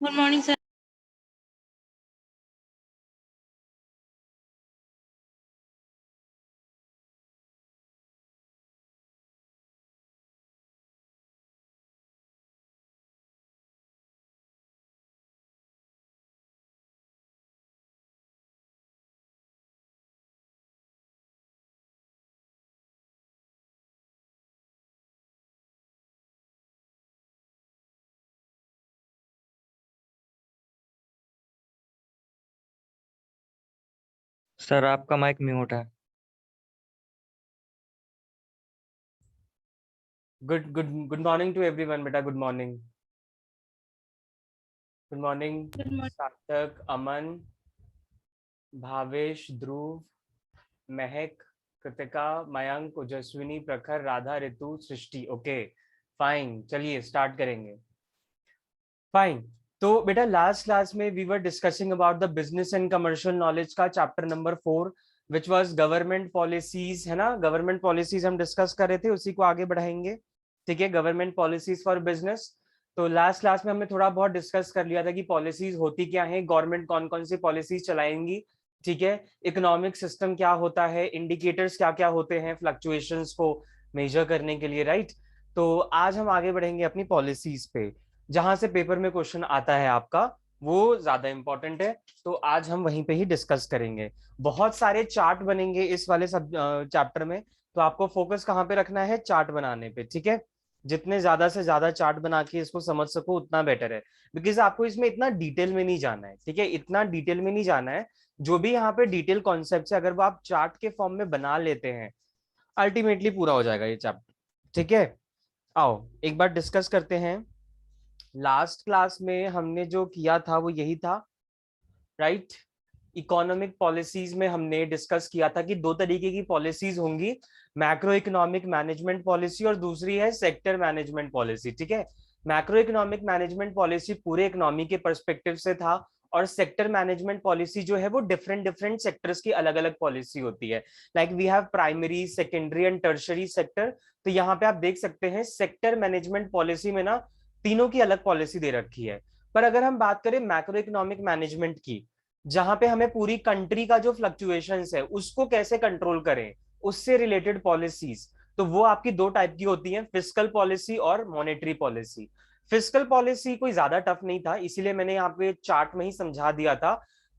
Good morning, sir. Sir आपका mic mute है। Good morning to everyone, beta. Good morning. Good morning, Good morning. Sarthak, Aman, Bhavesh, Dhruv, Mahak, Kritika, Mayank, Ojaswini, Prakhar, Radha, Ritu, Srishti. Okay fine, चलिए start करेंगे। Fine. तो बेटा last class में we were discussing about the business and commercial knowledge का chapter number 4 which was government policies, है ना। Government policies हम discuss कर रहे थे, उसी को आगे बढ़ाएंगे। ठीक है, गवर्नमेंट पॉलिसीज फॉर बिजनेस। तो लास्ट क्लास में हमने थोड़ा बहुत डिस्कस कर लिया था कि पॉलिसीज होती क्या है, गवर्नमेंट कौन कौन सी पॉलिसीज चलाएंगी। ठीक है, इकोनॉमिक सिस्टम क्या होता है, इंडिकेटर्स क्या क्या होते हैं फ्लक्चुएशंस को मेजर करने के लिए, राइट। तो आज हम आगे बढ़ेंगे अपनी पॉलिसीज पे। जहां से पेपर में क्वेश्चन आता है आपका वो ज्यादा इंपॉर्टेंट है, तो आज हम वहीं पे ही डिस्कस करेंगे। बहुत सारे चार्ट बनेंगे इस वाले सब चैप्टर में, तो आपको फोकस कहाँ पे रखना है, चार्ट बनाने पे। ठीक है, जितने ज्यादा से ज्यादा चार्ट बना के इसको समझ सको उतना बेटर है, बिकॉज आपको इसमें इतना डिटेल में नहीं जाना है। ठीक है, इतना डिटेल में नहीं जाना है। जो भी यहाँ पे डिटेल कॉन्सेप्ट है, अगर वो आप चार्ट के फॉर्म में बना लेते हैं, अल्टीमेटली पूरा हो जाएगा ये चैप्टर। ठीक है, आओ एक बार डिस्कस करते हैं। लास्ट क्लास में हमने जो किया था वो यही था, राइट। इकोनॉमिक पॉलिसीज में हमने डिस्कस किया था कि दो तरीके की पॉलिसीज होंगी, मैक्रो इकोनॉमिक मैनेजमेंट पॉलिसी और दूसरी है सेक्टर मैनेजमेंट पॉलिसी। ठीक है, मैक्रो इकोनॉमिक मैनेजमेंट पॉलिसी पूरे इकोनॉमी के पर्सपेक्टिव से था, और सेक्टर मैनेजमेंट पॉलिसी जो है वो डिफरेंट डिफरेंट सेक्टर्स की अलग अलग पॉलिसी होती है। Like we have primary, secondary and tertiary sector. तो यहाँ पे आप देख सकते हैं सेक्टर मैनेजमेंट पॉलिसी में ना तीनों की अलग पॉलिसी दे रखी है। पर अगर हम बात करें मैक्रो इकोनॉमिक मैनेजमेंट की, जहां पे हमें पूरी कंट्री का जो फ्लक्चुएशंस है उसको कैसे कंट्रोल करें, उससे रिलेटेड पॉलिसीज, तो वो आपकी दो टाइप की होती हैं, फिस्कल पॉलिसी और मॉनेटरी पॉलिसी। फिस्कल पॉलिसी कोई ज्यादा टफ नहीं था, इसीलिए मैंने यहाँ पे चार्ट में ही समझा दिया था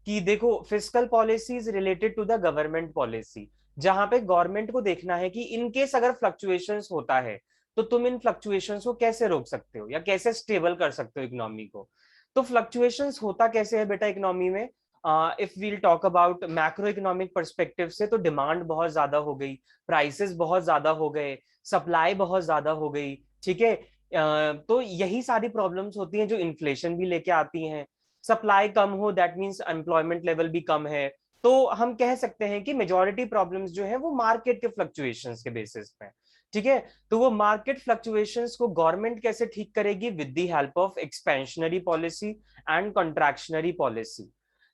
कि देखो fiscal policy is related to the government policy, जहां पे गवर्नमेंट को देखना है कि इन केस अगर फ्लक्चुएशंस होता है तो तुम इन फ्लक्चुएशंस को कैसे रोक सकते हो या कैसे स्टेबल कर सकते हो इकोनॉमी को। तो फ्लक्चुएशंस होता कैसे है बेटा इकोनॉमी में, if we'll talk about macro economic perspective से, तो डिमांड बहुत ज्यादा हो गई, प्राइसेस बहुत ज्यादा हो गए, सप्लाई बहुत ज्यादा हो गई। ठीक है, तो यही सारी प्रॉब्लम्स होती हैं जो इन्फ्लेशन भी लेके आती हैं। सप्लाई कम हो दैट मींस एम्प्लॉयमेंट लेवल भी कम है। तो हम कह सकते हैं कि मेजॉरिटी प्रॉब्लम्स जो है वो मार्केट के फ्लक्चुएशंस के बेसिस पे। ठीक है, तो वो मार्केट फ्लक्चुएशंस को गवर्नमेंट कैसे ठीक करेगी, with the help of expansionary policy and contractionary policy.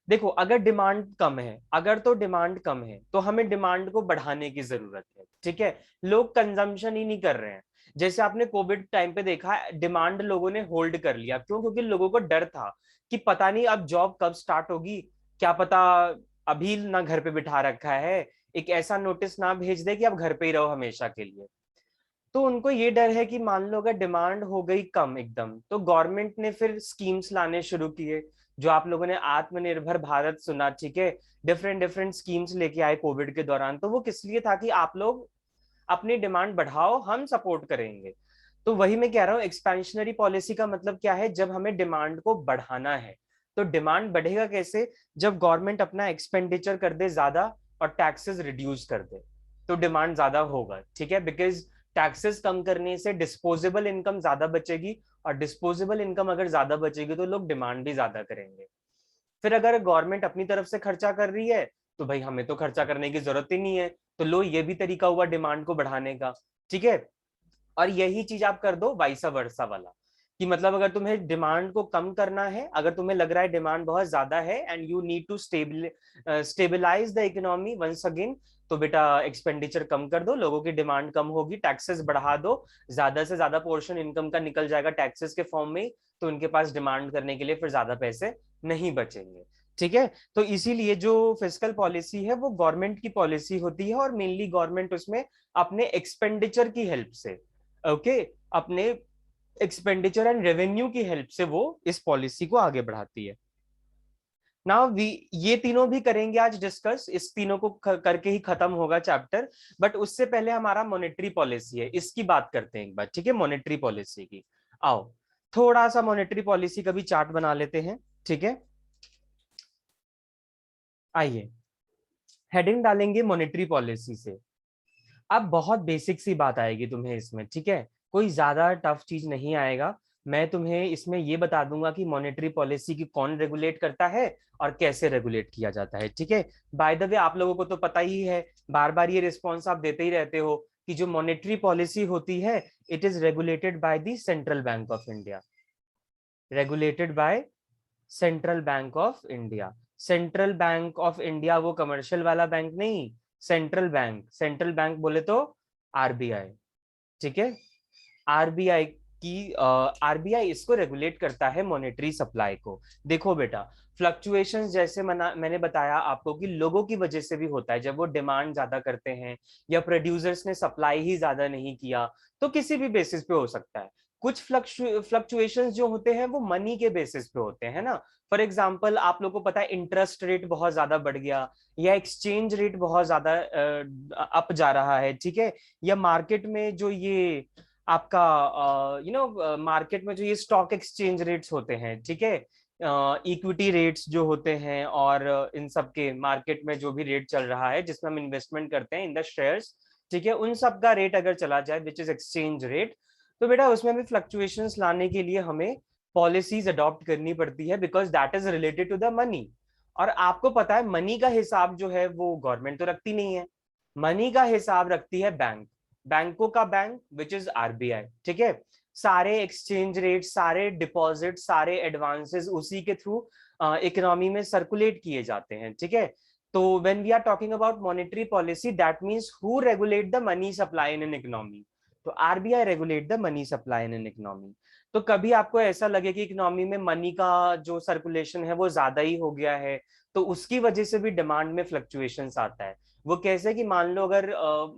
देखो अगर डिमांड कम है, अगर तो डिमांड कम है तो हमें डिमांड को बढ़ाने की जरूरत है। ठीक है, लोग कंजम्पशन ही नहीं कर रहे हैं। जैसे आपने कोविड टाइम पे देखा, डिमांड लोगों ने होल्ड कर लिया, क्यों? क्योंकि लोगों को डर था कि पता नहीं अब जॉब कब स्टार्ट होगी, क्या पता अभी ना घर पे बिठा रखा है, एक ऐसा नोटिस ना भेज दे कि अब घर पे ही रहो हमेशा के लिए। तो उनको ये डर है कि मान लो अगर डिमांड हो गई कम एकदम, तो गवर्नमेंट ने फिर स्कीम्स लाने शुरू किए, जो आप लोगों ने आत्मनिर्भर भारत सुना। ठीक है, डिफरेंट डिफरेंट स्कीम्स लेके आए कोविड के दौरान, तो वो किस लिए था कि आप लोग अपनी डिमांड बढ़ाओ, हम सपोर्ट करेंगे। तो वही मैं कह रहा हूँ, एक्सपेंशनरी पॉलिसी का मतलब क्या है, जब हमें डिमांड को बढ़ाना है। तो डिमांड बढ़ेगा कैसे, जब गवर्नमेंट अपना एक्सपेंडिचर कर दे ज्यादा और टैक्सेस रिड्यूस कर दे, तो डिमांड ज्यादा होगा। ठीक है, बिकॉज टैक्सेस कम करने से डिस्पोजेबल इनकम ज्यादा बचेगी, और डिस्पोजेबल इनकम अगर ज्यादा बचेगी तो लोग डिमांड भी ज्यादा करेंगे। फिर अगर गवर्नमेंट अपनी तरफ से खर्चा कर रही है तो भाई हमें तो खर्चा करने की जरूरत ही नहीं है, तो लो ये भी तरीका हुआ डिमांड को बढ़ाने का। ठीक है, और यही चीज आप कर दो वाइसा वर्सा वाला, कि मतलब अगर तुम्हें डिमांड को कम करना है, अगर तुम्हें लग रहा है डिमांड बहुत ज्यादा है and you need to stabilise the economy once again, तो बेटा एक्सपेंडिचर कम कर दो, लोगों की डिमांड कम होगी, टैक्सेस बढ़ा दो, ज्यादा से ज्यादा पोर्शन इनकम का निकल जाएगा टैक्सेस के फॉर्म में, तो उनके पास डिमांड करने के लिए फिर ज्यादा पैसे नहीं बचेंगे। ठीक है, तो इसीलिए जो फिस्कल पॉलिसी है वो गवर्नमेंट की पॉलिसी होती है, और मेनली गवर्नमेंट उसमें अपने एक्सपेंडिचर की हेल्प से, ओके, अपने एक्सपेंडिचर एंड रेवेन्यू की हेल्प से वो इस पॉलिसी को आगे बढ़ाती है। नाउ वी ये तीनों भी करेंगे आज डिस्कस, इस तीनों को करके ही खत्म होगा चैप्टर। बट उससे पहले हमारा मॉनेटरी पॉलिसी है, इसकी बात करते हैं एक बार, ठीक है, मॉनेटरी पॉलिसी की। आओ थोड़ा सा मॉनेटरी पॉलिसी का भी चार्ट बना लेते हैं, ठीक है। आइए हेडिंग डालेंगे मॉनेटरी पॉलिसी से। अब बहुत बेसिक सी बात आएगी तुम्हें इसमें, ठीक है, कोई ज्यादा टफ चीज नहीं आएगा। मैं तुम्हें इसमें ये बता दूंगा कि मॉनेटरी पॉलिसी की कौन रेगुलेट करता है और कैसे रेगुलेट किया जाता है, ठीक है। बाय द वे आप लोगों को तो पता ही है, बार बार ये रिस्पॉन्स आप देते ही रहते हो कि जो मॉनेटरी पॉलिसी होती है it is regulated by the central bank of India, regulated by central bank of India. Central bank of India वो कमर्शियल वाला बैंक नहीं, सेंट्रल बैंक, सेंट्रल बैंक बोले तो आरबीआई, ठीक है। आरबीआई की आरबीआई इसको रेगुलेट करता है मॉनेटरी सप्लाई को। देखो बेटा, फ्लक्चुएशंस जैसे मैंने बताया आपको कि लोगों की वजह से भी होता है, जब वो डिमांड ज्यादा करते हैं या प्रोड्यूसर्स ने सप्लाई ही ज्यादा नहीं किया, तो किसी भी बेसिस पे हो सकता है। कुछ फ्लक्चुएशंस जो होते हैं वो मनी के बेसिस पे होते हैं ना। फॉर एग्जाम्पल आप लोगों को पता है इंटरेस्ट रेट बहुत ज्यादा बढ़ गया, या एक्सचेंज रेट बहुत ज्यादा अप जा रहा है, ठीक है, या मार्केट में जो ये आपका मार्केट में जो ये स्टॉक एक्सचेंज रेट्स होते हैं, ठीक है, इक्विटी रेट्स जो होते हैं, और इन सब के मार्केट में जो भी रेट चल रहा है जिसमें हम इन्वेस्टमेंट करते हैं इन द शेयर्स, ठीक है, उन सब का रेट अगर चला जाए विच इज एक्सचेंज रेट, तो बेटा उसमें भी फ्लक्चुएशंस लाने के लिए हमें पॉलिसीज अडॉप्ट करनी पड़ती है, because that is related to the money. और आपको पता है मनी का हिसाब जो है वो गवर्नमेंट तो रखती नहीं है, मनी का हिसाब रखती है बैंक, बैंकों का बैंक विच इज आरबीआई, ठीक है। सारे एक्सचेंज रेट, सारे डिपॉजिट, सारे एडवांसेस उसी के थ्रू इकोनॉमी में सर्कुलेट किए जाते हैं, ठीक है। तो when we are talking about monetary policy that means who regulate the money supply in an economy, तो RBI regulate the money supply in an economy. तो कभी आपको ऐसा लगे कि इकोनॉमी में मनी का जो सर्कुलेशन है वो ज्यादा ही हो गया है, तो उसकी वजह से भी डिमांड में फ्लक्चुएशंस आता है। वो कैसे कि मान लो अगर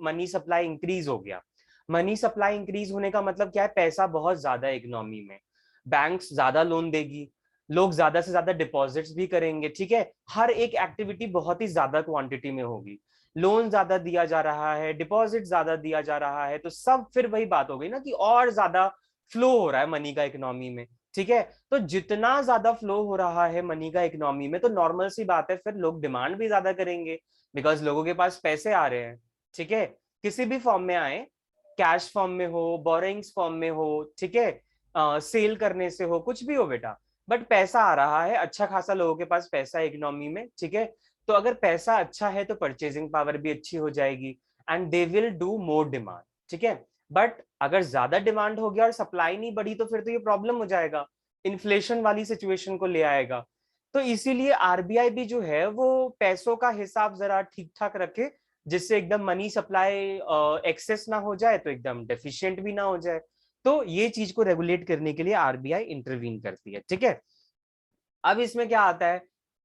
मनी सप्लाई इंक्रीज हो गया, मनी सप्लाई इंक्रीज होने का मतलब क्या है, पैसा बहुत ज्यादा है इकोनॉमी में, बैंक्स ज्यादा लोन देगी, लोग ज्यादा से ज्यादा डिपॉजिट्स भी करेंगे, ठीक है, हर एक एक्टिविटी बहुत ही ज्यादा क्वांटिटी में होगी, लोन ज्यादा दिया जा रहा है, डिपॉजिट ज्यादा दिया जा रहा है, तो सब फिर वही बात हो गई ना कि और ज्यादा फ्लो हो रहा है मनी का इकोनॉमी में, ठीक है। तो जितना ज्यादा फ्लो हो रहा है मनी का इकोनॉमी में, तो नॉर्मल सी बात है फिर लोग डिमांड भी ज्यादा करेंगे, बिकॉज लोगों के पास पैसे आ रहे हैं, ठीक है, किसी भी फॉर्म में आए, कैश फॉर्म में हो, बोरिंग्स फॉर्म में हो, ठीक है, सेल करने से हो, कुछ भी हो बेटा, बट पैसा आ रहा है, अच्छा खासा लोगों के पास पैसा है इकोनॉमी में, ठीक है। तो अगर पैसा अच्छा है तो परचेजिंग पावर भी अच्छी हो जाएगी and they will do more demand, ठीक है। बट अगर ज्यादा डिमांड हो गया और सप्लाई नहीं बढ़ी तो फिर तो ये प्रॉब्लम हो जाएगा, इन्फ्लेशन वाली सिचुएशन को ले आएगा। तो इसीलिए आरबीआई भी जो है वो पैसों का हिसाब जरा ठीक ठाक रखे, जिससे एकदम मनी सप्लाई एक्सेस ना हो जाए तो एकदम डेफिशिएंट भी ना हो जाए। तो ये चीज को रेगुलेट करने के लिए आरबीआई इंटरवीन करती है, ठीक है। अब इसमें क्या आता है,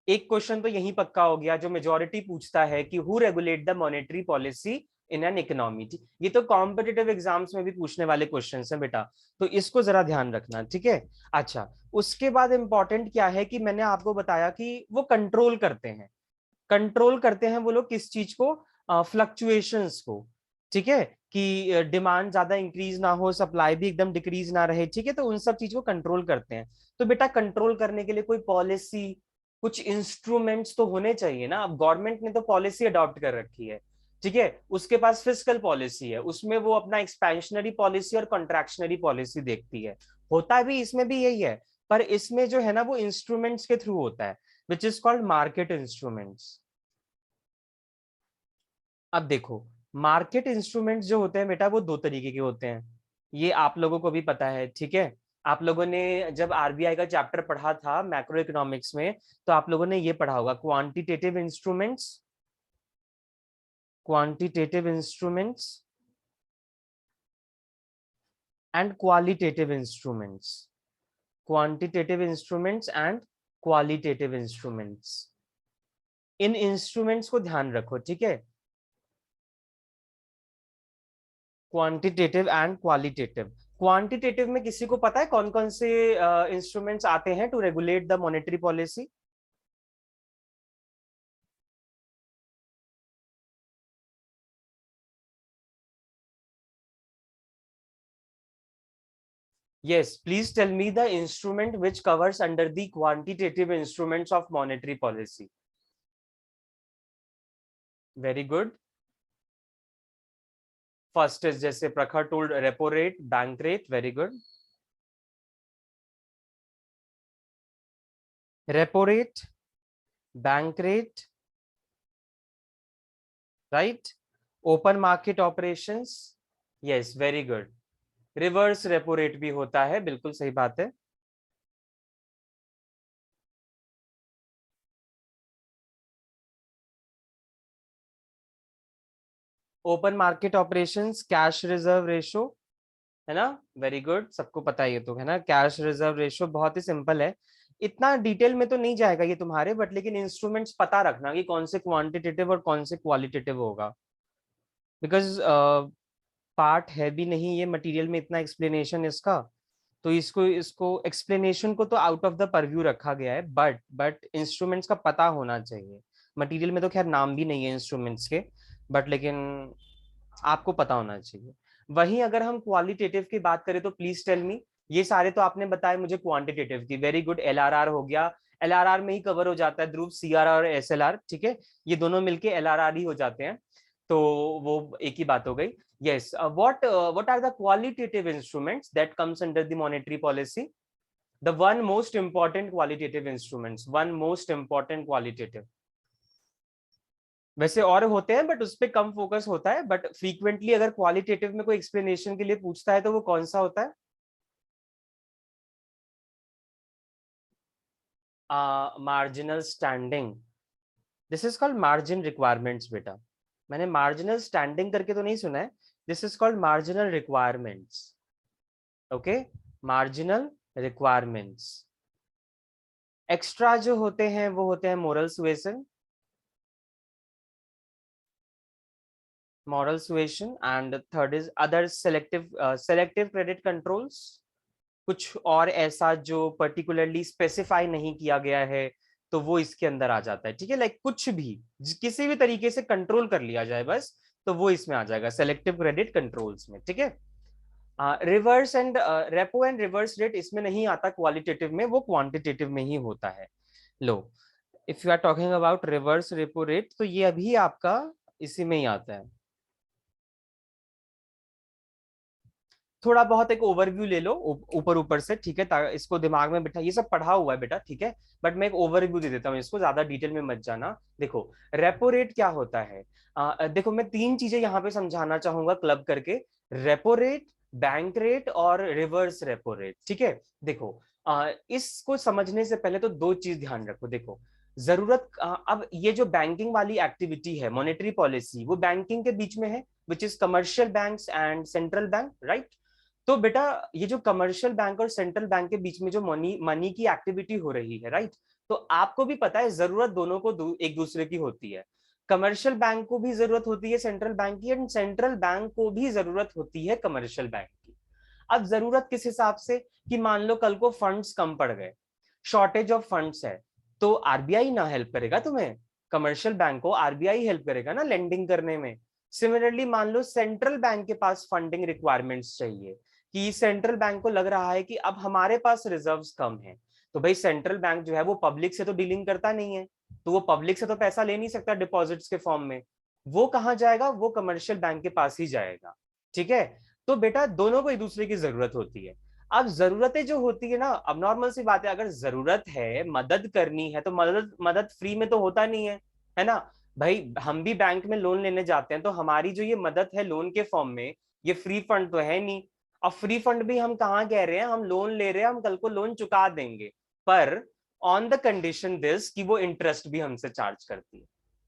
एक क्वेश्चन तो यही पक्का हो गया जो मेजोरिटी पूछता है कि who regulate the monetary policy in an economy. ये तो कॉम्पिटिटिव एग्जाम्स में भी पूछने वाले क्वेश्चंस हैं बेटा, तो इसको जरा ध्यान रखना, ठीक है। अच्छा, उसके बाद इंपॉर्टेंट क्या है कि मैंने आपको बताया कि वो कंट्रोल करते हैं, कंट्रोल करते हैं वो लोग किस चीज को, फ्लक्चुएशंस को, ठीक है, कि डिमांड ज्यादा इंक्रीज ना हो, सप्लाई भी एकदम डिक्रीज ना रहे, ठीक है, तो उन सब चीज को कंट्रोल करते हैं। तो बेटा कंट्रोल करने के लिए कोई पॉलिसी, कुछ इंस्ट्रूमेंट्स तो होने चाहिए ना। अब गवर्नमेंट ने तो पॉलिसी अडॉप्ट कर रखी है, ठीक है, उसके पास फिस्कल पॉलिसी है, उसमें वो अपना एक्सपेंशनरी पॉलिसी और कॉन्ट्रैक्शनरी पॉलिसी देखती है, होता भी इसमें भी यही है, पर इसमें जो है ना वो इंस्ट्रूमेंट्स के थ्रू होता है, which is called market instruments. अब देखो, मार्केट इंस्ट्रूमेंट्स जो होते हैं बेटा वो दो तरीके के होते हैं, ये आप लोगों को भी पता है, ठीक है। आप लोगों ने जब आरबीआई का चैप्टर पढ़ा था मैक्रो इकोनॉमिक्स में, तो आप लोगों ने ये पढ़ा होगा quantitative instruments, quantitative instruments and qualitative instruments, quantitative instruments and qualitative instruments. In instruments को ध्यान रखो, ठीक है। Quantitative and qualitative. क्वांटिटेटिव में किसी को पता है कौन कौन से इंस्ट्रूमेंट्स आते हैं to regulate the monetary policy? Yes, please tell me the instrument which covers under the quantitative instruments of monetary policy. Very good. First is जैसे प्रखर told repo rate, bank rate. Very good. Repo rate, bank rate, right? Open market operations. Yes, very good. Reverse repo rate भी होता है, बिल्कुल सही बात है। Open market operations, cash reserve ratio, है ना। वेरी गुड, सबको पता है ये तो, है ना। कैश रिजर्व रेशो बहुत ही सिंपल है, इतना डिटेल में तो नहीं जाएगा ये तुम्हारे, बट लेकिन इंस्ट्रूमेंट्स पता रखना कि कौन से क्वांटिटेटिव और कौन से क्वालिटेटिव होगा, बिकॉज पार्ट है भी नहीं ये मटेरियल में इतना एक्सप्लेनेशन इसका, तो इसको इसको एक्सप्लेनेशन को तो आउट ऑफ द परव्यू रखा गया है, बट इंस्ट्रूमेंट्स का पता होना चाहिए। मटेरियल में तो खैर नाम भी नहीं है इंस्ट्रूमेंट्स के, बट लेकिन आपको पता होना चाहिए। वहीं अगर हम क्वालिटेटिव की बात करें तो प्लीज टेल मी, ये सारे तो आपने बताया मुझे क्वांटिटेटिव की, वेरी गुड। एलआरआर हो गया, एलआरआर में ही कवर हो जाता है ध्रुव, सीआरआर और एसएलआर, ठीक है, ये दोनों मिलके एलआरआर ही हो जाते हैं, तो वो एक ही बात हो गई। yes what are the qualitative instruments that comes under the monetary policy? The one most important qualitative instruments, one most important qualitative, वैसे और होते हैं बट उस पर कम फोकस होता है, बट फ्रीक्वेंटली अगर क्वालिटेटिव में कोई एक्सप्लेनेशन के लिए पूछता है तो वो कौन सा होता है? Marginal standing, this is called margin requirements बेटा। मैंने मार्जिनल स्टैंडिंग करके तो नहीं सुना है, this is called marginal requirements, okay, marginal requirements. Extra जो होते हैं वो होते हैं moral suasion, moral suasion, and third is other selective credit controls, कुछ और ऐसा जो पर्टिकुलरली स्पेसिफाई नहीं किया गया है तो वो इसके अंदर आ जाता है, ठीक है। लाइक कुछ भी किसी भी तरीके से कंट्रोल कर लिया जाए बस, तो वो इसमें आ जाएगा सेलेक्टिव क्रेडिट कंट्रोल्स में, ठीक है। Reverse and repo and reverse rate इसमें नहीं आता क्वालिटेटिव में, वो क्वांटिटेटिव में ही होता है। लो, if you are talking about reverse repo rate तो ये अभी आपका इसी में ही आता है। थोड़ा बहुत एक ओवरव्यू ले लो ऊपर ऊपर से, ठीक है, इसको दिमाग में बिठा, ये सब पढ़ा हुआ है बेटा, ठीक है, बट मैं एक ओवरव्यू दे देता हूँ इसको, ज्यादा डिटेल में मत जाना। देखो, रेपो रेट क्या होता है, देखो मैं तीन चीजें यहाँ पे समझाना चाहूंगा क्लब करके, रेपो रेट, बैंक रेट और रिवर्स रेपो रेट, ठीक है। देखो, इसको समझने से पहले तो दो चीज ध्यान रखो। देखो, जरूरत अब ये जो बैंकिंग वाली एक्टिविटी है, मॉनेटरी पॉलिसी, वो बैंकिंग के बीच में है, which is commercial banks and central bank, right. तो बेटा ये जो कमर्शियल बैंक और सेंट्रल बैंक के बीच में जो मनी मनी की एक्टिविटी हो रही है, राइट, तो आपको भी पता है जरूरत दोनों को एक दूसरे की होती है। कमर्शियल बैंक को भी जरूरत होती है सेंट्रल बैंक की, एंड सेंट्रल बैंक को भी जरूरत होती है कमर्शियल बैंक की। अब जरूरत किस हिसाब से, कि मान लो कल को फंड्स कम पड़ गए, शॉर्टेज ऑफ फंड्स है, तो आरबीआई ना हेल्प करेगा तुम्हें, कमर्शियल बैंक को आरबीआई हेल्प करेगा ना लेंडिंग करने में। सिमिलरली मान लो सेंट्रल बैंक के पास फंडिंग रिक्वायरमेंट्स चाहिए, कि सेंट्रल बैंक को लग रहा है कि अब हमारे पास रिजर्व्स कम है, तो भाई सेंट्रल बैंक जो है वो पब्लिक से तो डीलिंग करता नहीं है, तो वो पब्लिक से तो पैसा ले नहीं सकता डिपॉजिट्स के फॉर्म में, वो कहाँ जाएगा, वो कमर्शियल बैंक के पास ही जाएगा, ठीक है। तो बेटा दोनों को एक दूसरे की जरूरत होती है। अब जरूरतें जो होती है ना, अब नॉर्मल सी बात है, अगर जरूरत है, मदद करनी है, तो मदद मदद फ्री में तो होता नहीं है ना। भाई हम भी बैंक में लोन लेने जाते हैं, तो हमारी जो ये मदद है लोन के फॉर्म में, ये फ्री फंड तो है नहीं। और फ्री फंड भी हम कहाँ कह रहे हैं, हम लोन ले रहे हैं, हम कल को लोन चुका देंगे, पर ऑन द कंडीशन दिस कि वो इंटरेस्ट भी हमसे चार्ज करती है,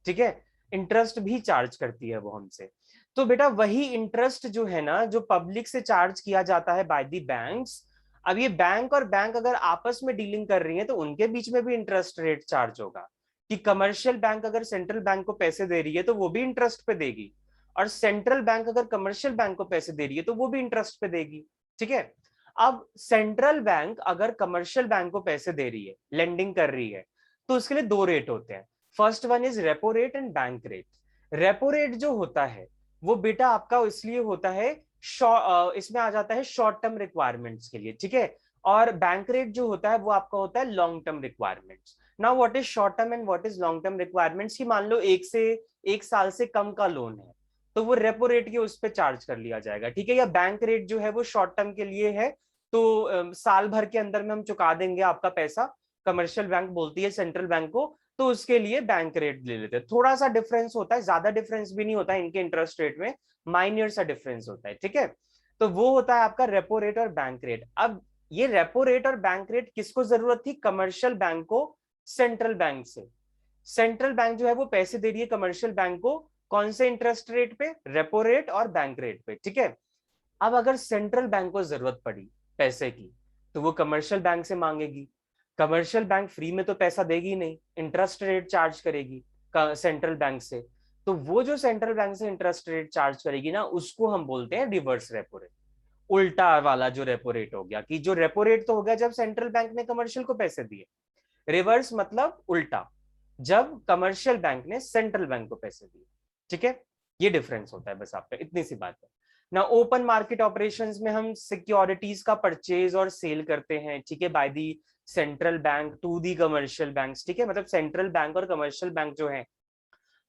ठीक है, इंटरेस्ट भी चार्ज करती है वो हमसे। तो बेटा वही इंटरेस्ट जो है ना, जो पब्लिक से चार्ज किया जाता है बाय दी बैंक्स, अब ये बैंक और बैंक अगर आपस में डीलिंग कर रही है तो उनके बीच में भी इंटरेस्ट रेट चार्ज होगा, कि कमर्शियल बैंक अगर सेंट्रल बैंक को पैसे दे रही है तो वो भी इंटरेस्ट पे देगी, और सेंट्रल बैंक अगर कमर्शियल बैंक को पैसे दे रही है तो वो भी इंटरेस्ट पे देगी, ठीक है। अब सेंट्रल बैंक अगर कमर्शियल बैंक को पैसे दे रही है, लेंडिंग कर रही है, तो उसके लिए दो रेट होते हैं। First one is repo rate and bank rate. Repo rate जो होता है वो बेटा आपका इसलिए होता है, इसमें आ जाता है शॉर्ट टर्म रिक्वायरमेंट्स के लिए, ठीक है। और बैंक रेट जो होता है वो आपका होता है long term requirements. Now what is short term and what is long term requirements, की मान लो एक साल से कम का लोन है, तो वो रेपो रेट के उस पर चार्ज कर लिया जाएगा, ठीक है। या बैंक रेट जो है वो शॉर्ट टर्म के लिए है, तो साल भर के अंदर में हम चुका देंगे आपका पैसा, कमर्शियल बैंक बोलती है सेंट्रल बैंक को, तो उसके लिए बैंक रेट ले लेते हैं। थोड़ा सा डिफरेंस होता है, ज्यादा डिफरेंस भी नहीं होता है इनके इंटरेस्ट रेट में, माइनर सा डिफरेंस होता है, ठीक है। तो वो होता है आपका रेपो रेट और बैंक रेट। अब ये रेपो रेट और बैंक रेट किसको जरूरत थी, कमर्शियल बैंक को सेंट्रल बैंक से। सेंट्रल बैंक जो है वो पैसे दे रही है कमर्शियल बैंक को, कौन से इंटरेस्ट रेट पे, रेपो रेट और बैंक रेट पे, ठीक है। अब अगर सेंट्रल बैंक को जरूरत पड़ी पैसे की, तो वो कमर्शियल बैंक से मांगेगी। कमर्शियल बैंक फ्री में तो पैसा देगी नहीं, इंटरेस्ट रेट चार्ज करेगी सेंट्रल बैंक से। तो वो जो सेंट्रल बैंक से इंटरेस्ट रेट चार्ज करेगी ना, उसको हम बोलते हैं रिवर्स रेपो रेट, उल्टा वाला जो रेपो रेट हो गया। कि जो रेपो रेट तो हो गया जब सेंट्रल बैंक ने कमर्शियल को पैसे दिए, रिवर्स मतलब उल्टा, जब कमर्शियल बैंक ने सेंट्रल बैंक को पैसे दिए, ठीक है। ये डिफरेंस होता है, बस आपका इतनी सी बात है ना। ओपन मार्केट ऑपरेशंस में हम सिक्योरिटीज का परचेज और सेल करते हैं, ठीक है, by the central bank to the commercial banks, ठीक है। मतलब सेंट्रल बैंक और कमर्शियल बैंक जो है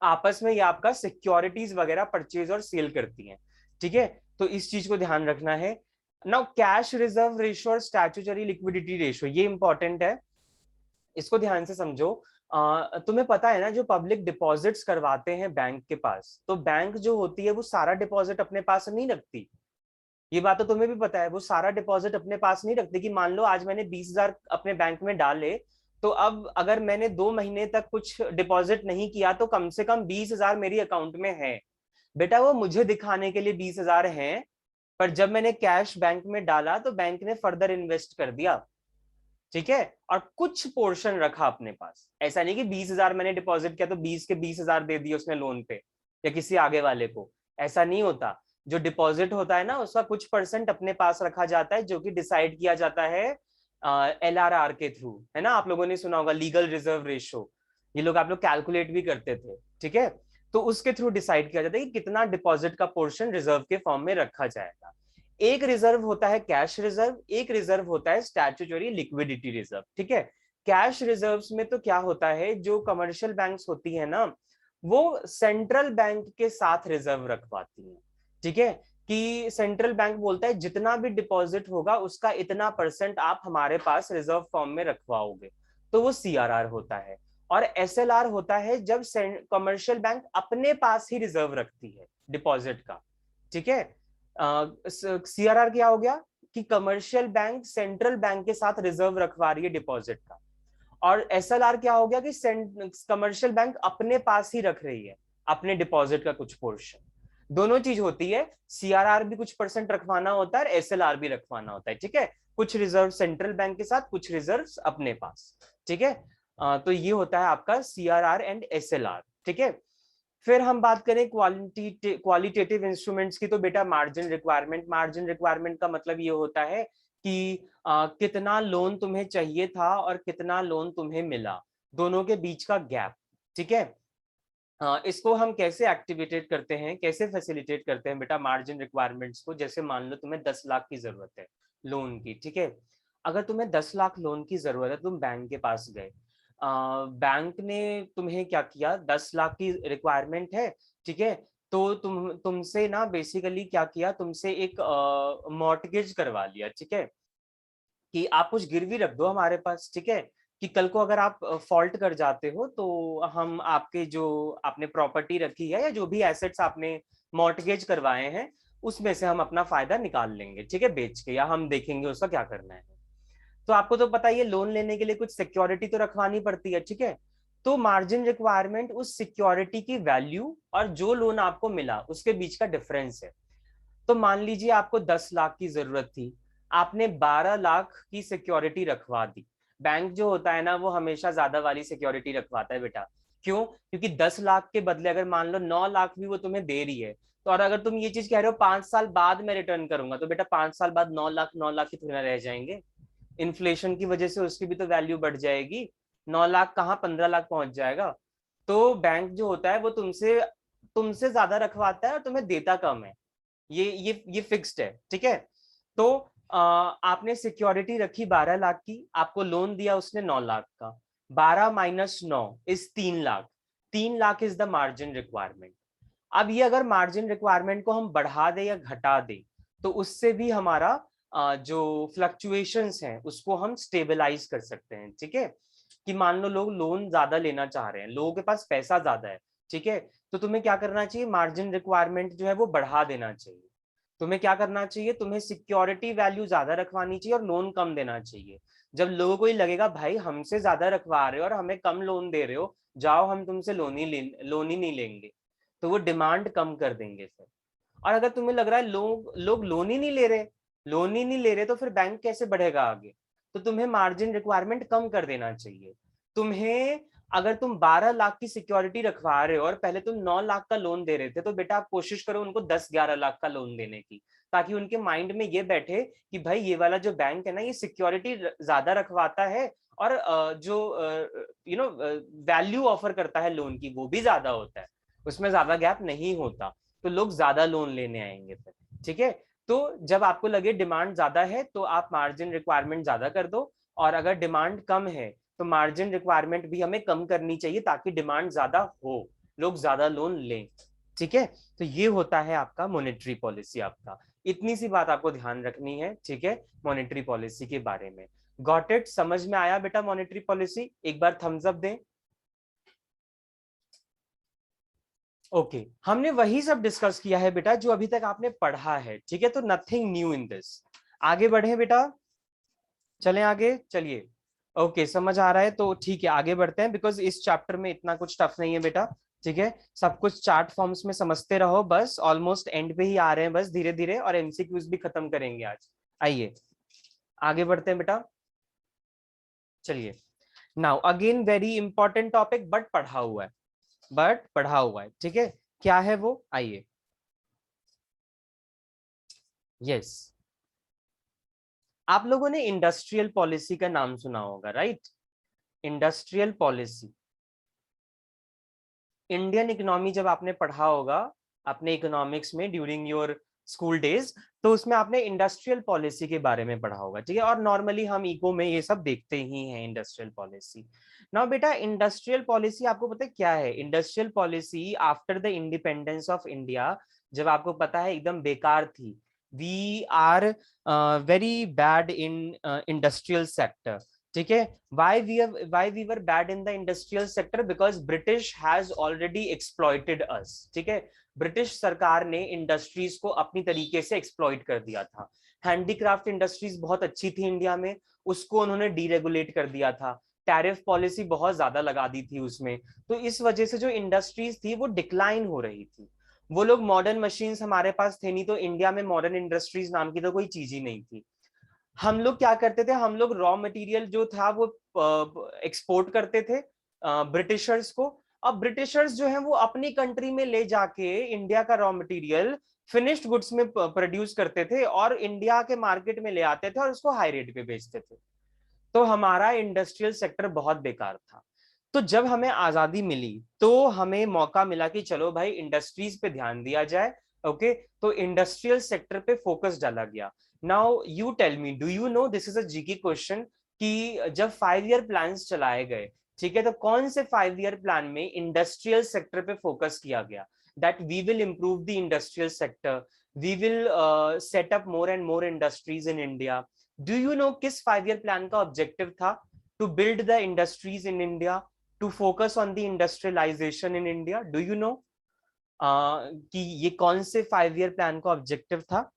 आपस में ये आपका सिक्योरिटीज वगैरह परचेज और सेल करती हैं, ठीक है। तो इस चीज को ध्यान रखना है। नाउ कैश रिजर्व रेशियो और स्टैट्यूटरी लिक्विडिटी रेशियो, ये इंपॉर्टेंट है, इसको ध्यान से समझो। तुम्हें पता है ना, जो पब्लिक डिपॉजिट्स करवाते हैं बैंक के पास, तो बैंक जो होती है वो सारा डिपॉजिट अपने पास नहीं रखती। ये बात तो तुम्हें भी पता है, वो सारा डिपॉजिट अपने पास नहीं रखती। कि मान लो आज मैंने 20,000 अपने बैंक में डाले, तो अब अगर मैंने 2 महीने तक कुछ डिपॉजिट नहीं किया तो कम से कम 20,000 मेरी अकाउंट में है। बेटा वो मुझे दिखाने के लिए 20,000 हैं, पर जब मैंने कैश बैंक में डाला तो बैंक ने फर्दर इन्वेस्ट कर दिया, ठीक है, और कुछ पोर्शन रखा अपने पास। ऐसा नहीं कि 20,000 मैंने डिपॉजिट किया तो 20 के 20,000 दे दिए उसने लोन पे या किसी आगे वाले को, ऐसा नहीं होता। जो डिपॉजिट होता है ना, उसका कुछ परसेंट अपने पास रखा जाता है, जो कि डिसाइड किया जाता है LRR के थ्रू, है ना। आप लोगों ने सुना होगा लीगल रिजर्व रेशो, ये लोग आप लोग कैलकुलेट भी करते थे, ठीक है। तो उसके थ्रू डिसाइड किया जाता है कि कितना डिपॉजिट का पोर्शन रिजर्व के फॉर्म में रखा जाएगा। एक रिजर्व होता है कैश रिजर्व, एक रिजर्व होता है स्टैट्यूटरी लिक्विडिटी रिजर्व, ठीक है। कैश रिजर्व्स में तो क्या होता है, जो कमर्शियल बैंक्स होती है ना, वो सेंट्रल बैंक के साथ रिजर्व रखवाती हैं, ठीक है। कि सेंट्रल बैंक बोलता है जितना भी डिपॉजिट होगा उसका इतना परसेंट आप हमारे पास रिजर्व फॉर्म में रखवाओगे, तो वो CRR होता है। और SLR होता है जब कमर्शियल बैंक अपने पास ही रिजर्व रखती है डिपॉजिट का, ठीक है। CRR क्या हो गया, कि कमर्शियल बैंक सेंट्रल बैंक के साथ रिजर्व रखवा रही है डिपॉजिट का। और SLR क्या हो गया, कि कमर्शियल बैंक अपने पास ही रख रही है अपने डिपॉजिट का कुछ पोर्शन। दोनों चीज होती है, CRR भी कुछ परसेंट रखवाना होता है और SLR भी रखवाना होता है, ठीक है। कुछ रिजर्व सेंट्रल बैंक के साथ, कुछ रिजर्व अपने पास, ठीक है। तो ये होता है आपका CRR एंड SLR, ठीक है। फिर हम बात करें क्वालिटेटिव इंस्ट्रूमेंट्स की, तो बेटा मार्जिन रिक्वायरमेंट। मार्जिन रिक्वायरमेंट का मतलब ये होता है कि कितना लोन तुम्हें चाहिए था और कितना लोन तुम्हें मिला, दोनों के बीच का गैप, ठीक है। इसको हम कैसे एक्टिवेटेड करते हैं, कैसे फैसिलिटेट करते हैं बेटा मार्जिन रिक्वायरमेंट्स को। जैसे मान लो तुम्हें 10 लाख की जरूरत है लोन की, ठीक है। अगर तुम्हें 10 लाख लोन की जरूरत है, तुम बैंक के पास गए, बैंक ने तुम्हें क्या किया, 10 लाख की रिक्वायरमेंट है, ठीक है। तो तुमसे ना बेसिकली क्या किया, तुमसे एक मॉर्टगेज करवा लिया, ठीक है, कि आप कुछ गिरवी रख दो हमारे पास, ठीक है, कि कल को अगर आप फॉल्ट कर जाते हो तो हम आपके जो आपने प्रॉपर्टी रखी है या जो भी एसेट्स आपने मॉर्टगेज करवाए हैं उसमें से हम अपना फायदा निकाल लेंगे, ठीक है, बेच के, या हम देखेंगे उसका क्या करना है। तो आपको तो पता ही है लोन लेने के लिए कुछ सिक्योरिटी तो रखवानी पड़ती है, ठीक है। तो मार्जिन रिक्वायरमेंट उस सिक्योरिटी की वैल्यू और जो लोन आपको मिला उसके बीच का डिफरेंस है। तो मान लीजिए आपको 10 लाख की जरूरत थी, आपने 12 लाख की सिक्योरिटी रखवा दी। बैंक जो होता है ना वो हमेशा ज्यादा वाली सिक्योरिटी रखवाता है बेटा। क्यों? क्योंकि 10 लाख के बदले अगर मान लो 9 लाख भी वो तुम्हें दे रही है, तो और अगर तुम ये चीज कह रहे हो 5 साल बाद मैं रिटर्न करूंगा, तो बेटा 5 साल बाद 9 लाख 9 लाख की थोड़ी ना रह जाएंगे। इन्फ्लेशन की वजह से उसकी भी तो वैल्यू बढ़ जाएगी। 9 लाख कहाँ 15 लाख पहुंच जाएगा। तो बैंक जो होता है वो तुमसे तुमसे ज्यादा रखवाता है और तुम्हें देता कम है। ये फिक्स्ड है, ठीक है। तो आपने सिक्योरिटी रखी 12 लाख की, आपको लोन दिया उसने 9 लाख का। 12 - 9 is 3 lakh. 3 lakh is the margin requirement. अब ये अगर मार्जिन रिक्वायरमेंट को हम बढ़ा दे या घटा दे, तो उससे भी हमारा जो फ्लक्चुएशंस हैं उसको हम स्टेबलाइज कर सकते हैं, ठीक है। कि मान लो लोग लोन ज्यादा लेना चाह रहे हैं, लोगों के पास पैसा ज्यादा है, ठीक है। तो तुम्हें क्या करना चाहिए, मार्जिन रिक्वायरमेंट जो है वो बढ़ा देना चाहिए। तुम्हें क्या करना चाहिए, तुम्हें सिक्योरिटी वैल्यू ज्यादा रखवानी चाहिए और लोन कम देना चाहिए। जब लोगों को ही लगेगा भाई हमसे ज्यादा रखवा रहे हो और हमें कम लोन दे रहे हो, जाओ हम तुमसे लोन ही नहीं लेंगे, तो वो डिमांड कम कर देंगे फिर। और अगर तुम्हें लग रहा है लोग लोग लोन ही नहीं ले रहे, तो फिर बैंक कैसे बढ़ेगा आगे। तो तुम्हें मार्जिन रिक्वायरमेंट कम कर देना चाहिए। तुम्हें, अगर तुम 12 लाख की सिक्योरिटी रखवा रहे हो और पहले तुम 9 लाख का लोन दे रहे थे, तो बेटा आप कोशिश करो उनको 10 - 11 लाख का लोन देने की, ताकि उनके माइंड में ये बैठे कि भाई ये वाला जो बैंक है ना ये सिक्योरिटी ज्यादा रखवाता है और जो वैल्यू ऑफर करता है लोन की वो भी ज्यादा होता है, उसमें ज्यादा गैप नहीं होता। तो लोग ज्यादा लोन लेने आएंगे फिर, ठीक है। तो जब आपको लगे डिमांड ज्यादा है तो आप मार्जिन रिक्वायरमेंट ज्यादा कर दो, और अगर डिमांड कम है तो मार्जिन रिक्वायरमेंट भी हमें कम करनी चाहिए ताकि डिमांड ज्यादा हो, लोग ज्यादा लोन लें, ठीक है। तो ये होता है आपका मॉनेटरी पॉलिसी। आपका इतनी सी बात आपको ध्यान रखनी है, ठीक है, मॉनेटरी पॉलिसी के बारे में। Got it? समझ में आया बेटा मॉनेटरी पॉलिसी? एक बार थम्स अप दें। ओके हमने वही सब डिस्कस किया है बेटा जो अभी तक आपने पढ़ा है, ठीक है। तो नथिंग न्यू इन दिस। आगे बढ़े बेटा, चलें आगे, चलिए। ओके समझ आ रहा है तो ठीक है, आगे बढ़ते हैं, बिकॉज इस चैप्टर में इतना कुछ टफ नहीं है बेटा, ठीक है। सब कुछ चार्ट फॉर्म्स में समझते रहो, बस ऑलमोस्ट एंड पे ही आ रहे हैं, बस धीरे धीरे, और एमसीक्यूज भी खत्म करेंगे आज। आइए आगे बढ़ते हैं बेटा, चलिए। Now again very important topic, but पढ़ा हुआ है, ठीक है। क्या है वो, आइए। यस, आप लोगों ने इंडस्ट्रियल पॉलिसी का नाम सुना होगा, right? Industrial policy, Indian economy जब आपने पढ़ा होगा अपने इकोनॉमिक्स में ड्यूरिंग योर स्कूल डेज, तो उसमें आपने इंडस्ट्रियल पॉलिसी के बारे में पढ़ा होगा, ठीक है। और नॉर्मली हम इको में ये सब देखते ही हैं, इंडस्ट्रियल पॉलिसी। नाउ बेटा इंडस्ट्रियल पॉलिसी आपको पता है क्या है? Industrial policy after the independence of India, जब आपको पता है एकदम बेकार थी, we are very bad in industrial sector, ठीक है। why we were bad in the industrial sector? Because British has already exploited us, ठीक है। ब्रिटिश सरकार ने इंडस्ट्रीज को अपनी तरीके से एक्सप्लॉइट कर दिया था। हैंडीक्राफ्ट इंडस्ट्रीज बहुत अच्छी थी इंडिया में, उसको उन्होंने डीरेगुलेट कर दिया था, टैरिफ पॉलिसी बहुत ज्यादा लगा दी थी उसमें। तो इस वजह से जो इंडस्ट्रीज थी वो डिक्लाइन हो रही थी। वो लोग मॉडर्न मशीन्स हमारे पास थे नहीं, तो इंडिया में मॉडर्न इंडस्ट्रीज नाम की तो कोई चीज ही नहीं थी। हम लोग क्या करते थे, हम लोग रॉ मटेरियल जो था वो एक्सपोर्ट करते थे ब्रिटिशर्स को। अब ब्रिटिशर्स जो है वो अपनी कंट्री में ले जाके इंडिया का रॉ मटेरियल फिनिश्ड गुड्स में प्रोड्यूस करते थे और इंडिया के मार्केट में ले आते थे और उसको हाई रेट पे बेचते थे। तो हमारा इंडस्ट्रियल सेक्टर बहुत बेकार था। तो जब हमें आजादी मिली तो हमें मौका मिला कि चलो भाई इंडस्ट्रीज पे ध्यान दिया जाए, ओके। तो इंडस्ट्रियल सेक्टर पे फोकस डाला गया। Now you tell me, do you know, this is a GK question, कि जब 5 ईयर प्लान्स चलाए गए, ठीक है, तो कौन से 5 ईयर प्लान में इंडस्ट्रियल सेक्टर पे फोकस किया गया? That we will improve the industrial sector, we will set up more and more industries in India. Do you know किस 5 ईयर प्लान का ऑब्जेक्टिव था? To build the industries in India, to focus on the industrialisation in India. Do you know? कि ये कौन से 5 year plan का objective था?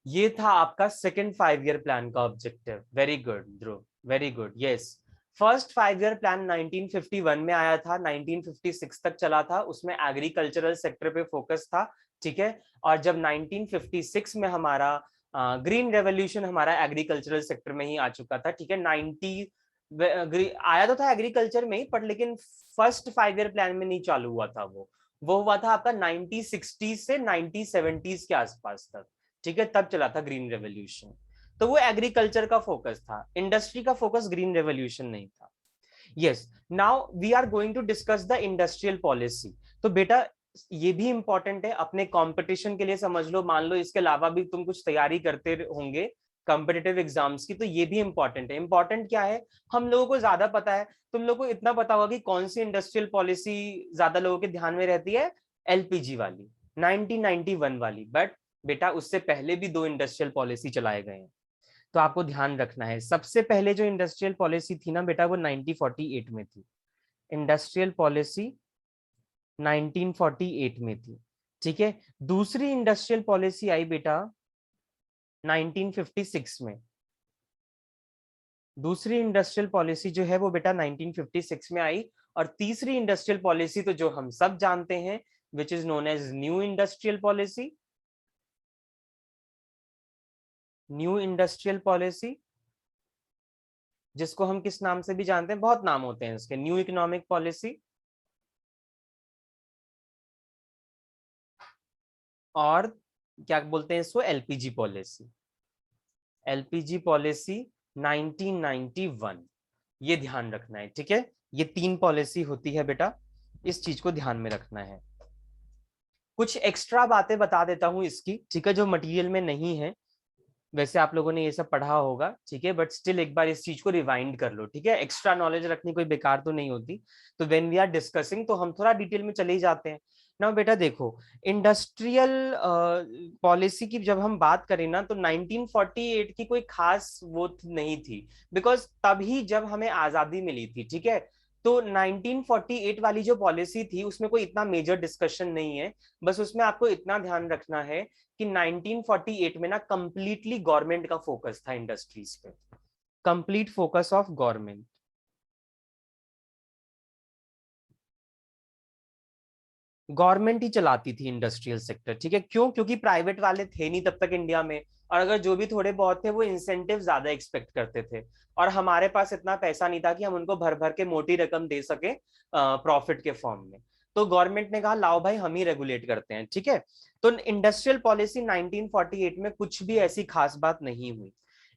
ये था आपका सेकंड 5 ईयर प्लान का objective. Very good Dhruv, very good. Yes, first 5 year plan 1951 में आया था, 1956 तक चला था, उसमें एग्रीकल्चरल सेक्टर पे फोकस था, ठीक है। और जब 1956 में हमारा ग्रीन रेवोल्यूशन हमारा एग्रीकल्चरल सेक्टर में ही आ चुका था, ठीक है। 90 आया तो था एग्रीकल्चर में ही, पर लेकिन फर्स्ट 5 ईयर प्लान में नहीं चालू हुआ था। वो हुआ था आपका 1960 से 1970 के आसपास तक, ठीक है, तब चला था ग्रीन रेवोल्यूशन। तो वो एग्रीकल्चर का फोकस था, इंडस्ट्री का फोकस ग्रीन रेवोल्यूशन नहीं था। Yes, now we are going to discuss the industrial policy. तो बेटा ये भी इंपॉर्टेंट है अपने कंपटीशन के लिए, समझ लो। मान लो इसके अलावा भी तुम कुछ तैयारी करते होंगे कॉम्पिटिटिव एग्जाम्स की, तो ये भी इंपॉर्टेंट है। इंपॉर्टेंट क्या है, हम लोगों को ज्यादा पता है, तुम लोगों को इतना पता होगा कि कौन सी इंडस्ट्रियल पॉलिसी ज्यादा लोगों के ध्यान में रहती है, एलपीजी वाली, 1991 वाली। बट बेटा उससे पहले भी 2 इंडस्ट्रियल पॉलिसी चलाए गए हैं, तो आपको ध्यान रखना है। सबसे पहले जो इंडस्ट्रियल पॉलिसी थी ना बेटा, वो 1948 में थी। इंडस्ट्रियल पॉलिसी 1948 में थी, ठीक है। दूसरी इंडस्ट्रियल पॉलिसी आई बेटा 1956 में। दूसरी इंडस्ट्रियल पॉलिसी जो है वो बेटा 1956 में आई। और तीसरी इंडस्ट्रियल पॉलिसी तो जो हम सब जानते हैं, which is known as new industrial policy. New industrial policy, जिसको हम किस नाम से भी जानते हैं, बहुत नाम होते हैं इसके, न्यू इकोनॉमिक पॉलिसी, और क्या बोलते हैं इसको, एलपीजी पॉलिसी। एलपीजी पॉलिसी 1991, ये ध्यान रखना है, ठीक है। ये 3 पॉलिसी होती है बेटा, इस चीज को ध्यान में रखना है। कुछ एक्स्ट्रा बातें बता देता हूं इसकी, ठीक है, जो मटेरियल में नहीं है। वैसे आप लोगों ने ये सब पढ़ा होगा, ठीक है, बट स्टिल एक बार इस चीज को रिवाइंड कर लो, ठीक है। एक्स्ट्रा नॉलेज रखनी कोई बेकार तो नहीं होती। तो व्हेन वी आर डिस्कसिंग, तो हम थोड़ा डिटेल में चले ही जाते हैं ना। बेटा देखो, इंडस्ट्रियल पॉलिसी की जब हम बात करें ना, तो 1948 की कोई खास वो नहीं थी, बिकॉज तभी जब हमें आजादी मिली थी, ठीक है। तो 1948 वाली जो पॉलिसी थी उसमें कोई इतना मेजर डिस्कशन नहीं है। बस उसमें आपको इतना ध्यान रखना है कि 1948 में ना कंप्लीटली गवर्नमेंट का फोकस था इंडस्ट्रीज पे, complete focus of government. Government ही चलाती थी इंडस्ट्रियल सेक्टर, ठीक है। क्यों? क्योंकि प्राइवेट वाले थे नहीं तब तक इंडिया में, और अगर जो भी थोड़े बहुत थे वो इंसेंटिव ज्यादा एक्सपेक्ट करते थे, और हमारे पास इतना पैसा नहीं था कि हम उनको भर भर के मोटी रकम दे सके प्रॉफिट के फॉर्म में। तो गवर्नमेंट ने कहा लाओ भाई हम ही रेगुलेट करते हैं, ठीक है। तो इंडस्ट्रियल पॉलिसी 1948 में कुछ भी ऐसी खास बात नहीं हुई।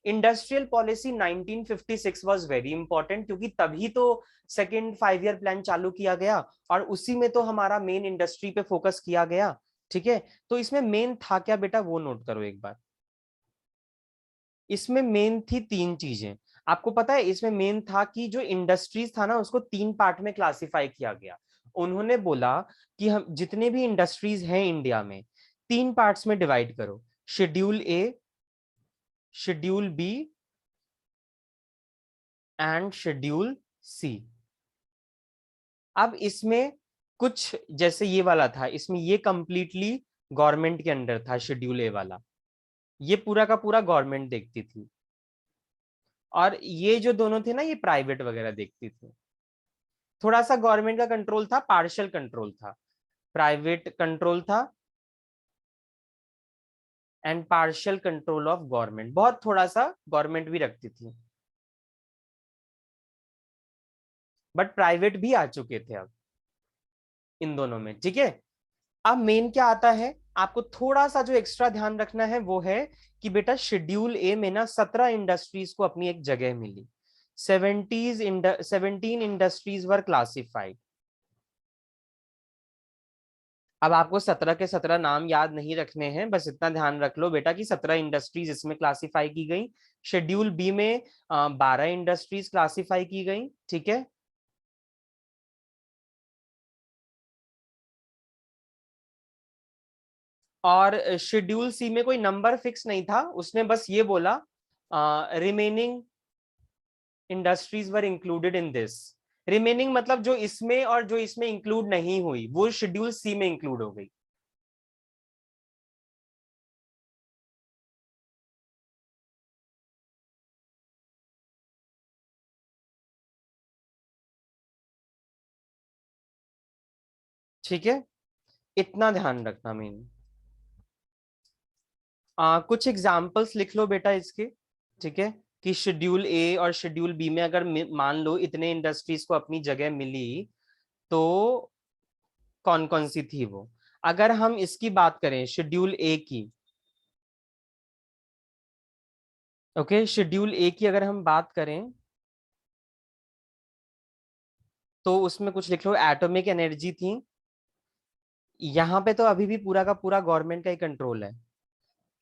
Industrial policy 1956 was very important, क्योंकि तभी तो सेकंड 5 ईयर प्लान चालू किया गया, और उसी में तो हमारा मेन इंडस्ट्री पे फोकस किया गया, ठीक है। तो इसमें मेन था क्या बेटा, वो नोट करो एक बार। इसमें मेन थी 3 चीजें। आपको पता है इसमें मेन था कि जो इंडस्ट्रीज था ना, उसको 3 पार्ट में क्लासिफाई किया गया। उन्होंने बोला कि हम जितने भी इंडस्ट्रीज हैं इंडिया में, 3 पार्ट्स में डिवाइड करो, schedule A, schedule B and schedule C. अब इसमें कुछ जैसे ये वाला था, इसमें ये कंप्लीटली गवर्नमेंट के अंडर था, शेड्यूल ए वाला, ये पूरा का पूरा गवर्नमेंट देखती थी। और ये जो दोनों थे ना, ये प्राइवेट वगैरह देखती थी। थोड़ा सा गवर्नमेंट का कंट्रोल था, पार्शियल कंट्रोल था, प्राइवेट कंट्रोल था, and partial control of government, बहुत थोड़ा सा गवर्नमेंट भी रखती थी, बट प्राइवेट भी आ चुके थे अब इन दोनों में, ठीक है। अब मेन क्या आता है, आपको थोड़ा सा जो एक्स्ट्रा ध्यान रखना है वो है कि बेटा शेड्यूल ए में ना 17 इंडस्ट्रीज को अपनी एक जगह मिली। 17 इंडस्ट्रीज वर क्लासिफाइड। अब आपको 17 के 17 नाम याद नहीं रखने हैं, बस इतना ध्यान रख लो बेटा कि 17 इंडस्ट्रीज इसमें क्लासिफाई की गई। शेड्यूल बी में 12 इंडस्ट्रीज क्लासिफाई की गई, ठीक है। और शेड्यूल सी में कोई नंबर फिक्स नहीं था, उसने बस ये बोला remaining industries were included in this, remaining मतलब जो इसमें और जो इसमें इंक्लूड नहीं हुई वो शेड्यूल सी में इंक्लूड हो गई। ठीक है, इतना ध्यान रखना मेन। कुछ एग्जाम्पल्स लिख लो बेटा इसके। ठीक है, कि शेड्यूल ए और शेड्यूल बी में अगर मान लो इतने इंडस्ट्रीज को अपनी जगह मिली तो कौन कौन सी थी वो। अगर हम इसकी बात करें शेड्यूल ए की, ओके, शेड्यूल ए की अगर हम बात करें तो उसमें कुछ लिख लो, एटॉमिक एनर्जी थी। यहाँ पे तो अभी भी पूरा का पूरा गवर्नमेंट का ही कंट्रोल है।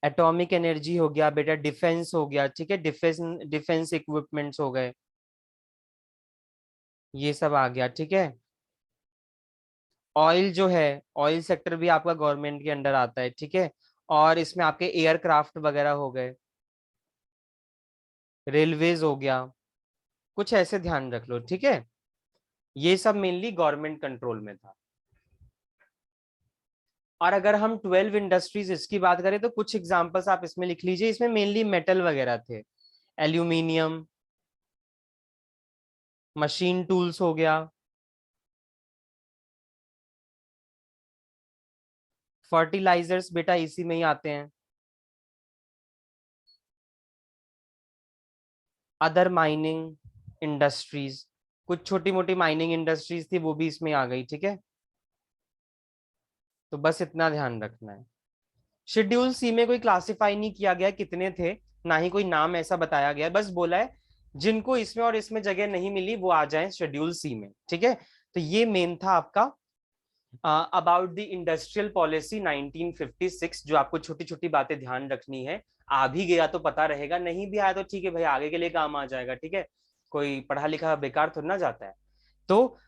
एटॉमिक एनर्जी हो गया बेटा, डिफेंस हो गया, ठीक है, डिफेंस डिफेंस इक्विपमेंट्स हो गए, ये सब आ गया। ठीक है, ऑयल जो है, ऑयल सेक्टर भी आपका गवर्नमेंट के अंडर आता है। ठीक है, और इसमें आपके एयरक्राफ्ट वगैरह हो गए, रेलवेज हो गया, कुछ ऐसे ध्यान रख लो। ठीक है, ये सब मेनली गवर्नमेंट कंट्रोल में था। और अगर हम 12 इंडस्ट्रीज इसकी बात करें तो कुछ एग्जांपल्स आप इसमें लिख लीजिए। इसमें मेनली मेटल वगैरह थे, एल्यूमिनियम, मशीन टूल्स हो गया, फर्टिलाइजर्स बेटा इसी में ही आते हैं, अदर माइनिंग इंडस्ट्रीज, कुछ छोटी मोटी माइनिंग इंडस्ट्रीज थी वो भी इसमें आ गई। ठीक है, तो बस इतना ध्यान रखना है। शेड्यूल सी में कोई क्लासिफाई नहीं किया गया कितने थे, ना ही कोई नाम ऐसा बताया गया, बस बोला है जिनको इसमें और इसमें जगह नहीं मिली वो आ जाएं शेड्यूल सी में। ठीक है, तो ये मेन था आपका अबाउट द इंडस्ट्रियल पॉलिसी 1956, जो आपको छोटी छोटी बातें ध्यान रखनी है। आ भी गया तो पता रहेगा, नहीं भी आया तो ठीक है भाई, आगे के लिए काम आ जाएगा। ठीक है, कोई पढ़ा लिखा बेकार थोड़ा ना जाता है। तो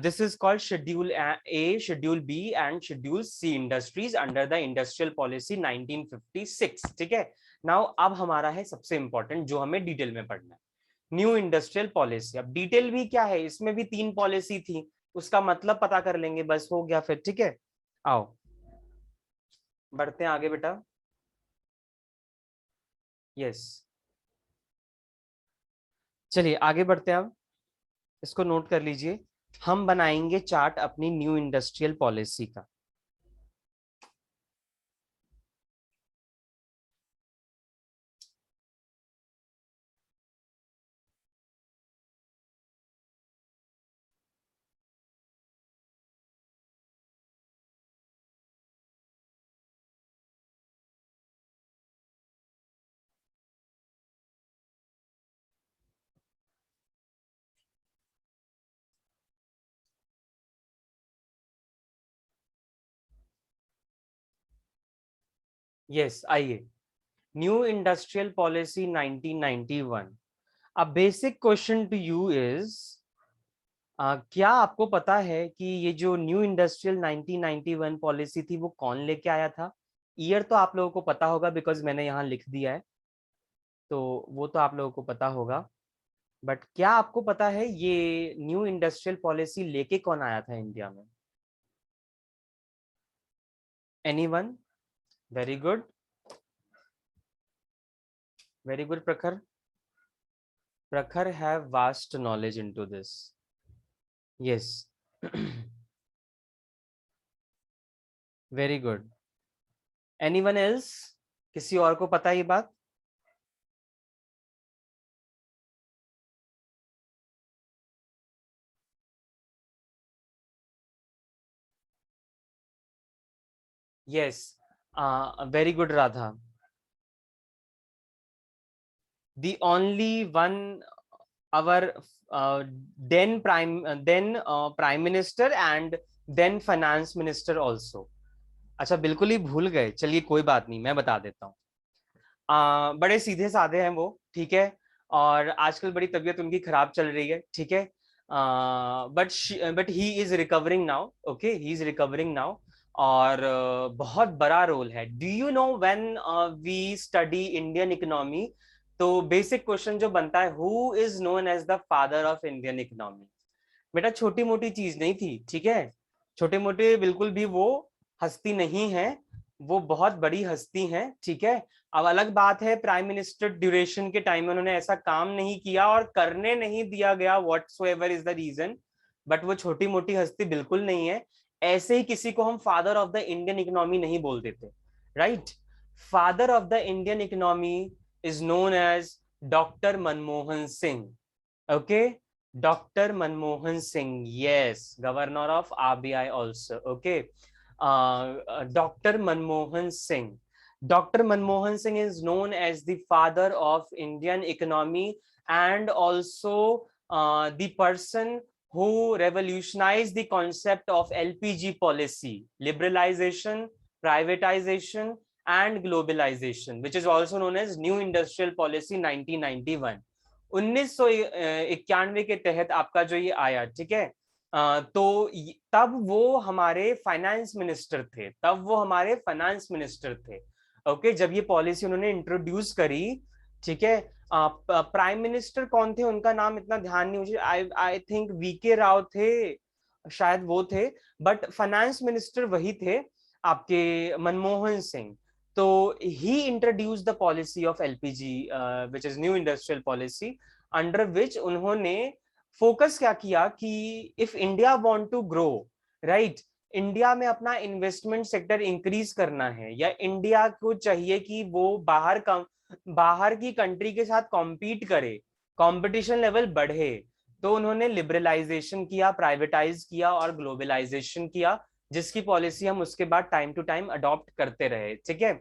this is called schedule A, schedule B and schedule C industries under the industrial policy 1956। ठीक है, नाउ अब हमारा है सबसे इंपॉर्टेंट जो हमें डिटेल में पढ़ना है, न्यू इंडस्ट्रियल पॉलिसी। अब डिटेल भी क्या है, इसमें भी 3 पॉलिसी थी, उसका मतलब पता कर लेंगे, बस हो गया फिर। ठीक है, आओ बढ़ते हैं आगे बेटा। यस, चलिए आगे बढ़ते हैं। अब इसको नोट कर लीजिए, हम बनाएंगे चार्ट अपनी न्यू इंडस्ट्रियल पॉलिसी का। यस, आइए, new industrial policy 1991। A basic question to you is, क्या आपको पता है कि ये जो न्यू इंडस्ट्रियल 1991 पॉलिसी थी वो कौन लेके आया था? ईयर तो आप लोगों को पता होगा बिकॉज मैंने यहाँ लिख दिया है, तो वो तो आप लोगों को पता होगा। बट क्या आपको पता है ये न्यू इंडस्ट्रियल पॉलिसी लेके कौन आया था इंडिया में? Anyone? Very good, very good प्रखर। प्रखर have vast knowledge into this. Yes, very good. Anyone else? किसी और को पता है ये बात? Yes, very good Radha. The only one, our then prime minister and then finance minister also। अच्छा बिल्कुल ही भूल गए, चलिए कोई बात नहीं, मैं बता देता हूँ। बड़े सीधे साधे हैं वो, ठीक है, और आजकल बड़ी तबीयत उनकी खराब चल रही है। ठीक है, but he is recovering now. Okay, he is recovering now. और बहुत बड़ा रोल है। Do you know when we study Indian economy, तो बेसिक क्वेश्चन जो बनता है, who is known as the father of Indian economy? बेटा छोटी मोटी चीज नहीं थी, ठीक है, छोटे मोटे बिल्कुल भी वो हस्ती नहीं है, वो बहुत बड़ी हस्ती है, ठीक है। अब अलग बात है प्राइम मिनिस्टर ड्यूरेशन के टाइम में उन्होंने ऐसा काम नहीं किया और करने नहीं दिया गया, whatsoever is the reason, but वो छोटी मोटी हस्ती बिल्कुल नहीं है। ऐसे ही किसी को हम father of the Indian economy नहीं बोल देते, right. Father of the Indian economy is known as doctor Manmohan Singh, okay, Dr. Manmohan Singh, yes, Governor of RBI also. Okay, Dr. Manmohan Singh. Dr. Manmohan Singh is known as the father of Indian economy and also the person who revolutionized the concept of LPG policy, liberalization, privatization, and globalization, which is also known as New Industrial Policy 1991. 1991 के तहत आपका जो ये आया, ठीक है, तो तब वो हमारे फाइनेंस मिनिस्टर थे, तब वो हमारे फाइनेंस मिनिस्टर थे, ओके, जब ये पॉलिसी उन्होंने इंट्रोड्यूस करी, ठीक है। प्राइम मिनिस्टर कौन थे उनका नाम इतना ध्यान नहीं, मुझे आई थिंक वीके राव थे, शायद वो थे, बट फाइनेंस मिनिस्टर वही थे आपके मनमोहन सिंह। तो he introduce the policy of LPG which is new industrial policy, under which उन्होंने फोकस क्या किया कि if India want to grow, right, India में अपना इन्वेस्टमेंट सेक्टर इंक्रीज करना है, या इंडिया को चाहिए कि वो बाहर की कंट्री के साथ कॉम्पीट करे, कंपटीशन लेवल बढ़े, तो उन्होंने लिबरलाइजेशन किया, प्राइवेटाइज किया और ग्लोबलाइजेशन किया, जिसकी पॉलिसी हम उसके बाद टाइम टू टाइम अडॉप्ट करते रहे, ठीक है।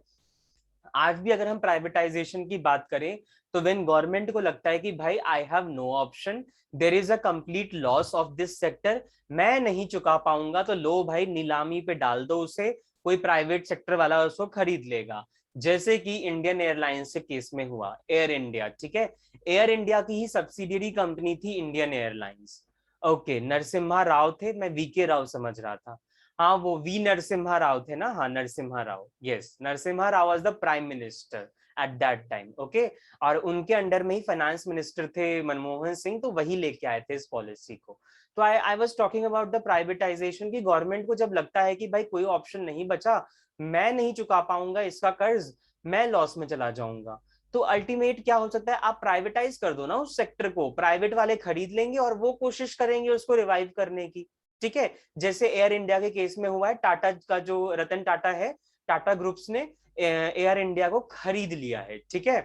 आज भी अगर हम प्राइवेटाइजेशन की बात करें तो व्हेन गवर्नमेंट को लगता है कि भाई I have no option, there is a complete loss of this sector, मैं नहीं चुका पाऊंगा, तो लो भाई नीलामी पे डाल दो उसे, कोई प्राइवेट सेक्टर वाला उसको खरीद लेगा, जैसे कि इंडियन एयरलाइंस के केस में हुआ, एयर इंडिया, ठीक है, एयर इंडिया की ही सब्सिडियरी कंपनी थी Indian airlines, okay, Narasimha Rao थे, मैं वीके राव समझ रहा था, हाँ वो वी नरसिम्हा राव थे ना, हाँ Narasimha Rao, yes, Narasimha Rao was the prime minister at that time, okay, और उनके अंडर में ही फाइनेंस मिनिस्टर थे मनमोहन सिंह, तो वही लेके आए थे इस पॉलिसी को। तो I was talking about the privatisation की गवर्नमेंट को जब लगता है कि भाई कोई ऑप्शन नहीं बचा, मैं नहीं चुका पाऊंगा इसका कर्ज, मैं लॉस में चला जाऊंगा, तो अल्टीमेट क्या हो सकता है, आप प्राइवेटाइज कर दो ना उस सेक्टर को, प्राइवेट वाले खरीद लेंगे और वो कोशिश करेंगे उसको रिवाइव करने की, ठीक है, जैसे एयर इंडिया के केस में हुआ है, टाटा का जो रतन टाटा है, टाटा ग्रुप्स ने एयर इंडिया को खरीद लिया है, ठीक है।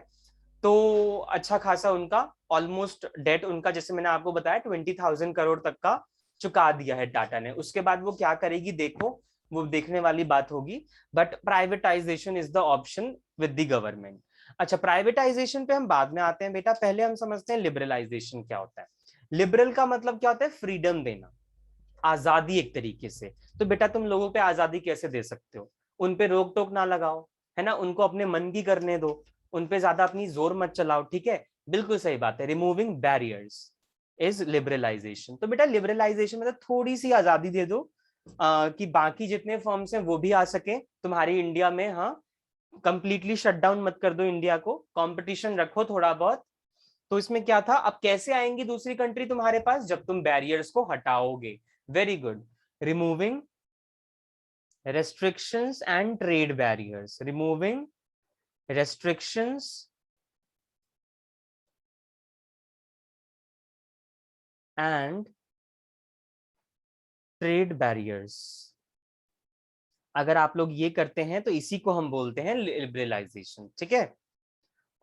तो अच्छा खासा उनका ऑलमोस्ट डेट उनका, जैसे मैंने आपको बताया 20,000 करोड़ तक का चुका दिया है टाटा ने, उसके बाद वो क्या करेगी देखो, वो देखने वाली बात होगी, but privatisation is the option with the government. अच्छा, प्राइवेटाइजेशन पे हम बाद में आते हैं बेटा, पहले हम समझते हैं लिबरलाइजेशन क्या होता है। लिबरल का मतलब क्या होता है, फ्रीडम देना, आजादी एक तरीके से। तो बेटा तुम लोगों पे आजादी कैसे दे सकते हो, उन पे रोक टोक ना लगाओ, है ना, उनको अपने मन की करने दो, उन पे ज्यादा अपनी जोर मत चलाओ, ठीक है, बिल्कुल सही बात है, रिमूविंग बैरियर्स इज लिबरलाइजेशन। तो बेटा लिबरलाइजेशन मतलब थोड़ी सी आजादी दे दो कि बाकी जितने फर्म्स हैं वो भी आ सके तुम्हारी इंडिया में, हाँ, कंप्लीटली शट डाउन मत कर दो इंडिया को, कंपटीशन रखो थोड़ा बहुत। तो इसमें क्या था, अब कैसे आएंगी दूसरी कंट्री तुम्हारे पास, जब तुम बैरियर्स को हटाओगे, very good, removing restrictions and trade barriers, removing restrictions and trade barriers। अगर आप लोग ये करते हैं तो इसी को हम बोलते हैं लिबरलाइजेशन, ठीक है।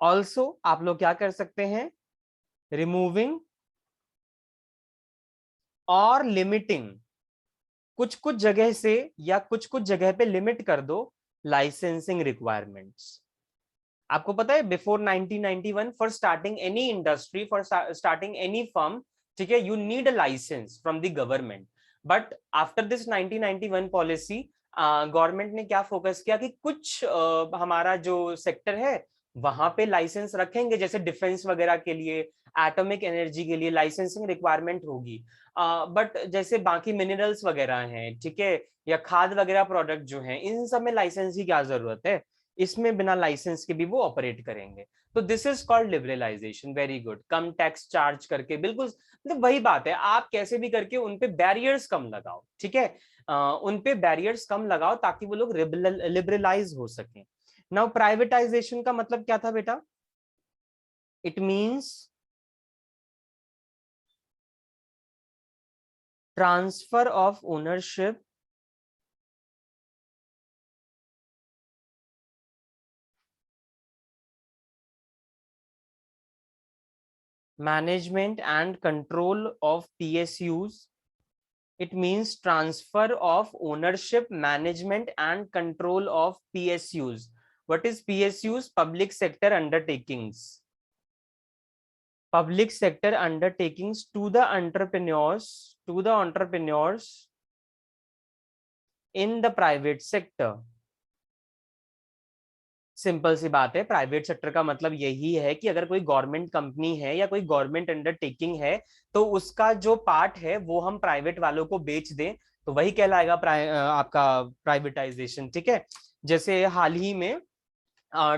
ऑल्सो आप लोग क्या कर सकते हैं, रिमूविंग और लिमिटिंग, कुछ कुछ जगह से या कुछ कुछ जगह पे लिमिट कर दो लाइसेंसिंग रिक्वायरमेंट्स। आपको पता है before 1991 for starting any industry, for starting any firm, ठीक है, you need a licence from the government, but after this 1991 policy government ने क्या फोकस किया कि कुछ हमारा जो सेक्टर है वहां पे लाइसेंस रखेंगे, जैसे डिफेंस वगैरह के लिए, एटॉमिक एनर्जी के लिए लाइसेंसिंग रिक्वायरमेंट होगी, बट जैसे बाकी मिनरल्स वगैरह हैं, ठीक है, या खाद वगैरह प्रोडक्ट जो हैं, इन सब में लाइसेंस की क्या जरूरत है, इसमें बिना लाइसेंस के भी वो ऑपरेट करेंगे। तो this is called liberalisation. Very good. कम टैक्स चार्ज करके, बिल्कुल मतलब वही बात है, आप कैसे भी करके उन पे बैरियर्स कम लगाओ, ठीक है, उन पे बैरियर्स कम लगाओ ताकि वो लोग लिबरलाइज हो सके। नाउ प्राइवेटाइजेशन का मतलब क्या था बेटा? It means transfer of ownership management and control of PSUs. It means transfer of ownership, management and control of PSUs. What is PSUs? Public sector undertakings. Public sector undertakings to the entrepreneurs in the private sector. Simple सी बात है, private sector का मतलब यही है कि अगर कोई गवर्नमेंट कंपनी है या कोई गवर्नमेंट अंडरटेकिंग है तो उसका जो पार्ट है वो हम प्राइवेट वालों को बेच दें तो वही कहलाएगा आपका प्राइवेटाइजेशन, ठीक है। जैसे हाल ही में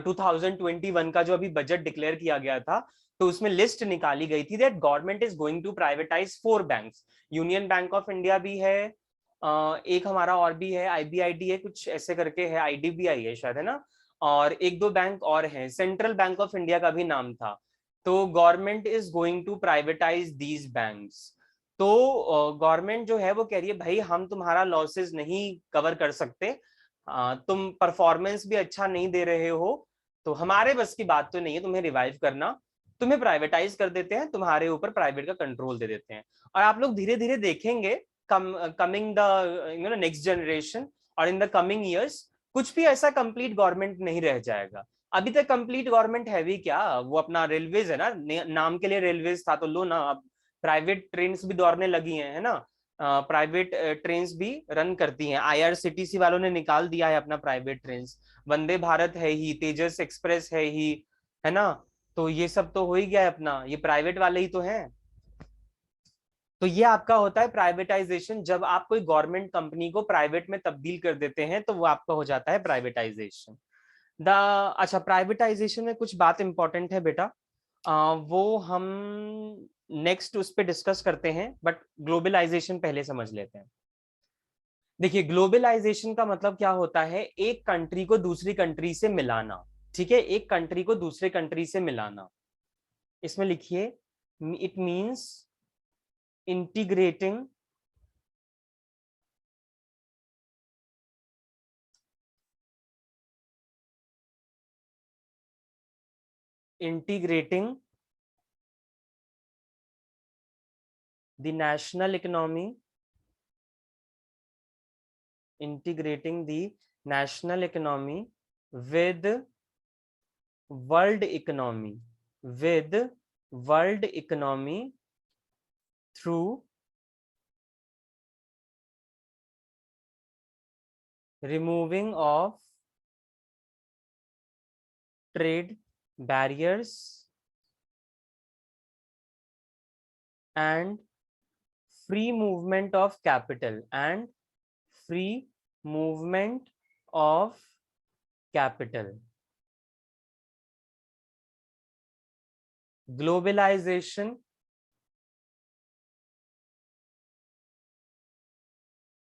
2021 का जो अभी बजट डिक्लेयर किया गया था तो उसमें लिस्ट निकाली गई थी that government is going to privatise 4 banks. Union Bank of India भी है, एक हमारा और भी है, IBID है, कुछ ऐसे करके है, IDBI है शायद, है ना, और एक दो बैंक और हैं, सेंट्रल बैंक ऑफ इंडिया का भी नाम था। तो government is going to privatise these banks. तो गवर्नमेंट जो है वो कह रही है भाई हम तुम्हारा लॉसेस नहीं कवर कर सकते, तुम परफॉर्मेंस भी अच्छा नहीं दे रहे हो, तो हमारे बस की बात तो नहीं है तुम्हें रिवाइव करना, तुम्हें प्राइवेटाइज कर देते हैं, तुम्हारे ऊपर प्राइवेट का कंट्रोल दे देते हैं। और आप लोग धीरे धीरे देखेंगे कमिंग द नेक्स्ट जनरेशन और इन द कमिंग ईयर्स कुछ भी ऐसा कंप्लीट गवर्नमेंट नहीं रह जाएगा। अभी तक कंप्लीट गवर्नमेंट है भी क्या, वो अपना रेलवेज है ना, नाम के लिए रेलवेज था तो लो ना, अब प्राइवेट ट्रेन भी दौड़ने लगी हैं, है ना, प्राइवेट ट्रेन भी रन करती हैं, IRCTC वालों ने निकाल दिया है अपना प्राइवेट ट्रेन, वंदे भारत है ही, तेजस एक्सप्रेस है ही, है ना, तो ये सब तो हो ही गया है अपना, ये प्राइवेट वाले ही तो हैं। तो ये आपका होता है प्राइवेटाइजेशन, जब आप कोई गवर्नमेंट कंपनी को प्राइवेट में तब्दील कर देते हैं तो वो आपका हो जाता है प्राइवेटाइजेशन। द अच्छा, प्राइवेटाइजेशन में कुछ बात इंपॉर्टेंट है बेटा, वो हम नेक्स्ट उस पर डिस्कस करते हैं, बट ग्लोबलाइजेशन पहले समझ लेते हैं। देखिए ग्लोबलाइजेशन का मतलब क्या होता है, एक कंट्री को दूसरी कंट्री से मिलाना, ठीक है, एक कंट्री को दूसरे कंट्री से मिलाना। इसमें लिखिए, it means integrating integrating the national economy, integrating the national economy with world economy, with world economy through removing of trade barriers and free movement of capital, and free movement of capital. Globalization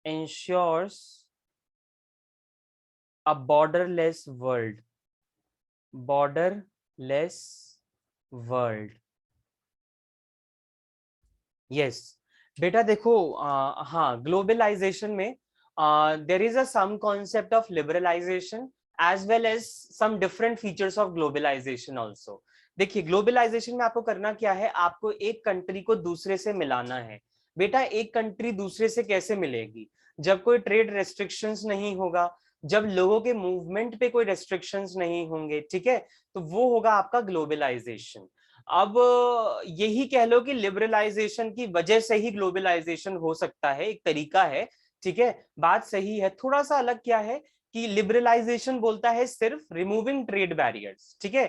ensures a borderless world, borderless world. Yes बेटा देखो, हाँ globalisation में there is a some concept of liberalisation as well as some different features of globalisation also. देखिए globalisation में आपको करना क्या है, आपको एक कंट्री को दूसरे से मिलाना है। बेटा एक कंट्री दूसरे से कैसे मिलेगी, जब कोई ट्रेड रेस्ट्रिक्शंस नहीं होगा, जब लोगों के मूवमेंट पे कोई रेस्ट्रिक्शंस नहीं होंगे, ठीक है, तो वो होगा आपका ग्लोबलाइजेशन। अब यही कह लो कि लिबरलाइजेशन की वजह से ही ग्लोबलाइजेशन हो सकता है, एक तरीका है, ठीक है, बात सही है। थोड़ा सा अलग क्या है कि लिबरलाइजेशन बोलता है सिर्फ रिमूविंग ट्रेड बैरियर्स, ठीक है,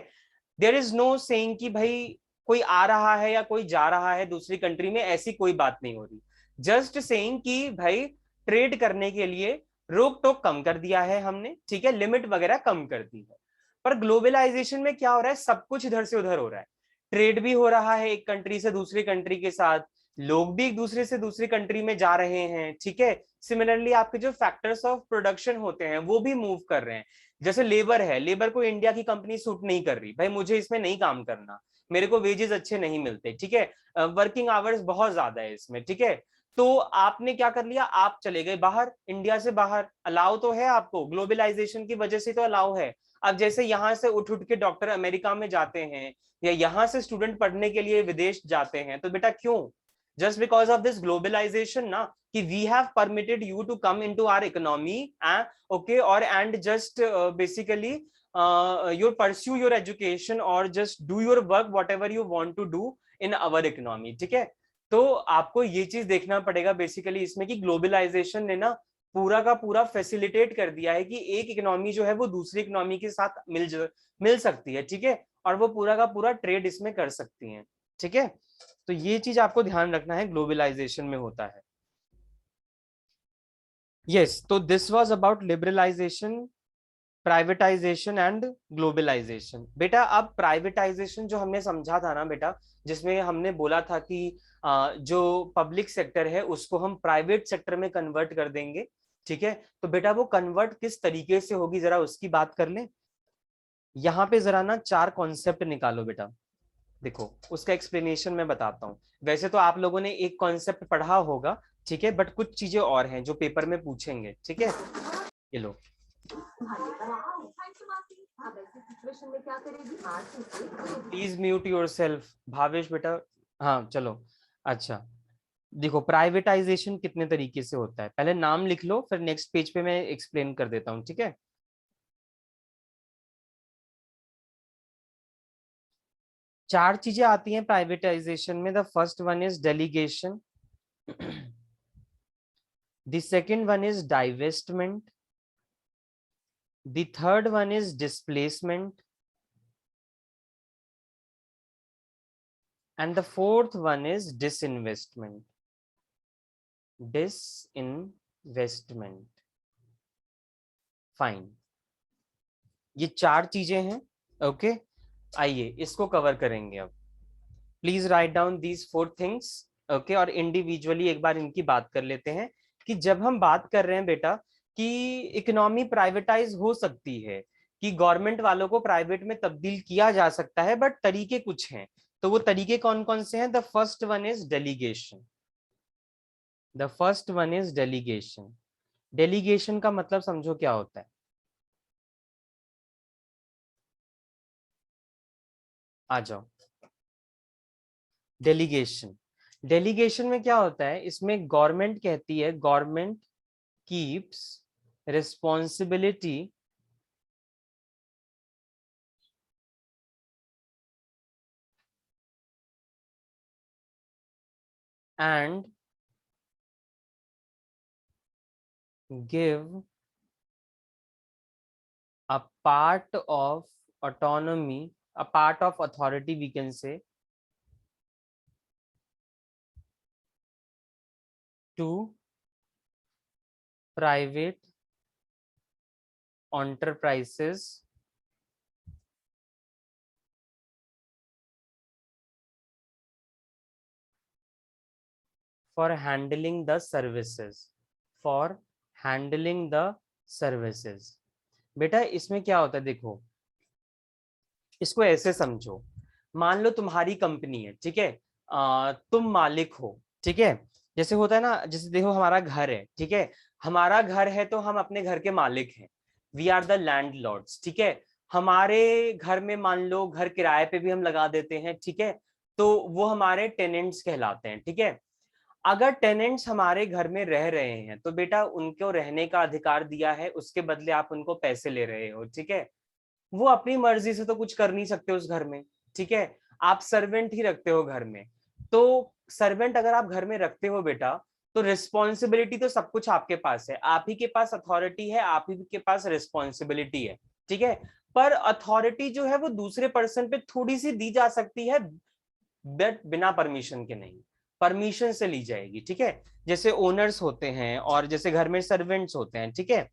देयर इज नो सेइंग कि भाई कोई आ रहा है या कोई जा रहा है दूसरी कंट्री में, ऐसी कोई बात नहीं हो रही, जस्ट सेइंग कि भाई ट्रेड करने के लिए रोक टोक कम कर दिया है हमने, ठीक है, लिमिट वगैरह कम कर दी है। पर ग्लोबलाइजेशन में क्या हो रहा है, सब कुछ इधर से उधर हो रहा है, ट्रेड भी हो रहा है एक कंट्री से दूसरी कंट्री के साथ, लोग भी एक दूसरे से दूसरी कंट्री में जा रहे हैं, ठीक है। सिमिलरली आपके जो फैक्टर्स ऑफ प्रोडक्शन होते हैं वो भी मूव कर रहे हैं। जैसे लेबर है, लेबर को इंडिया की कंपनी सूट नहीं कर रही, भाई मुझे इसमें नहीं काम करना, मेरे को वेजेस अच्छे नहीं मिलते, ठीक है, वर्किंग आवर्स बहुत ज्यादा है इसमें, ठीक है। तो आपने क्या कर लिया, आप चले गए बाहर, इंडिया से बाहर, अलाउ तो है आपको, ग्लोबलाइजेशन की वजह से तो अलाउ है। अब जैसे यहाँ से उठ उठ के डॉक्टर अमेरिका में जाते हैं, या यहाँ से स्टूडेंट पढ़ने के लिए विदेश जाते हैं, तो बेटा क्यों, just because of this globalization ना, कि we have permitted you to come into our economy, okay, और and just basically you pursue your education or just do your work whatever you want to do in our economy, ठीक है। तो आपको ये चीज देखना पड़ेगा बेसिकली इसमें कि ग्लोबलाइजेशन ने ना पूरा का पूरा फैसिलिटेट कर दिया है कि एक इकोनॉमी जो है वो दूसरी इकोनॉमी के साथ मिल सकती है, ठीक है, और वो पूरा का पूरा ट्रेड इसमें कर सकती है, ठीक है। तो ये चीज आपको ध्यान रखना है ग्लोबलाइजेशन में होता है। यस, तो this was about liberalisation, privatisation and globalisation. बेटा अब प्राइवेटाइजेशन जो हमने समझा था ना बेटा, जिसमें हमने बोला था कि जो पब्लिक सेक्टर है उसको हम प्राइवेट सेक्टर में कन्वर्ट कर देंगे, ठीक है। तो बेटा वो कन्वर्ट किस तरीके से होगी जरा उसकी बात कर ले। यहाँ पे जरा ना 4 कॉन्सेप्ट निकालो बेटा, देखो उसका एक्सप्लेनेशन मैं बताता हूँ। वैसे तो आप लोगों ने एक कॉन्सेप्ट पढ़ा होगा, ठीक है, बट कुछ चीजें और हैं जो पेपर में पूछेंगे, ठीक है। ये लो, प्लीज म्यूट योरसेल्फ भावेश बेटा। हाँ चलो, अच्छा देखो प्राइवेटाइजेशन कितने तरीके से होता है, पहले नाम लिख लो, फिर नेक्स्ट पेज पे मैं एक्सप्लेन कर देता हूँ, ठीक है। चार चीजें आती हैं प्राइवेटाइजेशन में। The first one is delegation, the second one is divestment, the third one is displacement, and the fourth one is disinvestment. Fine, ये चार चीजें हैं, ओके। आइए इसको कवर करेंगे अब। Please write down these 4 things, okay, और इंडिविजुअली एक बार इनकी बात कर लेते हैं कि जब हम बात कर रहे हैं बेटा कि इकोनॉमी प्राइवेटाइज हो सकती है, कि गवर्नमेंट वालों को प्राइवेट में तब्दील किया जा सकता है, बट तरीके कुछ हैं। तो वो तरीके कौन कौन से हैं? The first one is delegation. The first one is delegation. Delegation का मतलब समझो क्या होता है। आ जाओ, डेलीगेशन। डेलीगेशन में क्या होता है, इसमें गवर्नमेंट कहती है, government keeps responsibility and give a part of autonomy, a part of authority we can say, to private enterprises for handling the services, for handling the services। बेटा इसमें क्या होता है, देखो इसको ऐसे समझो, मान लो तुम्हारी कंपनी है, ठीक है, तुम मालिक हो, ठीक है। जैसे होता है ना, जैसे देखो हमारा घर है, ठीक है, हमारा घर है तो हम अपने घर के मालिक हैं, वी आर द लैंडलॉर्ड्स, ठीक है। हमारे घर में मान लो घर किराए पे भी हम लगा देते हैं, ठीक है, तो वो हमारे टेनेंट्स कहलाते हैं, ठीक है। अगर टेनेंट्स हमारे घर में रह रहे हैं तो बेटा उनको रहने का अधिकार दिया है, उसके बदले आप उनको पैसे ले रहे हो, ठीक है। वो अपनी मर्जी से तो कुछ कर नहीं सकते उस घर में, ठीक है। आप सर्वेंट ही रखते हो घर में, तो सर्वेंट अगर आप घर में रखते हो बेटा, तो रिस्पॉन्सिबिलिटी तो सब कुछ आपके पास है, आप ही के पास अथॉरिटी है, आप ही के पास रिस्पॉन्सिबिलिटी है, ठीक है। पर अथॉरिटी जो है वो दूसरे पर्सन पे थोड़ी सी दी जा सकती है, बट बिना परमिशन के नहीं। परमिशन से ली जाएगी, ठीक है। जैसे ओनर्स होते हैं और जैसे घर में सर्वेंट्स होते हैं, ठीक है।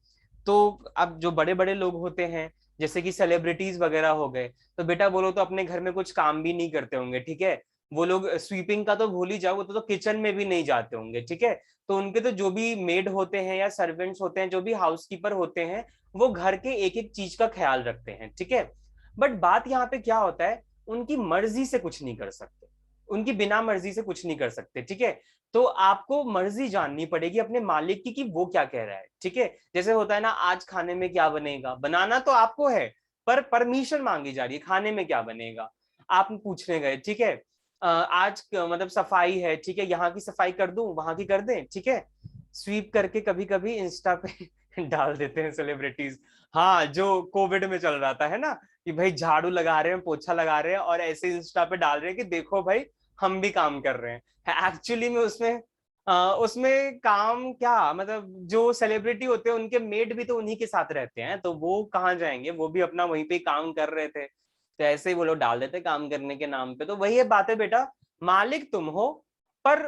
तो अब जो बड़े बड़े लोग होते हैं, जैसे कि सेलिब्रिटीज वगैरह हो गए, तो बेटा बोलो तो अपने घर में कुछ काम भी नहीं करते होंगे, ठीक है। वो लोग स्वीपिंग का तो भूल ही जाओ, वो तो किचन में भी नहीं जाते होंगे, ठीक है। तो उनके तो जो भी मेड होते हैं या सर्वेंट्स होते हैं, जो भी हाउसकीपर होते हैं, वो घर के एक एक चीज का ख्याल रखते हैं, ठीक है। बट बात यहाँ पे क्या होता है, उनकी मर्जी से कुछ नहीं कर सकते, उनकी बिना मर्जी से कुछ नहीं कर सकते, ठीक है। तो आपको मर्जी जाननी पड़ेगी अपने मालिक की कि वो क्या कह रहा है, ठीक है। जैसे होता है ना, आज खाने में क्या बनेगा, बनाना तो आपको है, पर परमिशन मांगी जा रही है, खाने में क्या बनेगा। आप पूछने गए, ठीक है, आज मतलब सफाई है, ठीक है, यहाँ की सफाई कर दूं, वहां की कर दें, ठीक है। स्वीप करके कभी कभी इंस्टा पे डाल देते हैं सेलिब्रिटीज। हाँ, जो कोविड में चल रहा था, है ना, कि भाई झाड़ू लगा रहे हैं, पोछा लगा रहे हैं, और ऐसे इंस्टा पे डाल रहे हैं कि देखो भाई हम भी काम कर रहे हैं। एक्चुअली में उसमें काम क्या, मतलब जो सेलिब्रिटी होते हैं उनके मेड भी तो उन्हीं के साथ रहते हैं, तो वो कहाँ जाएंगे, वो भी अपना वहीं पे काम कर रहे थे, तो ऐसे ही वो लोग डाल देते काम करने के नाम पे। तो वही है बात है बेटा, मालिक तुम हो, पर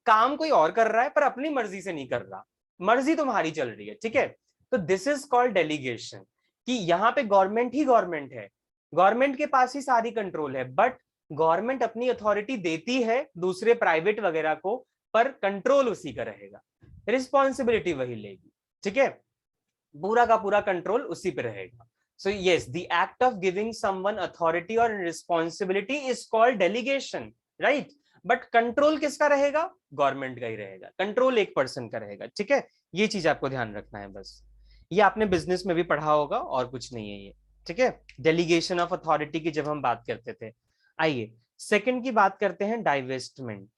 काम कोई और कर रहा है, पर अपनी मर्जी से नहीं कर रहा, मर्जी तुम्हारी चल रही है, ठीक है। तो दिस इज कॉल्ड डेलीगेशन, कि यहाँ पे गवर्नमेंट ही गवर्नमेंट है, गवर्नमेंट के पास ही सारी कंट्रोल है, बट गवर्नमेंट अपनी अथॉरिटी देती है दूसरे प्राइवेट वगैरह को, पर कंट्रोल उसी का रहेगा, रिस्पॉन्सिबिलिटी वही लेगी, ठीक है। पूरा का पूरा कंट्रोल उसी पे रहेगा। So yes, the act of giving someone authority और responsibility is called delegation, right. But control किसका रहेगा, गवर्नमेंट का ही रहेगा, कंट्रोल एक पर्सन का रहेगा, ठीक है। ये चीज आपको ध्यान रखना है बस, ये आपने बिजनेस में भी पढ़ा होगा और कुछ नहीं है ये, ठीक है। डेलीगेशन ऑफ अथॉरिटी की जब हम बात करते थे। आइए सेकंड की बात करते हैं, डाइवेस्टमेंट।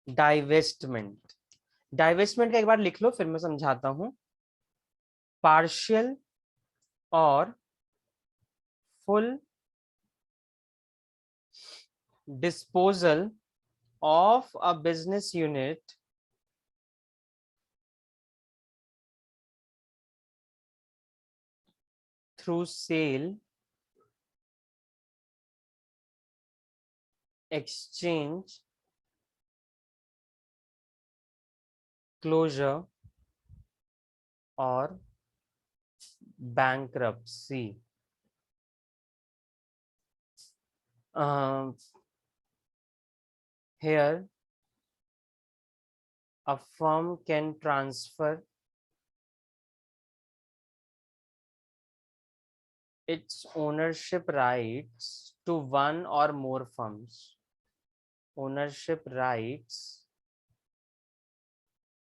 डाइवेस्टमेंट, डाइवेस्टमेंट का एक बार लिख लो, फिर मैं समझाता हूं। पार्शियल और full disposal of a business unit through sale, exchange, closure or bankruptcy. Here a firm can transfer its ownership rights to one or more firms. Ownership rights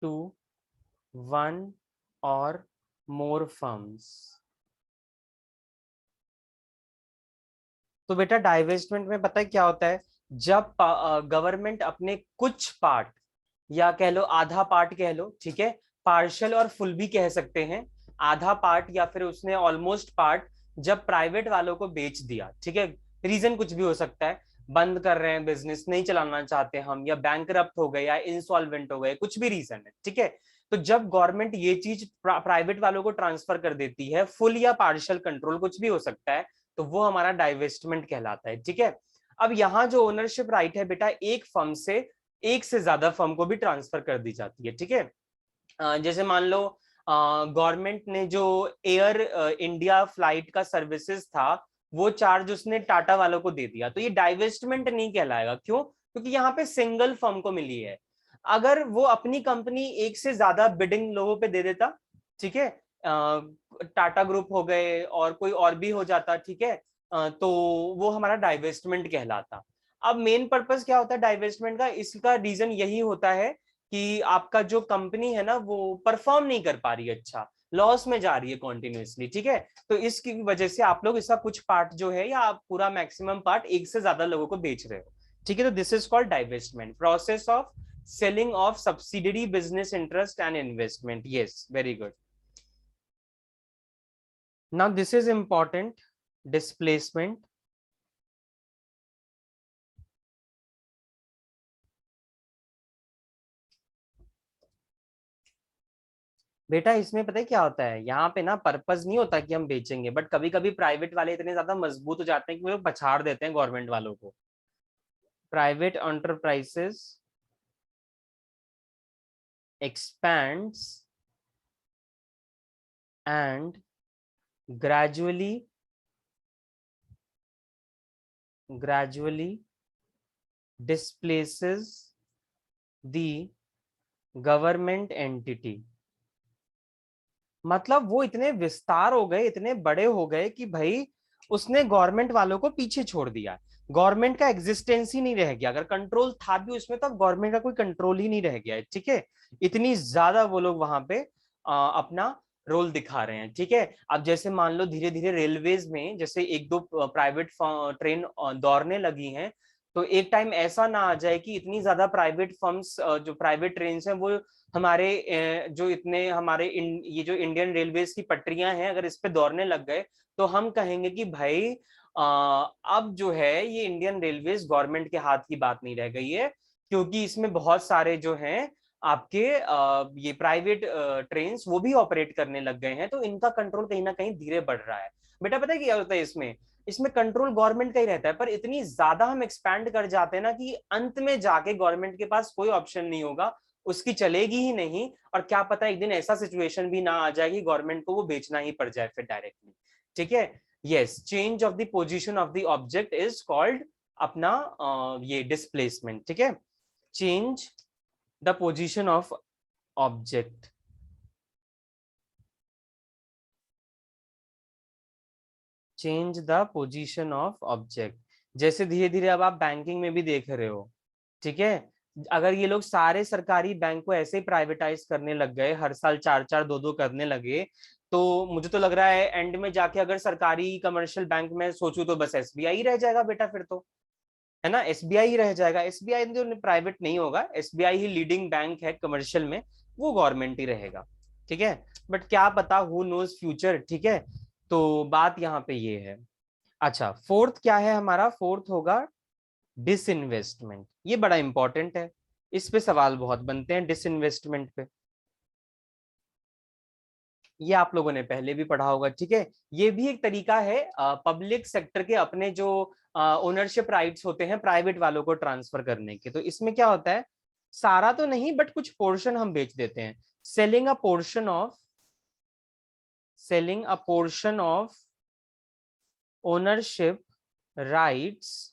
to one or more firms. तो बेटा divestment में पता है क्या होता है, जब government अपने कुछ पार्ट, या कह लो आधा पार्ट कह लो, ठीक है, पार्शियल और फुल भी कह सकते हैं, आधा पार्ट या फिर उसने ऑलमोस्ट पार्ट जब प्राइवेट वालों को बेच दिया, ठीक है, रीजन कुछ भी हो सकता है, बंद कर रहे हैं बिजनेस, नहीं चलाना चाहते हम, या बैंकरप्ट हो गए, या इंसॉल्वेंट हो गए, कुछ भी रीजन है, ठीक है। तो जब गवर्नमेंट ये चीज प्राइवेट वालों को ट्रांसफर कर देती है, फुल या पार्शियल कंट्रोल कुछ भी हो सकता है, तो वो हमारा डाइवेस्टमेंट कहलाता है, ठीक है। अब यहाँ जो ओनरशिप राइट है बेटा, एक फर्म से एक से ज्यादा फर्म को भी ट्रांसफर कर दी जाती है, ठीक है। जैसे मान लो गवर्नमेंट ने जो एयर इंडिया फ्लाइट का सर्विसेज था, वो चार्ज उसने टाटा वालों को दे दिया, तो ये डाइवेस्टमेंट नहीं कहलाएगा, क्यों, क्योंकि यहाँ पे सिंगल फर्म को मिली है। अगर वो अपनी कंपनी एक से ज्यादा बिडिंग लोगों पे दे देता, ठीक है, टाटा ग्रुप हो गए और कोई और भी हो जाता, ठीक है, तो वो हमारा डाइवेस्टमेंट कहलाता। अब मेन पर्पस क्या होता है डाइवेस्टमेंट का, इसका रीजन यही होता है कि आपका जो कंपनी है ना, वो परफॉर्म नहीं कर पा रही है, अच्छा लॉस में जा रही है कॉन्टिन्यूसली, ठीक है। तो इसकी वजह से आप लोग इसका कुछ पार्ट जो है, या आप पूरा मैक्सिमम पार्ट एक से ज्यादा लोगों को बेच रहे हो, ठीक है। तो this is called divestment, process of selling of subsidiary business interest and investment. Yes, very good. Now this is important, displacement. बेटा इसमें पता है क्या होता है, यहाँ पे ना पर्पस नहीं होता कि हम बेचेंगे, बट कभी कभी प्राइवेट वाले इतने ज्यादा मजबूत हो जाते हैं कि वो लोग पछाड़ देते हैं गवर्नमेंट वालों को। Private enterprises expands and gradually displaces the government entity। मतलब वो इतने विस्तार हो गए, इतने बड़े हो गए कि भाई उसने गवर्नमेंट वालों को पीछे छोड़ दिया। गवर्नमेंट का एग्जिस्टेंस ही नहीं रह गया, अगर कंट्रोल था भी उसमें तो अब गवर्नमेंट का कोई कंट्रोल ही नहीं रह गया है। ठीक है, इतनी ज्यादा वो लोग वहां पे अपना रोल दिखा रहे हैं। ठीक है, अब जैसे मान लो धीरे धीरे रेलवेज में जैसे एक दो प्राइवेट ट्रेन दौड़ने लगी हैं, तो एक टाइम ऐसा ना आ जाए कि इतनी ज्यादा प्राइवेट फर्म्स जो प्राइवेट ट्रेन हैं वो हमारे जो इतने हमारे ये जो इंडियन रेलवेज की पटरियां हैं अगर इस पे दौड़ने लग गए, तो हम कहेंगे कि भाई अब जो है ये इंडियन रेलवेज गवर्नमेंट के हाथ की बात नहीं रह गई है, क्योंकि इसमें बहुत सारे जो हैं आपके ये प्राइवेट ट्रेन्स वो भी ऑपरेट करने लग गए हैं, तो इनका कंट्रोल कहीं ना कहीं धीरे बढ़ रहा है। बेटा पता है क्या होता है इसमें, इसमें कंट्रोल गवर्नमेंट का ही रहता है, पर इतनी ज्यादा हम एक्सपैंड कर जाते हैं ना कि अंत में जाके गवर्नमेंट के पास कोई ऑप्शन नहीं होगा, उसकी चलेगी ही नहीं। और क्या पता एक दिन ऐसा सिचुएशन भी ना आ जाए कि गवर्नमेंट को वो बेचना ही पड़ जाए फिर डायरेक्टली। ठीक है, yes, change of the position of the object is called अपना ये डिस्प्लेसमेंट। ठीक है, change the position of object, change the position of object. जैसे धीरे धीरे अब आप बैंकिंग में भी देख रहे हो। ठीक है, अगर ये लोग सारे सरकारी बैंक को ऐसे ही प्राइवेटाइज करने लग गए, हर साल चार चार दो दो करने लगे, तो मुझे तो लग रहा है एंड में जाके अगर सरकारी कमर्शियल बैंक में सोचूं तो बस एसबीआई ही रह जाएगा बेटा फिर तो, है ना, एसबीआई ही रह जाएगा। एसबीआई जो प्राइवेट नहीं होगा, एसबीआई ही लीडिंग बैंक है कमर्शियल में, वो गवर्नमेंट ही रहेगा। ठीक है, बट क्या पता, हु नोज फ्यूचर। ठीक है, तो बात यहाँ पे ये है। अच्छा, फोर्थ क्या है हमारा, फोर्थ होगा डिसइन्वेस्टमेंट। ये बड़ा इंपॉर्टेंट है, इस पे सवाल बहुत बनते हैं डिसइन्वेस्टमेंट पे, ये आप लोगों ने पहले भी पढ़ा होगा। ठीक है, ये भी एक तरीका है पब्लिक सेक्टर के अपने जो ओनरशिप राइट्स होते हैं प्राइवेट वालों को ट्रांसफर करने के। तो इसमें क्या होता है, सारा तो नहीं बट कुछ पोर्शन हम बेच देते हैं। Selling a portion of, selling a portion of ownership rights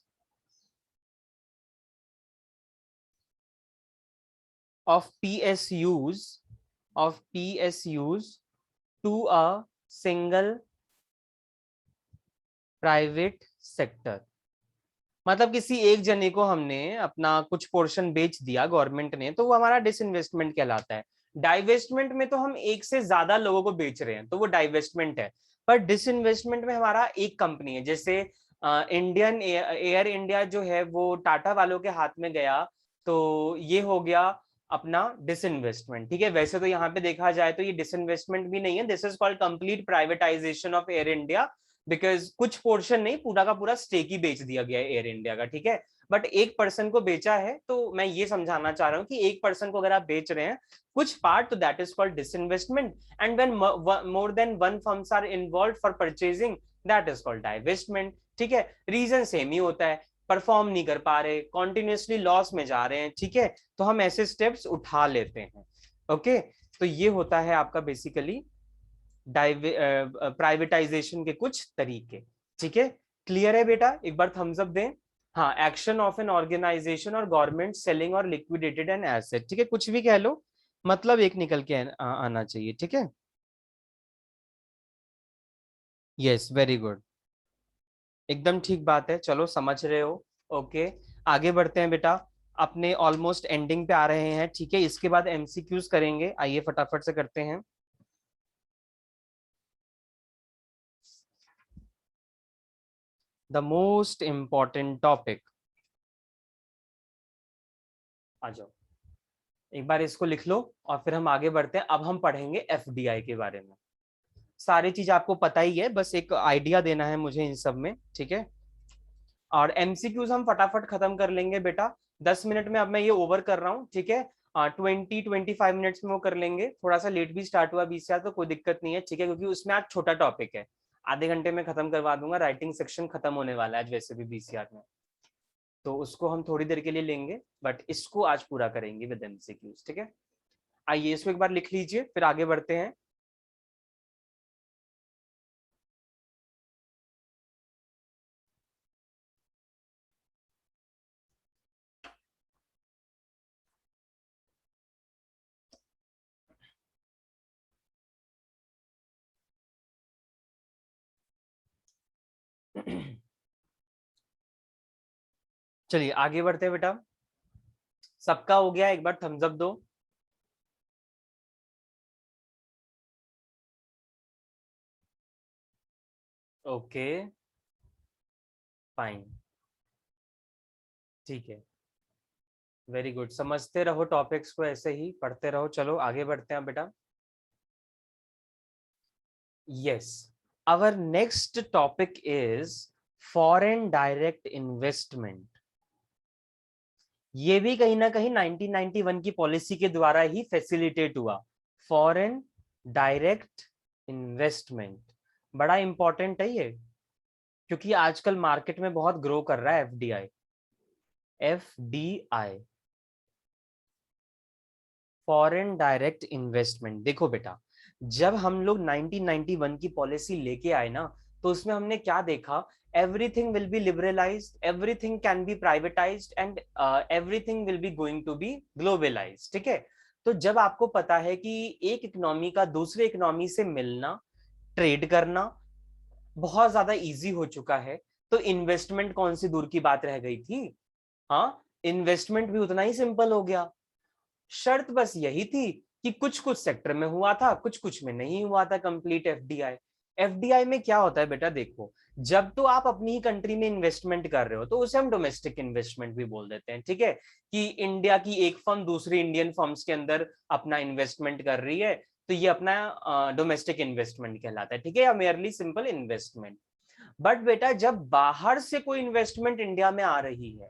of PSUs to a single private sector. मतलब किसी एक जने को हमने अपना कुछ पोर्शन बेच दिया गवर्नमेंट ने, तो वो हमारा डिसइन्वेस्टमेंट कहलाता है। डाइवेस्टमेंट में तो हम एक से ज्यादा लोगों को बेच रहे हैं, तो वो डाइवेस्टमेंट है। पर डिसइन्वेस्टमेंट में हमारा एक कंपनी है, जैसे इंडियन एयर इंडिया जो है वो टाटा वालों के हाथ में गया, तो ये हो गया अपना डिसइन्वेस्टमेंट। ठीक है, वैसे तो यहाँ पे देखा जाए तो ये डिसइन्वेस्टमेंट भी नहीं है, this is called complete privatisation of air India, because कुछ पोर्शन नहीं, पूरा का पूरा स्टेक ही बेच दिया गया है एयर इंडिया का। ठीक है, बट एक पर्सन को बेचा है, तो मैं ये समझाना चाह रहा हूँ कि एक पर्सन को अगर आप बेच रहे हैं कुछ पार्ट, तो that is called disinvestment. And when more than one firms are involve for purchasing, that is called divestment. ठीक है, रीजन सेम ही होता है, परफॉर्म नहीं कर पा रहे, कॉन्टिन्यूसली लॉस में जा रहे हैं। ठीक है, तो हम ऐसे स्टेप्स उठा लेते हैं। ओके, तो ये होता है आपका बेसिकली प्राइवेटाइजेशन के कुछ तरीके। ठीक है, क्लियर है बेटा, एक बार थम्स अप दें। हाँ, एक्शन ऑफ एन ऑर्गेनाइजेशन और गवर्नमेंट सेलिंग और लिक्विडेटेड एन एसेट। ठीक है, कुछ भी कह लो, मतलब एक निकल के आना चाहिए। ठीक है, यस, वेरी गुड, एकदम ठीक बात है, चलो समझ रहे हो। ओके, आगे बढ़ते हैं बेटा, अपने ऑलमोस्ट एंडिंग पे आ रहे हैं। ठीक है, इसके बाद एमसीक्यूज करेंगे, आइए फटाफट से करते हैं। द मोस्ट इंपॉर्टेंट टॉपिक, आ जाओ, एक बार इसको लिख लो और फिर हम आगे बढ़ते हैं। अब हम पढ़ेंगे एफडीआई के बारे में। सारी चीज आपको पता ही है, बस एक आइडिया देना है मुझे इन सब में। ठीक है, और एमसीक्यूज हम फटाफट खत्म कर लेंगे बेटा, 10 मिनट में। अब मैं ये ओवर कर रहा हूँ। ठीक है, 20-25 मिनट्स में वो कर लेंगे। थोड़ा सा लेट भी स्टार्ट हुआ बीसीआर तो कोई दिक्कत नहीं है, ठीक है, क्योंकि उसमें आज छोटा टॉपिक है, आधे घंटे में खत्म करवा दूंगा। राइटिंग सेक्शन खत्म होने वाला है आज वैसे भी बीसीआर में, तो उसको हम थोड़ी देर के लिए लेंगे, बट इसको आज पूरा करेंगे विद एमसीक्यूज, ठीक है। आइए इसको एक बार लिख लीजिए, फिर आगे बढ़ते हैं। चलिए आगे बढ़ते हैं बेटा। सबका हो गया, एक बार थम्स अप दो। ओके फाइन, ठीक है, वेरी गुड। समझते रहो टॉपिक्स को, ऐसे ही पढ़ते रहो। चलो आगे बढ़ते हैं बेटा। Yes, our next topic is foreign direct investment. ये भी कहीं ना कहीं 1991 की पॉलिसी के द्वारा ही फैसिलिटेट हुआ। फॉरेन डायरेक्ट इन्वेस्टमेंट बड़ा इंपॉर्टेंट है ये, क्योंकि आजकल मार्केट में बहुत ग्रो कर रहा है FDI. FDI, foreign direct investment. देखो बेटा, जब हम लोग 1991 की पॉलिसी लेके आए ना, तो उसमें हमने क्या देखा, everything will be liberalised, everything can be privatised and everything will be going to be globalised, ठीक है। तो जब आपको पता है कि एक इकोनॉमी का दूसरे इकोनॉमी से मिलना, ट्रेड करना बहुत ज्यादा इजी हो चुका है, तो इन्वेस्टमेंट कौन सी दूर की बात रह गई थी। हाँ, इन्वेस्टमेंट भी उतना ही सिंपल हो गया। शर्त बस यही थी कि कुछ कुछ सेक्टर में हुआ था, कुछ कुछ में नहीं हुआ था कंप्लीट एफडीआई। एफडीआई में क्या होता है बेटा, देखो, जब तो आप अपनी ही कंट्री में इन्वेस्टमेंट कर रहे हो तो उसे हम डोमेस्टिक इन्वेस्टमेंट भी बोल देते हैं, ठीक है, कि इंडिया की एक फर्म दूसरी इंडियन फर्म्स के अंदर अपना इन्वेस्टमेंट कर रही है, तो ये अपना डोमेस्टिक इन्वेस्टमेंट कहलाता है, ठीक है, या मेयरली सिंपल इन्वेस्टमेंट। बट बेटा, जब बाहर से कोई इन्वेस्टमेंट इंडिया में आ रही है,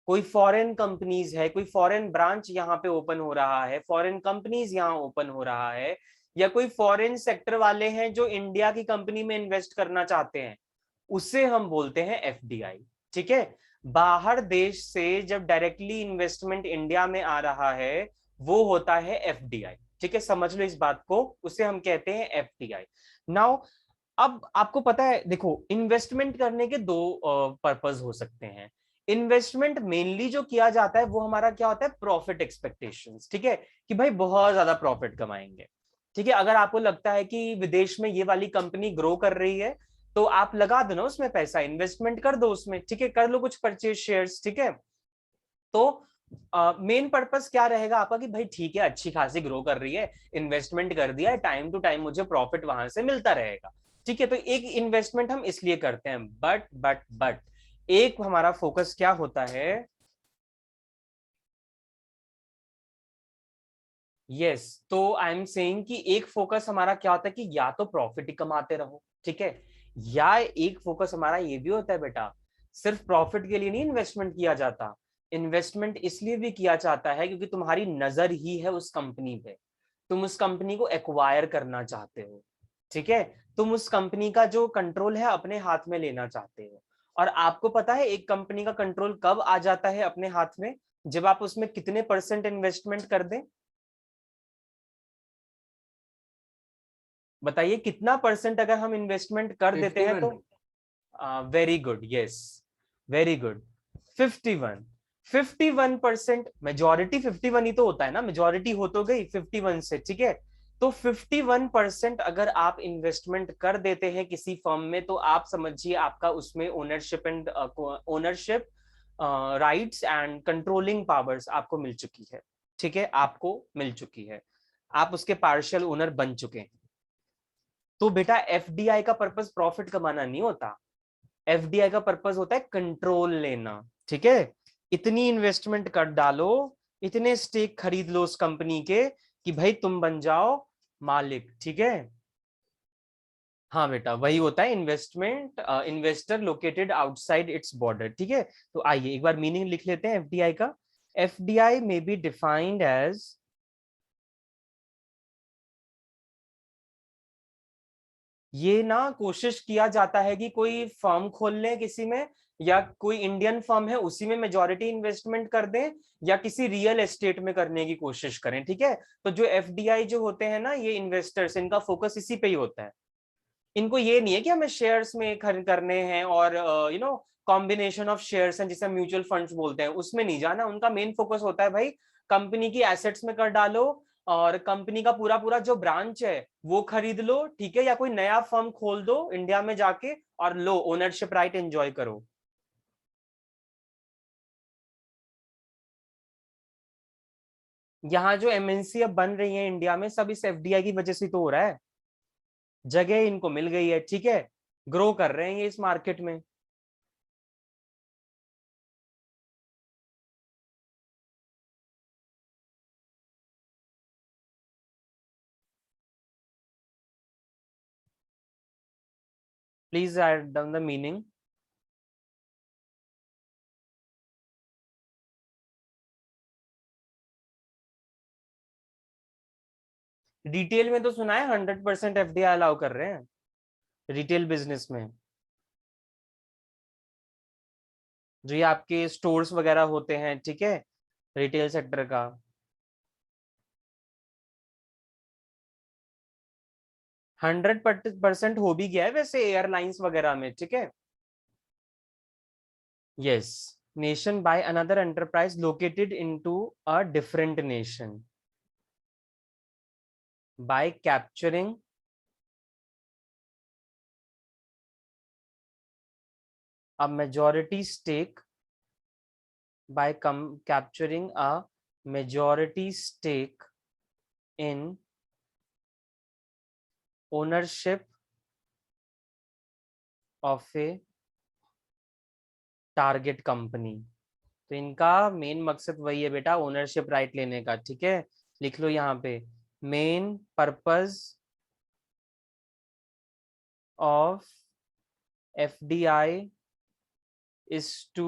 कोई फॉरेन कंपनीज है, कोई फॉरेन ब्रांच यहाँ पे ओपन हो रहा है, फॉरेन कंपनीज यहाँ ओपन हो रहा है, या कोई फॉरेन सेक्टर वाले हैं जो इंडिया की कंपनी में इन्वेस्ट करना चाहते हैं, उसे हम बोलते हैं एफडीआई, ठीक है। बाहर देश से जब डायरेक्टली इन्वेस्टमेंट इंडिया में आ रहा है, वो होता है एफडीआई, ठीक है, समझ लो इस बात को, उसे हम कहते हैं एफडीआई। नाउ, अब आपको पता है, देखो, इन्वेस्टमेंट करने के दो पर्पस हो सकते हैं। इन्वेस्टमेंट मेनली जो किया जाता है वो हमारा क्या होता है, प्रॉफिट एक्सपेक्टेशंस, ठीक है, कि भाई बहुत ज्यादा प्रॉफिट कमाएंगे, ठीक है। अगर आपको लगता है कि विदेश में ये वाली कंपनी ग्रो कर रही है, तो आप लगा दो ना उसमें पैसा, इन्वेस्टमेंट कर दो उसमें, ठीक है, कर लो कुछ परचेज शेयर्स, ठीक है। तो मेन पर्पस क्या रहेगा आपका, कि भाई ठीक है, अच्छी खासी ग्रो कर रही है, इन्वेस्टमेंट कर दिया है, टाइम टू टाइम मुझे प्रॉफिट वहां से मिलता रहेगा, ठीक है। तो एक इन्वेस्टमेंट हम इसलिए करते हैं, बट एक हमारा फोकस क्या होता है। यस, तो आई एम सेइंग कि एक फोकस हमारा क्या होता है कि या तो प्रॉफिट ही कमाते रहो, ठीक है, या एक फोकस हमारा ये भी होता है बेटा, सिर्फ प्रॉफिट के लिए नहीं इन्वेस्टमेंट किया जाता। इन्वेस्टमेंट इसलिए भी किया जाता है क्योंकि तुम्हारी नजर ही है उस कंपनी पे, तुम उस कंपनी को एक्वायर करना चाहते हो, ठीक है, तुम उस कंपनी का जो कंट्रोल है अपने हाथ में लेना चाहते हो। और आपको पता है एक कंपनी का कंट्रोल कब आ जाता है अपने हाथ में, जब आप उसमें कितने परसेंट इन्वेस्टमेंट कर दें, बताइए कितना परसेंट अगर हम इन्वेस्टमेंट कर देते हैं 51। तो। Very good, yes, very good, 51। 51%, majority 51 ही तो होता है ना, मेजोरिटी हो तो गई 51 से, ठीक है। तो 51% अगर आप इन्वेस्टमेंट कर देते हैं किसी फर्म में, तो आप समझिए आपका उसमें ownership rights and controlling powers आपको मिल चुकी है, ठीक है, आपको मिल चुकी है, आप उसके पार्शियल ओनर बन चुके हैं। तो बेटा, एफडीआई का पर्पस प्रॉफिट कमाना नहीं होता, एफडीआई का पर्पस होता है कंट्रोल लेना, ठीक है। इतनी इन्वेस्टमेंट कर डालो, इतने स्टेक खरीद लो उस कंपनी के, कि भाई तुम बन जाओ मालिक, ठीक है। हाँ बेटा, वही होता है investment, investor located outside its border, ठीक है। तो आइए एक बार मीनिंग लिख लेते हैं एफडीआई का। FDI may be defined as ये ना कोशिश किया जाता है कि कोई फर्म खोल लें किसी में, या कोई इंडियन फर्म है उसी में मेजॉरिटी इन्वेस्टमेंट कर दें, या किसी रियल एस्टेट में करने की कोशिश करें। ठीक है, तो जो FDI जो होते हैं ना, ये इन्वेस्टर्स, इनका फोकस इसी पे ही होता है। इनको ये नहीं है कि हमें शेयर्स में खरीद करने हैं और कॉम्बिनेशन ऑफ शेयर्स हैं जिसे म्यूचुअल फंड्स बोलते हैं, उसमें नहीं जाना। उनका मेन फोकस होता है भाई कंपनी की एसेट्स में कर डालो, और कंपनी का पूरा पूरा जो ब्रांच है वो खरीद लो, ठीक है, या कोई नया फर्म खोल दो इंडिया में जाके और लो ओनरशिप राइट एंजॉय करो। यहाँ जो MNC अब बन रही है इंडिया में, सब इस FDI की वजह से तो हो रहा है। जगह इनको मिल गई है, ठीक है, ग्रो कर रहे हैं ये इस मार्केट में। Please write down the meaning. Retail में तो सुना है 100% FDI अलाउ कर रहे हैं रिटेल बिजनेस में। जो ये आपके स्टोर्स वगैरह होते हैं, ठीक है, रिटेल सेक्टर का। 100% हो भी गया है वैसे एयरलाइंस वगैरह में, ठीक है। Yes, nation by another enterprise located into a different nation by capturing a majority stake by capturing a majority stake in ownership of a target company. तो इनका मेन मकसद वही है बेटा, ओनरशिप राइट लेने का, ठीक है। लिख लो यहाँ पे, main purpose of FDI is to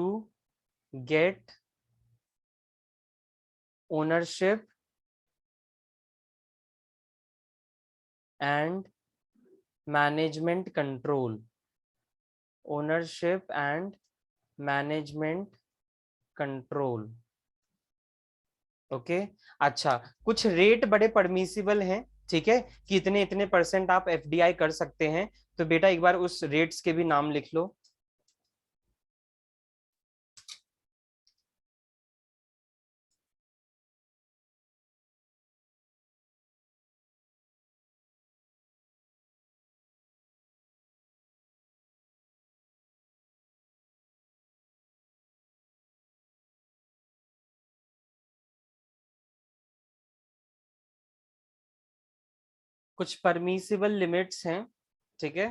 get ownership and management control, ownership and management control। Okay, अच्छा, कुछ रेट बड़े परमिसिबल हैं, ठीक है, कि इतने इतने % आप FDI कर सकते हैं। तो बेटा एक बार उस रेट्स के भी नाम लिख लो। कुछ परमिसिबल लिमिट्स हैं, ठीक है,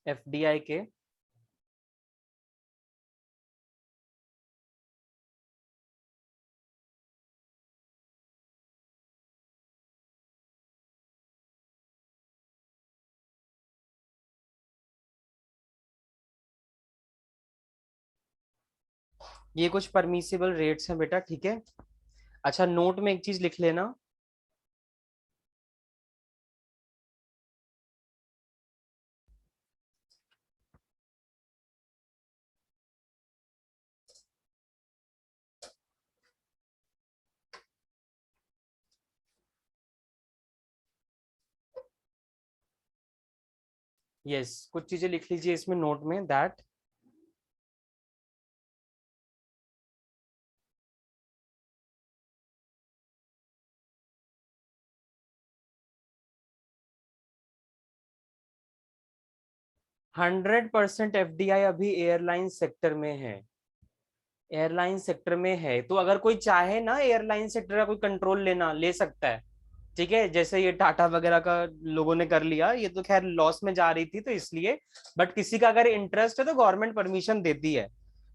FDI के। ये कुछ परमिसिबल रेट्स हैं बेटा, ठीक है। अच्छा, नोट में एक चीज लिख लेना, यस, कुछ चीजें लिख लीजिए इसमें नोट में, दैट 100% FDI अभी एयरलाइन सेक्टर में है। एयरलाइन सेक्टर में है, तो अगर कोई चाहे ना एयरलाइन सेक्टर का कोई कंट्रोल लेना, ले सकता है, ठीक है। जैसे ये टाटा वगैरह का लोगों ने कर लिया, ये तो खैर लॉस में जा रही थी तो इसलिए, बट किसी का अगर इंटरेस्ट है तो गवर्नमेंट परमिशन देती है।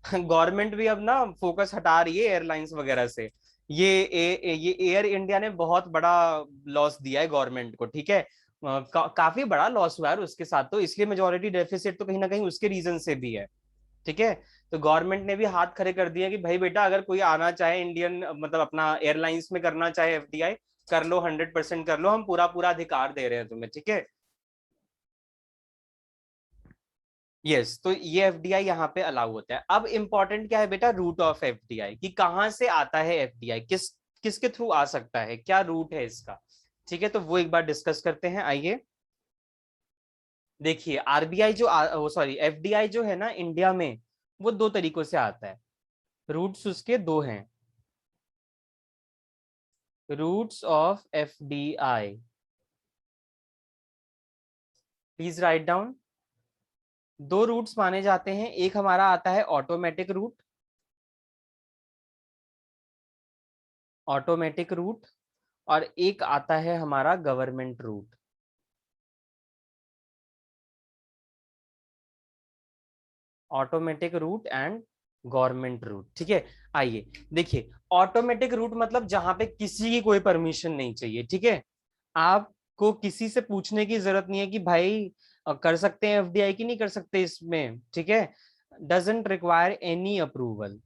गवर्नमेंट भी अब ना फोकस हटा रही है एयरलाइंस वगैरह से। ये एयर इंडिया ने बहुत बड़ा लॉस दिया है गवर्नमेंट को, ठीक है। काफी बड़ा लॉस हुआ है उसके साथ, तो इसलिए मेजोरिटी डेफिसिट तो कहीं ना कहीं उसके रीजन से भी है, ठीक है। तो गवर्नमेंट ने भी हाथ खड़े कर दिए कि भाई बेटा अगर कोई आना चाहे इंडियन मतलब अपना एयरलाइंस में करना चाहे एफडीआई, कर लो, 100% कर लो, हम पूरा पूरा अधिकार दे रहे हैं तुम्हें, ठीक है। यस, तो ये एफडीआई यहाँ पे अलाउ होता है। अब इंपॉर्टेंट क्या है बेटा, रूट ऑफ एफडीआई, कि कहाँ से आता है एफडीआई, किसके थ्रू आ सकता है, क्या रूट है इसका, ठीक है। तो वो एक बार डिस्कस करते हैं, आइए। देखिए आरबीआई जो सॉरी एफडीआई जो है ना इंडिया में, वो दो तरीकों से आता है। रूट्स उसके दो हैं, routes of FDI, please write down. दो रूट्स माने जाते हैं, एक हमारा आता है ऑटोमेटिक रूट, ऑटोमेटिक रूट, और एक आता है हमारा government route. Automatic route and government route, ठीक है। आइए देखिए, ऑटोमेटिक रूट मतलब जहां पे किसी की कोई परमिशन नहीं चाहिए, ठीक है। आपको किसी से पूछने की जरूरत नहीं है कि भाई कर सकते हैं एफडीआई की नहीं कर सकते इसमें, ठीक है। डजंट रिक्वायर एनी अप्रूवल,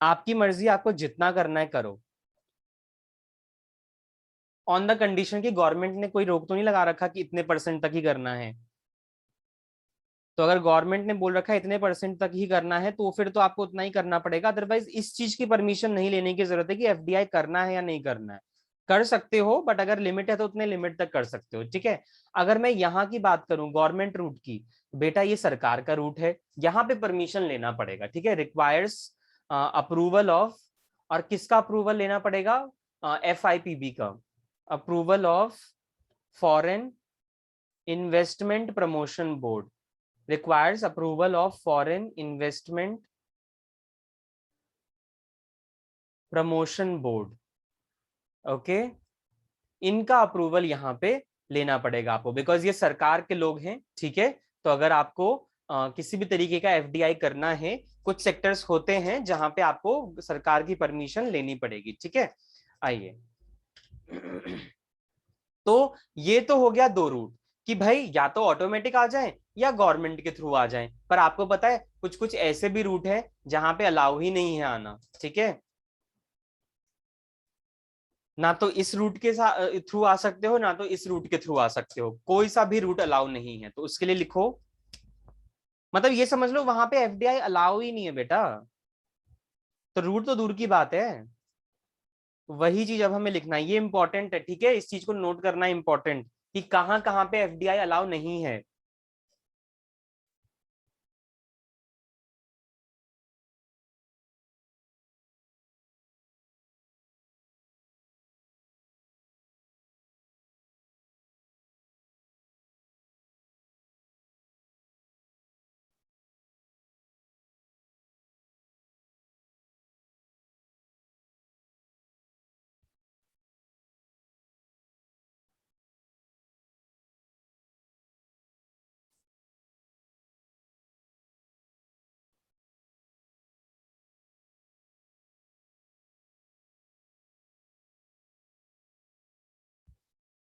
आपकी मर्जी, आपको जितना करना है करो, ऑन द कंडीशन कि गवर्नमेंट ने कोई रोक तो नहीं लगा रखा कि इतने परसेंट तक ही करना है। तो अगर गवर्नमेंट ने बोल रखा है इतने परसेंट तक ही करना है, तो फिर तो आपको उतना ही करना पड़ेगा। अदरवाइज इस चीज की परमिशन नहीं लेने की जरूरत है कि एफडीआई करना है या नहीं करना है, कर सकते हो, बट अगर लिमिट है तो उतने लिमिट तक कर सकते हो, ठीक है। अगर मैं यहाँ की बात करूं गवर्नमेंट रूट की, बेटा ये सरकार का रूट है, यहाँ पे परमिशन लेना पड़ेगा, ठीक है। रिक्वायर्स अप्रूवल ऑफ, और किसका अप्रूवल लेना पड़ेगा, एफआईपीबी का, approval of foreign investment promotion board, requires approval of foreign investment promotion board, okay. इनका अप्रूवल यहाँ पे लेना पड़ेगा आपको, बिकॉज ये सरकार के लोग हैं, ठीक है। तो अगर आपको किसी भी तरीके का एफडीआई करना है, कुछ सेक्टर्स होते हैं जहां पे आपको सरकार की परमिशन लेनी पड़ेगी, ठीक है। आइए तो ये तो हो गया दो रूट, कि भाई या तो ऑटोमेटिक आ जाए या गवर्नमेंट के थ्रू आ जाए, पर आपको पता है कुछ कुछ ऐसे भी रूट है जहां पे अलाउ ही नहीं है आना, ठीक है। ना तो इस रूट के थ्रू आ सकते हो, ना तो इस रूट के थ्रू आ सकते हो, कोई सा भी रूट अलाउ नहीं है। तो उसके लिए लिखो, मतलब ये समझ लो वहां पे एफडीआई अलाउ ही नहीं है बेटा, तो रूट तो दूर की बात है। वही चीज अब हमें लिखना है, ये इंपॉर्टेंट है, ठीक है। इस चीज को नोट करना इंपॉर्टेंट, कि कहां कहां पे एफडीआई अलाउ नहीं है।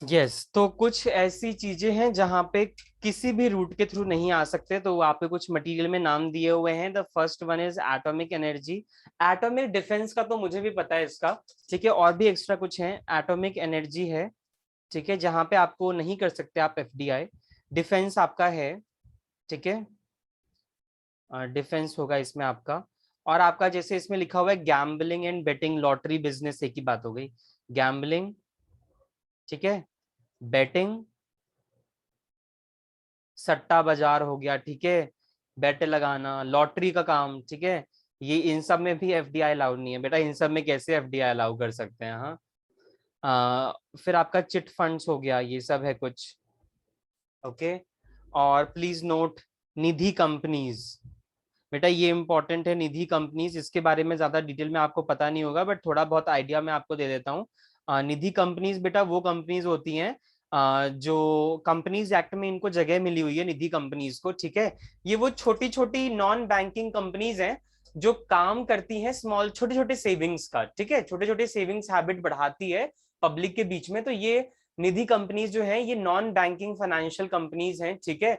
यस तो कुछ ऐसी चीजें हैं जहां पे किसी भी रूट के थ्रू नहीं आ सकते, तो वहां पे कुछ मटेरियल में नाम दिए हुए हैं। The first one is atomic energy, atomic defence का तो मुझे भी पता है इसका, ठीक है। और भी एक्स्ट्रा कुछ है, एटॉमिक एनर्जी है, ठीक है, जहां पे आपको नहीं कर सकते आप एफडीआई। डिफेंस आपका है, ठीक है, डिफेंस होगा इसमें आपका। और आपका जैसे इसमें लिखा हुआ है gambling and betting, lottery business, एक ही बात हो गई, गैम्बलिंग, ठीक है, बेटिंग, सट्टा बाजार हो गया, ठीक है, बेट लगाना, लॉटरी का काम, ठीक है। ये इन सब में भी एफडीआई अलाउ नहीं है बेटा, इन सब में कैसे एफडीआई अलाउ कर सकते हैं, हाँ। फिर आपका चिट फंड्स हो गया, ये सब है कुछ, ओके। और प्लीज नोट निधि कंपनीज, बेटा ये इंपॉर्टेंट है, निधि कंपनीज, इसके बारे में ज्यादा डिटेल में आपको पता नहीं होगा, बट थोड़ा बहुत आइडिया मैं आपको दे देता हूँ। निधि कंपनीज बेटा वो कंपनीज होती हैं जो कंपनीज एक्ट में इनको जगह मिली हुई है, निधि कंपनीज को, ठीक है। ये वो छोटी छोटी नॉन बैंकिंग कंपनीज हैं जो काम करती हैं स्मॉल, छोटे छोटे सेविंग्स का, ठीक है, छोटे छोटे सेविंग्स हैबिट बढ़ाती है पब्लिक के बीच में। तो ये निधि कंपनीज जो है ये नॉन बैंकिंग फाइनेंशियल कंपनीज हैं, ठीक है,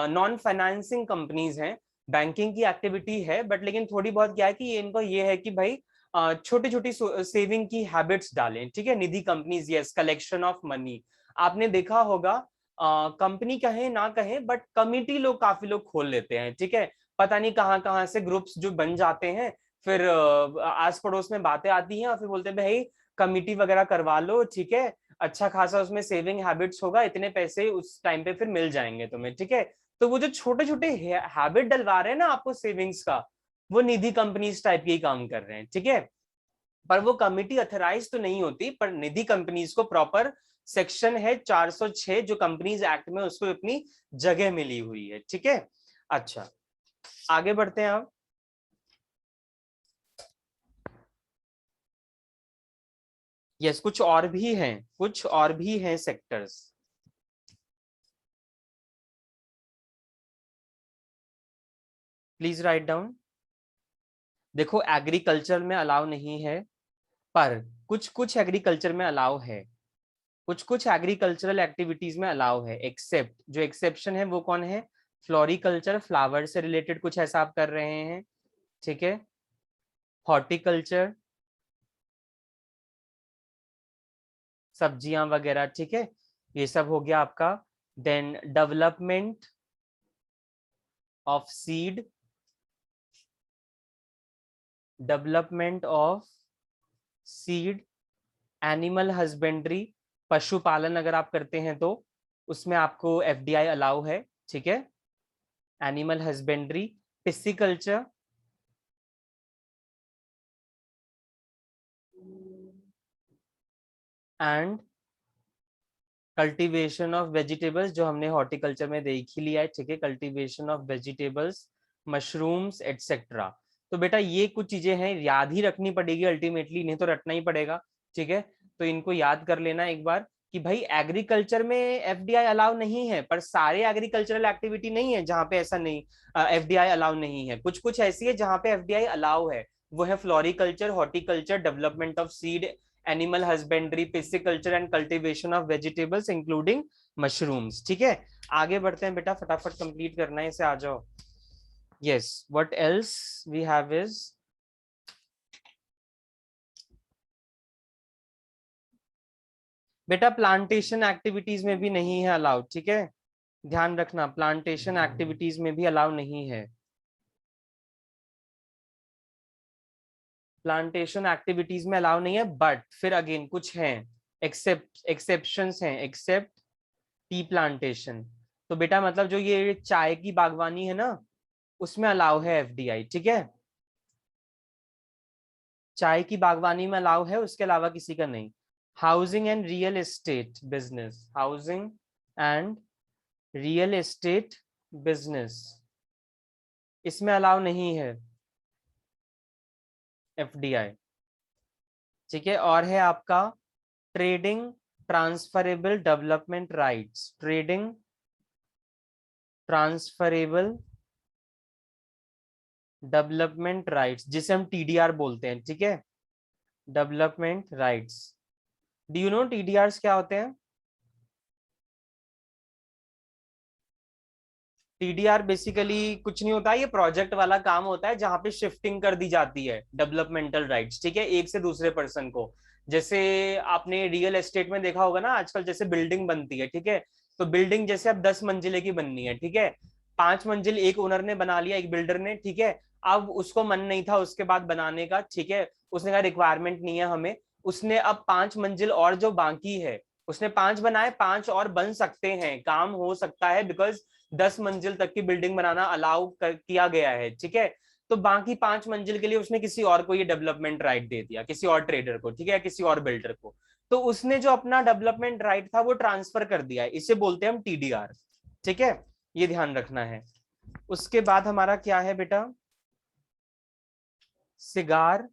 नॉन फाइनेंसिंग कंपनीज हैं। बैंकिंग की एक्टिविटी है, बट लेकिन थोड़ी बहुत क्या है कि ये इनको ये है कि भाई छोटी छोटी सेविंग की हैबिट्स डालें, ठीक है। Nidhi companies, yes, collection of money. आपने देखा होगा, कंपनी कहें ना कहें बट कमिटी लोग काफी लोग खोल लेते हैं, ठीक है। पता नहीं कहाँ कहाँ से ग्रुप्स जो बन जाते हैं, फिर आस पड़ोस में बातें आती हैं और फिर बोलते हैं भाई कमिटी वगैरह करवा लो, ठीक है, अच्छा खासा उसमें सेविंग हैबिट्स होगा, इतने पैसे उस टाइम पे फिर मिल जाएंगे तुम्हें, ठीक है। तो वो जो छोटे छोटे हैबिट डलवा रहे हैं ना आपको सेविंग्स का, वो निधि कंपनीज टाइप के ही काम कर रहे हैं, ठीक है। पर वो कमिटी अथराइज तो नहीं होती, पर निधि कंपनीज को प्रॉपर सेक्शन है 406 जो कंपनीज एक्ट में, उसको अपनी जगह मिली हुई है, ठीक है। अच्छा, आगे बढ़ते हैं आप। यस, कुछ और भी हैं, कुछ और भी हैं सेक्टर्स। Please write down. देखो, एग्रीकल्चर में अलाउ नहीं है, पर कुछ कुछ एग्रीकल्चर में अलाउ है, कुछ कुछ एग्रीकल्चरल एक्टिविटीज में अलाउ है, एक्सेप्ट, जो एक्सेप्शन है वो कौन है? फ्लोरिकल्चर, फ्लावर से रिलेटेड कुछ ऐसा आप कर रहे हैं, ठीक है। हॉर्टिकल्चर, सब्जियां वगैरह, ठीक है, ये सब हो गया आपका। Then development of seed, development of seed, animal husbandry, पशुपालन अगर आप करते हैं तो उसमें आपको एफडीआई अलाउ है, ठीक है। Animal husbandry, pisciculture, and cultivation of vegetables, जो हमने हॉर्टिकल्चर में देख ही लिया है, ठीक है। Cultivation of vegetables, mushrooms etcetera. तो बेटा ये कुछ चीजें हैं, याद ही रखनी पड़ेगी अल्टीमेटली, नहीं तो रटना ही पड़ेगा, ठीक है। तो इनको याद कर लेना एक बार कि भाई एग्रीकल्चर में एफडीआई अलाउ नहीं है, पर सारे एग्रीकल्चरल एक्टिविटी नहीं है जहां पे ऐसा नहीं, एफडीआई अलाउ नहीं है। कुछ कुछ ऐसी है जहां पे एफडीआई अलाउ है, वो है floriculture, horticulture, development of seed, animal husbandry, pisciculture and cultivation of vegetables including mushrooms, ठीक है। आगे बढ़ते हैं बेटा, फटाफट कंप्लीट करना है इसे, आ जाओ। Yes, what else we have is, बेटा प्लांटेशन एक्टिविटीज में भी नहीं है अलाउड, ठीक है। ध्यान रखना, प्लांटेशन एक्टिविटीज में भी अलाउ नहीं है। प्लांटेशन एक्टिविटीज में अलाउ नहीं है, बट फिर अगेन कुछ हैं, एक्सेप्शंस हैं, एक्सेप्ट टी प्लांटेशन। तो बेटा मतलब जो ये चाय की बागवानी है ना, उसमें अलाउ है एफडीआई, ठीक है। चाय की बागवानी में अलाउ है, उसके अलावा किसी का नहीं। Housing and real estate business, housing and real estate business, इसमें अलाउ नहीं है एफडीआई, ठीक है। और है आपका trading transferable development rights, trading transferable development rights, जिसे हम टीडीआर बोलते हैं, ठीक है। Development rights, do you no TDR क्या होते हैं? टीडीआर बेसिकली कुछ नहीं होता, ये प्रोजेक्ट वाला काम होता है जहां पे शिफ्टिंग कर दी जाती है डेवलपमेंटल राइट्स, ठीक है, एक से दूसरे पर्सन को। जैसे आपने रियल एस्टेट में देखा होगा ना आजकल, जैसे बिल्डिंग बनती है, ठीक है। तो बिल्डिंग जैसे अब 10 मंजिले की बननी है, ठीक है। 5 मंजिल एक ओनर ने बना लिया, एक बिल्डर ने, ठीक है। अब उसको मन नहीं था उसके बाद बनाने का, ठीक है, उसने कहा रिक्वायरमेंट नहीं है हमें, उसने अब 5 मंजिल और जो बाकी है, उसने 5 बनाए, 5 और बन सकते हैं, काम हो सकता है, बिकॉज 10 मंजिल तक की बिल्डिंग बनाना अलाउ किया गया है, ठीक है। तो बाकी 5 मंजिल के लिए उसने किसी और को ये डेवलपमेंट राइट दे दिया, किसी और ट्रेडर को, ठीक है, किसी और बिल्डर को। तो उसने जो अपना डेवलपमेंट राइट था वो ट्रांसफर कर दिया है, इसे बोलते हैं हम टीडीआर, ठीक है। ये ध्यान रखना है। उसके बाद हमारा क्या है बेटा? सिगार,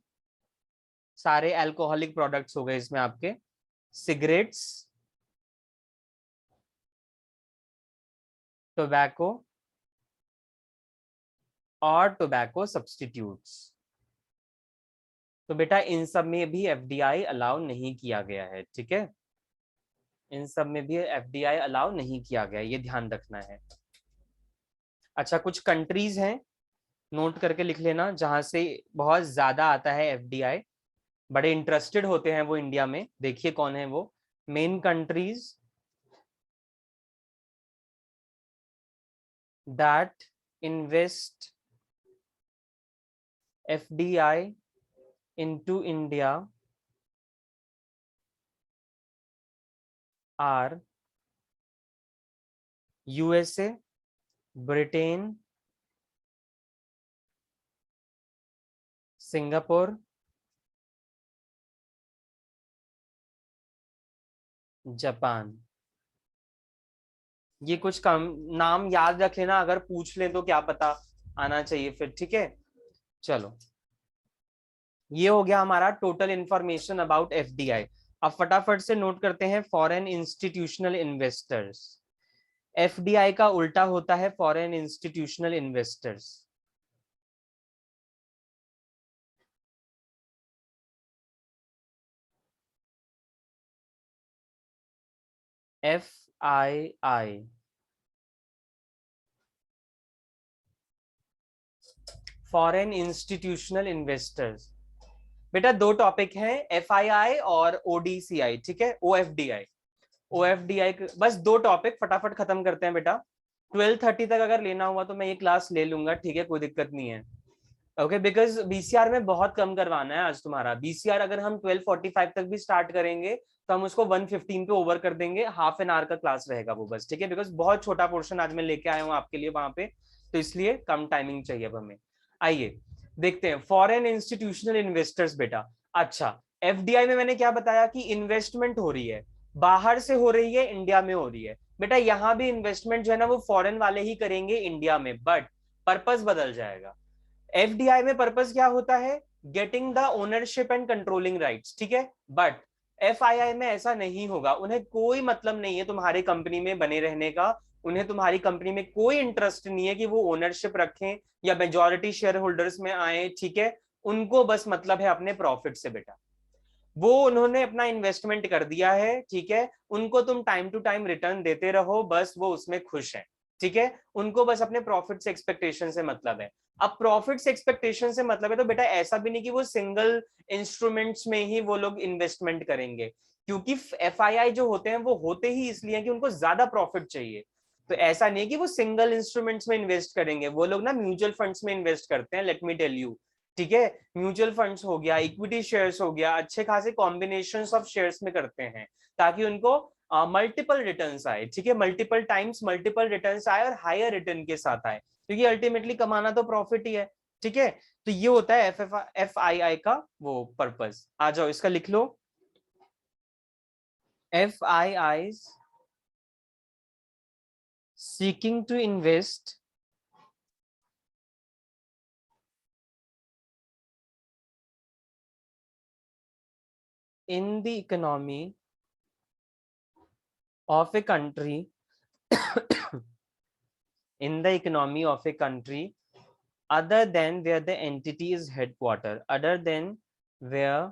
सारे अल्कोहलिक प्रोडक्ट्स हो गए इसमें आपके, सिगरेट्स, टोबैको और टोबैको सब्सटीट्यूट्स। तो बेटा इन सब में भी एफडीआई अलाउ नहीं किया गया है, ठीक है। इन सब में भी एफडीआई अलाउ नहीं किया गया, ये ध्यान रखना है। अच्छा, कुछ कंट्रीज हैं नोट करके लिख लेना, जहां से बहुत ज्यादा आता है एफडीआई, बड़े इंटरेस्टेड होते हैं वो इंडिया में। देखिए कौन है वो main countries that invest FDI into India are USA, Britain, Singapore, Japan. ये कुछ कम नाम याद रख लेना, अगर पूछ लें तो क्या पता आना चाहिए फिर, ठीक है। चलो, ये हो गया हमारा टोटल इंफॉर्मेशन अबाउट एफडीआई। अब फटाफट से नोट करते हैं फॉरेन इंस्टीट्यूशनल इन्वेस्टर्स। एफडीआई का उल्टा होता है foreign institutional investors. F I I, foreign institutional investors. बेटा दो टॉपिक हैं, एफ आई आई और ओडीसीआई, ठीक है, O F D I. O F D I, बस दो टॉपिक फटाफट खत्म करते हैं बेटा। 12:30 तक अगर लेना हुआ तो मैं ये क्लास ले लूंगा, ठीक है, कोई दिक्कत नहीं है। ओके, बिकॉज बीसीआर में बहुत कम करवाना है आज तुम्हारा। बीसीआर अगर हम 12:45 तक भी स्टार्ट करेंगे तो हम उसको 1:15 पे ओवर कर देंगे। हाफ एन आवर का क्लास रहेगा वो बस, ठीक है, बिकॉज बहुत छोटा पोर्शन आज मैं लेके आया हूँ आपके लिए वहां पे, तो इसलिए कम टाइमिंग चाहिए अब हमें। आइए देखते हैं फॉरेन इंस्टीट्यूशनल इन्वेस्टर्स बेटा। अच्छा, एफडीआई में मैंने क्या बताया कि इन्वेस्टमेंट हो रही है, बाहर से हो रही है, इंडिया में हो रही है। बेटा यहाँ भी इन्वेस्टमेंट जो है ना वो फॉरेन वाले ही करेंगे इंडिया में, बट पर्पस बदल जाएगा। एफडीआई में पर्पस क्या होता है, getting the ownership and controlling rights, ठीक है। बट एफआईआई में ऐसा नहीं होगा, उन्हें कोई मतलब नहीं है तुम्हारी कंपनी में बने रहने का। उन्हें तुम्हारी कंपनी में कोई इंटरेस्ट नहीं है कि वो ओनरशिप रखें या मेजॉरिटी शेयर होल्डर्स में आए, ठीक है। उनको बस मतलब है अपने प्रॉफिट से बेटा। वो उन्होंने अपना इन्वेस्टमेंट कर दिया है, ठीक है, उनको तुम टाइम टू टाइम रिटर्न देते रहो, बस वो उसमें खुश है, ठीक है। उनको बस अपने प्रॉफिट से एक्सपेक्टेशन से मतलब है। अब प्रॉफिट से एक्सपेक्टेशन से मतलब है तो बेटा ऐसा भी नहीं कि वो सिंगल इंस्ट्रूमेंट्स में ही वो लोग इन्वेस्टमेंट करेंगे, क्योंकि एफआईआई जो होते हैं वो होते ही इसलिए कि उनको ज्यादा प्रॉफिट चाहिए। तो ऐसा नहीं है कि वो सिंगल इंस्ट्रूमेंट्स में इन्वेस्ट करेंगे, वो लोग ना म्यूचुअल फंड्स में इन्वेस्ट करते हैं, लेट मी टेल यू, ठीक है। म्यूचुअल फंड्स हो गया, इक्विटी शेयर्स हो गया, अच्छे खासे कॉम्बिनेशंस ऑफ शेयर्स में करते हैं, ताकि उनको मल्टीपल रिटर्न्स आए, ठीक है, मल्टीपल टाइम्स मल्टीपल रिटर्न्स आए और हायर रिटर्न के साथ आए, क्योंकि अल्टीमेटली कमाना तो प्रॉफिट ही है, ठीक है। तो ये होता है एफ आई आई का वो पर्पस। आ जाओ इसका लिख लो, F I I seeking to invest in the economy of a country in the economy of a country other than where the entity is headquartered, other than where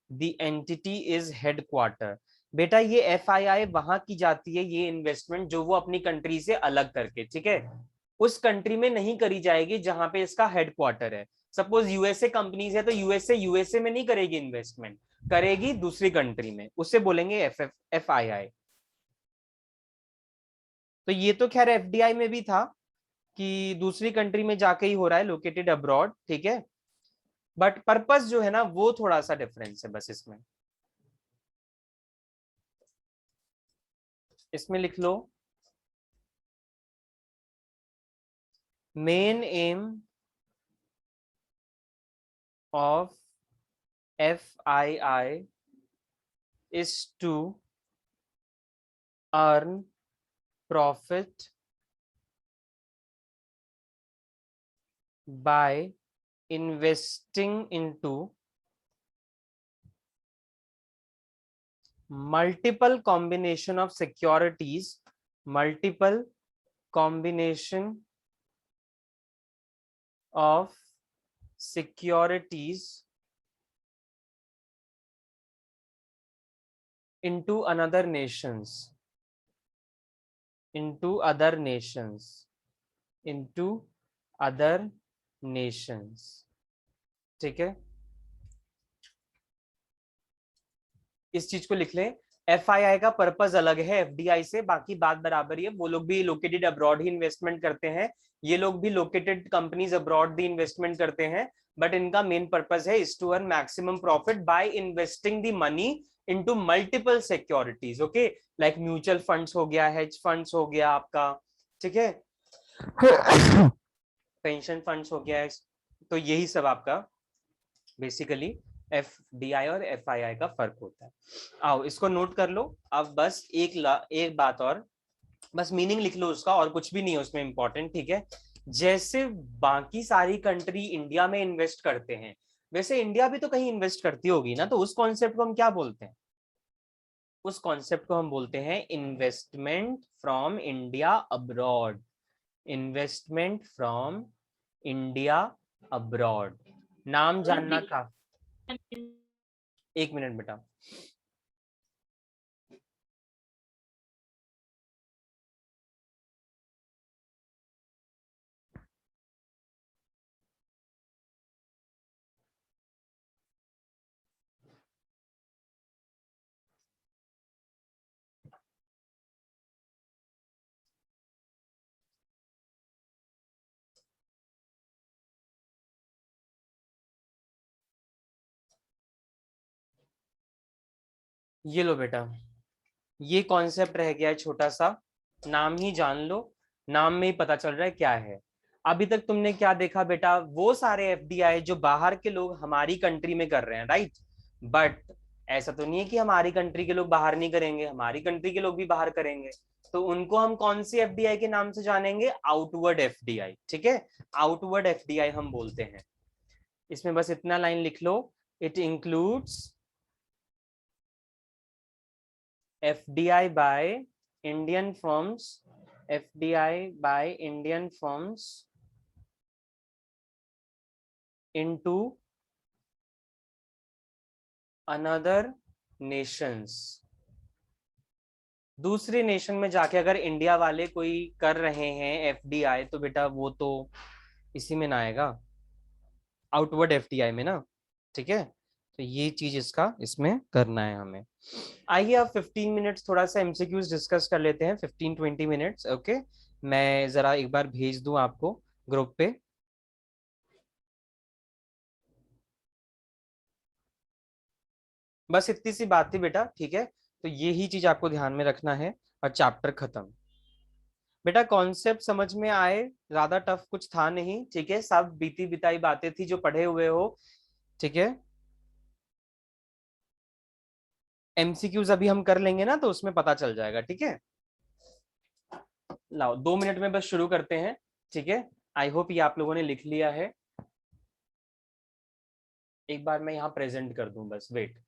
the entity is headquartered। बेटा ये F I आई वहां की जाती है, ये investment जो वो अपनी कंट्री से अलग करके, ठीक है, उस कंट्री में नहीं करी जाएगी जहां पे इसका हेडक्वार्टर है। सपोज यूएसए कंपनीज है तो यूएसए में नहीं करेगी इन्वेस्टमेंट, करेगी दूसरी कंट्री में, उससे बोलेंगे एफ आई आई। तो ये तो खैर एफडीआई में भी था कि दूसरी कंट्री में जाके ही हो रहा है, लोकेटेड अब्रॉड, ठीक है, बट पर्पस जो है ना वो थोड़ा सा डिफरेंस है बस इसमें। इसमें लिख लो, main aim of F I I is to earn profit by investing into multiple combination of securities, multiple combination of securities into another nations, into other nations, into other Nations, ठीक है, इस चीज को लिख लें। एफआईआई का purpose अलग है एफडीआई से, बाकी बात बराबर ही है। वो लोग भी लोकेटेड अब्रॉड ही इन्वेस्टमेंट करते हैं, ये लोग भी लोकेटेड कंपनीज अब्रॉड भी इन्वेस्टमेंट करते हैं, बट इनका मेन पर्पस है is to earn maximum profit by investing the money into multiple securities, okay, like mutual funds हो गया, हेज फंड्स हो गया आपका, ठीक है, पेंशन फंड्स हो गया है, तो यही सब आपका बेसिकली एफ डी आई और एफ आई आई का फर्क होता है। आओ इसको नोट कर लो। अब बस एक बात और, बस मीनिंग लिख लो उसका, और कुछ भी नहीं है उसमें इंपॉर्टेंट, ठीक है। जैसे बाकी सारी कंट्री इंडिया में इन्वेस्ट करते हैं, वैसे इंडिया भी तो कहीं इन्वेस्ट करती होगी ना, तो उस कॉन्सेप्ट को हम क्या बोलते हैं? उस कॉन्सेप्ट को हम बोलते हैं investment from India abroad. Investment from India abroad, नाम जानना का, एक मिनट बेटा। ये लो बेटा, ये कॉन्सेप्ट रह गया है छोटा सा, नाम ही जान लो, नाम में ही पता चल रहा है क्या है। अभी तक तुमने क्या देखा बेटा? वो सारे एफडीआई जो बाहर के लोग हमारी कंट्री में कर रहे हैं, राइट, बट ऐसा तो नहीं है कि हमारी कंट्री के लोग बाहर नहीं करेंगे, हमारी कंट्री के लोग भी बाहर करेंगे। तो उनको हम कौन सी एफडीआई के नाम से जानेंगे? आउटवर्ड एफडीआई, ठीक है, आउटवर्ड एफडीआई हम बोलते हैं। इसमें बस इतना लाइन लिख लो, it includes FDI by Indian firms, FDI by Indian firms into another nations। दूसरे नेशन में जाके अगर इंडिया वाले कोई कर रहे हैं एफडीआई, तो बेटा वो तो इसी में ना आएगा, आउटवर्ड एफडीआई में ना, ठीक है। तो ये चीज इसका इसमें करना है हमें। आइए अब 15 मिनट्स थोड़ा सा एमसीक्यूज डिस्कस कर लेते हैं, 15-20 मिनट्स, ओके। मैं जरा एक बार भेज दूं आपको ग्रुप पे। बस इतनी सी बात थी बेटा, ठीक है, तो ये ही चीज आपको ध्यान में रखना है, और चैप्टर खत्म। बेटा कॉन्सेप्ट समझ में आए, ज्यादा टफ कुछ था नहीं, ठीक है, सब बीती बिताई बातें थी जो पढ़े हुए हो, ठीक है। एमसीक्यूज अभी हम कर लेंगे ना, तो उसमें पता चल जाएगा, ठीक है। लाओ 2 मिनट में बस शुरू करते हैं, ठीक है। आई होप ये आप लोगों ने लिख लिया है। एक बार मैं यहाँ प्रेजेंट कर दूं, बस वेट।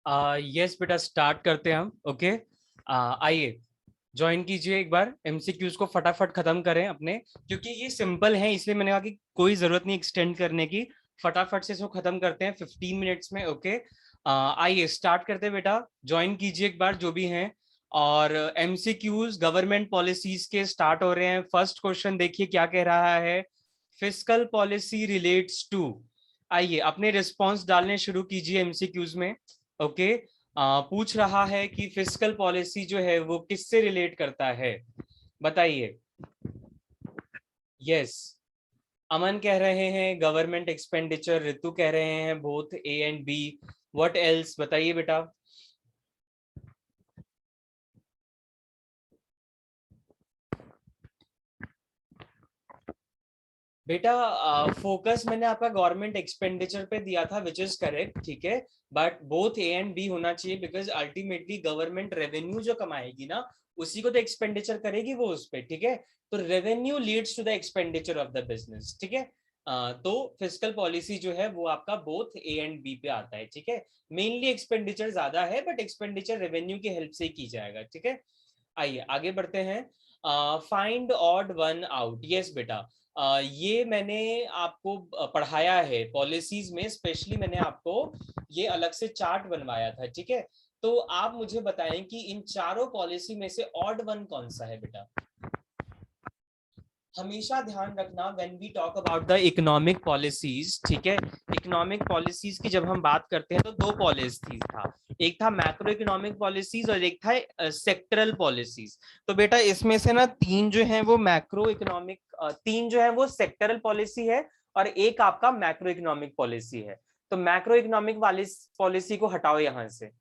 यस बेटा, स्टार्ट करते हैं हम। ओके, आइए ज्वाइन कीजिए एक बार। एमसीक्यूज को फटाफट खत्म करें अपने, क्योंकि ये सिंपल है, इसलिए मैंने कहा कि कोई जरूरत नहीं एक्सटेंड करने की। फटाफट से इसको खत्म करते हैं 15 मिनट्स में। ओके, आइए स्टार्ट करते हैं बेटा। ज्वाइन कीजिए एक बार जो भी हैं। और एमसीक्यूज गवर्नमेंट पॉलिसीज के स्टार्ट हो रहे हैं। फर्स्ट क्वेश्चन देखिए क्या कह रहा है। Fiscal policy relates to. आइए अपने रिस्पॉन्स डालने शुरू कीजिए एमसीक्यूज में। ओके, पूछ रहा है कि फिस्कल पॉलिसी जो है वो किससे रिलेट करता है, बताइए। यस, अमन कह रहे हैं गवर्नमेंट एक्सपेंडिचर, रितु कह रहे हैं both A and B. What else, बताइए बेटा। बेटा फोकस मैंने आपका गवर्नमेंट एक्सपेंडिचर पे दिया था, विच इज करेक्ट, ठीक है। But both A and B होना चाहिए, बिकॉज अल्टीमेटली गवर्नमेंट रेवेन्यू जो कमाएगी ना, उसी को तो एक्सपेंडिचर करेगी वो उस पे, ठीक है। तो revenue leads to the expenditure of the business, ठीक है। तो फिस्कल पॉलिसी जो है वो आपका बोथ ए एंड बी पे आता है, ठीक है। मेनली एक्सपेंडिचर ज्यादा है, बट एक्सपेंडिचर रेवेन्यू की हेल्प से ही की जाएगा, ठीक है। आइए आगे बढ़ते हैं। Find odd one out. Yes बेटा, ये मैंने आपको पढ़ाया है पॉलिसीज में, स्पेशली मैंने आपको ये अलग से चार्ट बनवाया था, ठीक है। तो आप मुझे बताएं कि इन चारों पॉलिसी में से ऑड वन कौन सा है बेटा। हमेशा ध्यान रखना when we talk about the economic policies, ठीक है। इकोनॉमिक पॉलिसीज की जब हम बात करते हैं तो दो पॉलिसीज था, एक था मैक्रो इकोनॉमिक पॉलिसीज और एक था सेक्टरल पॉलिसीज। तो बेटा इसमें से ना तीन जो है वो मैक्रो इकोनॉमिक, तीन जो है वो सेक्टरल पॉलिसी है, और एक आपका मैक्रो इकोनॉमिक पॉलिसी है। तो मैक्रो इकोनॉमिक वाली पॉलिसी को हटाओ यहां से,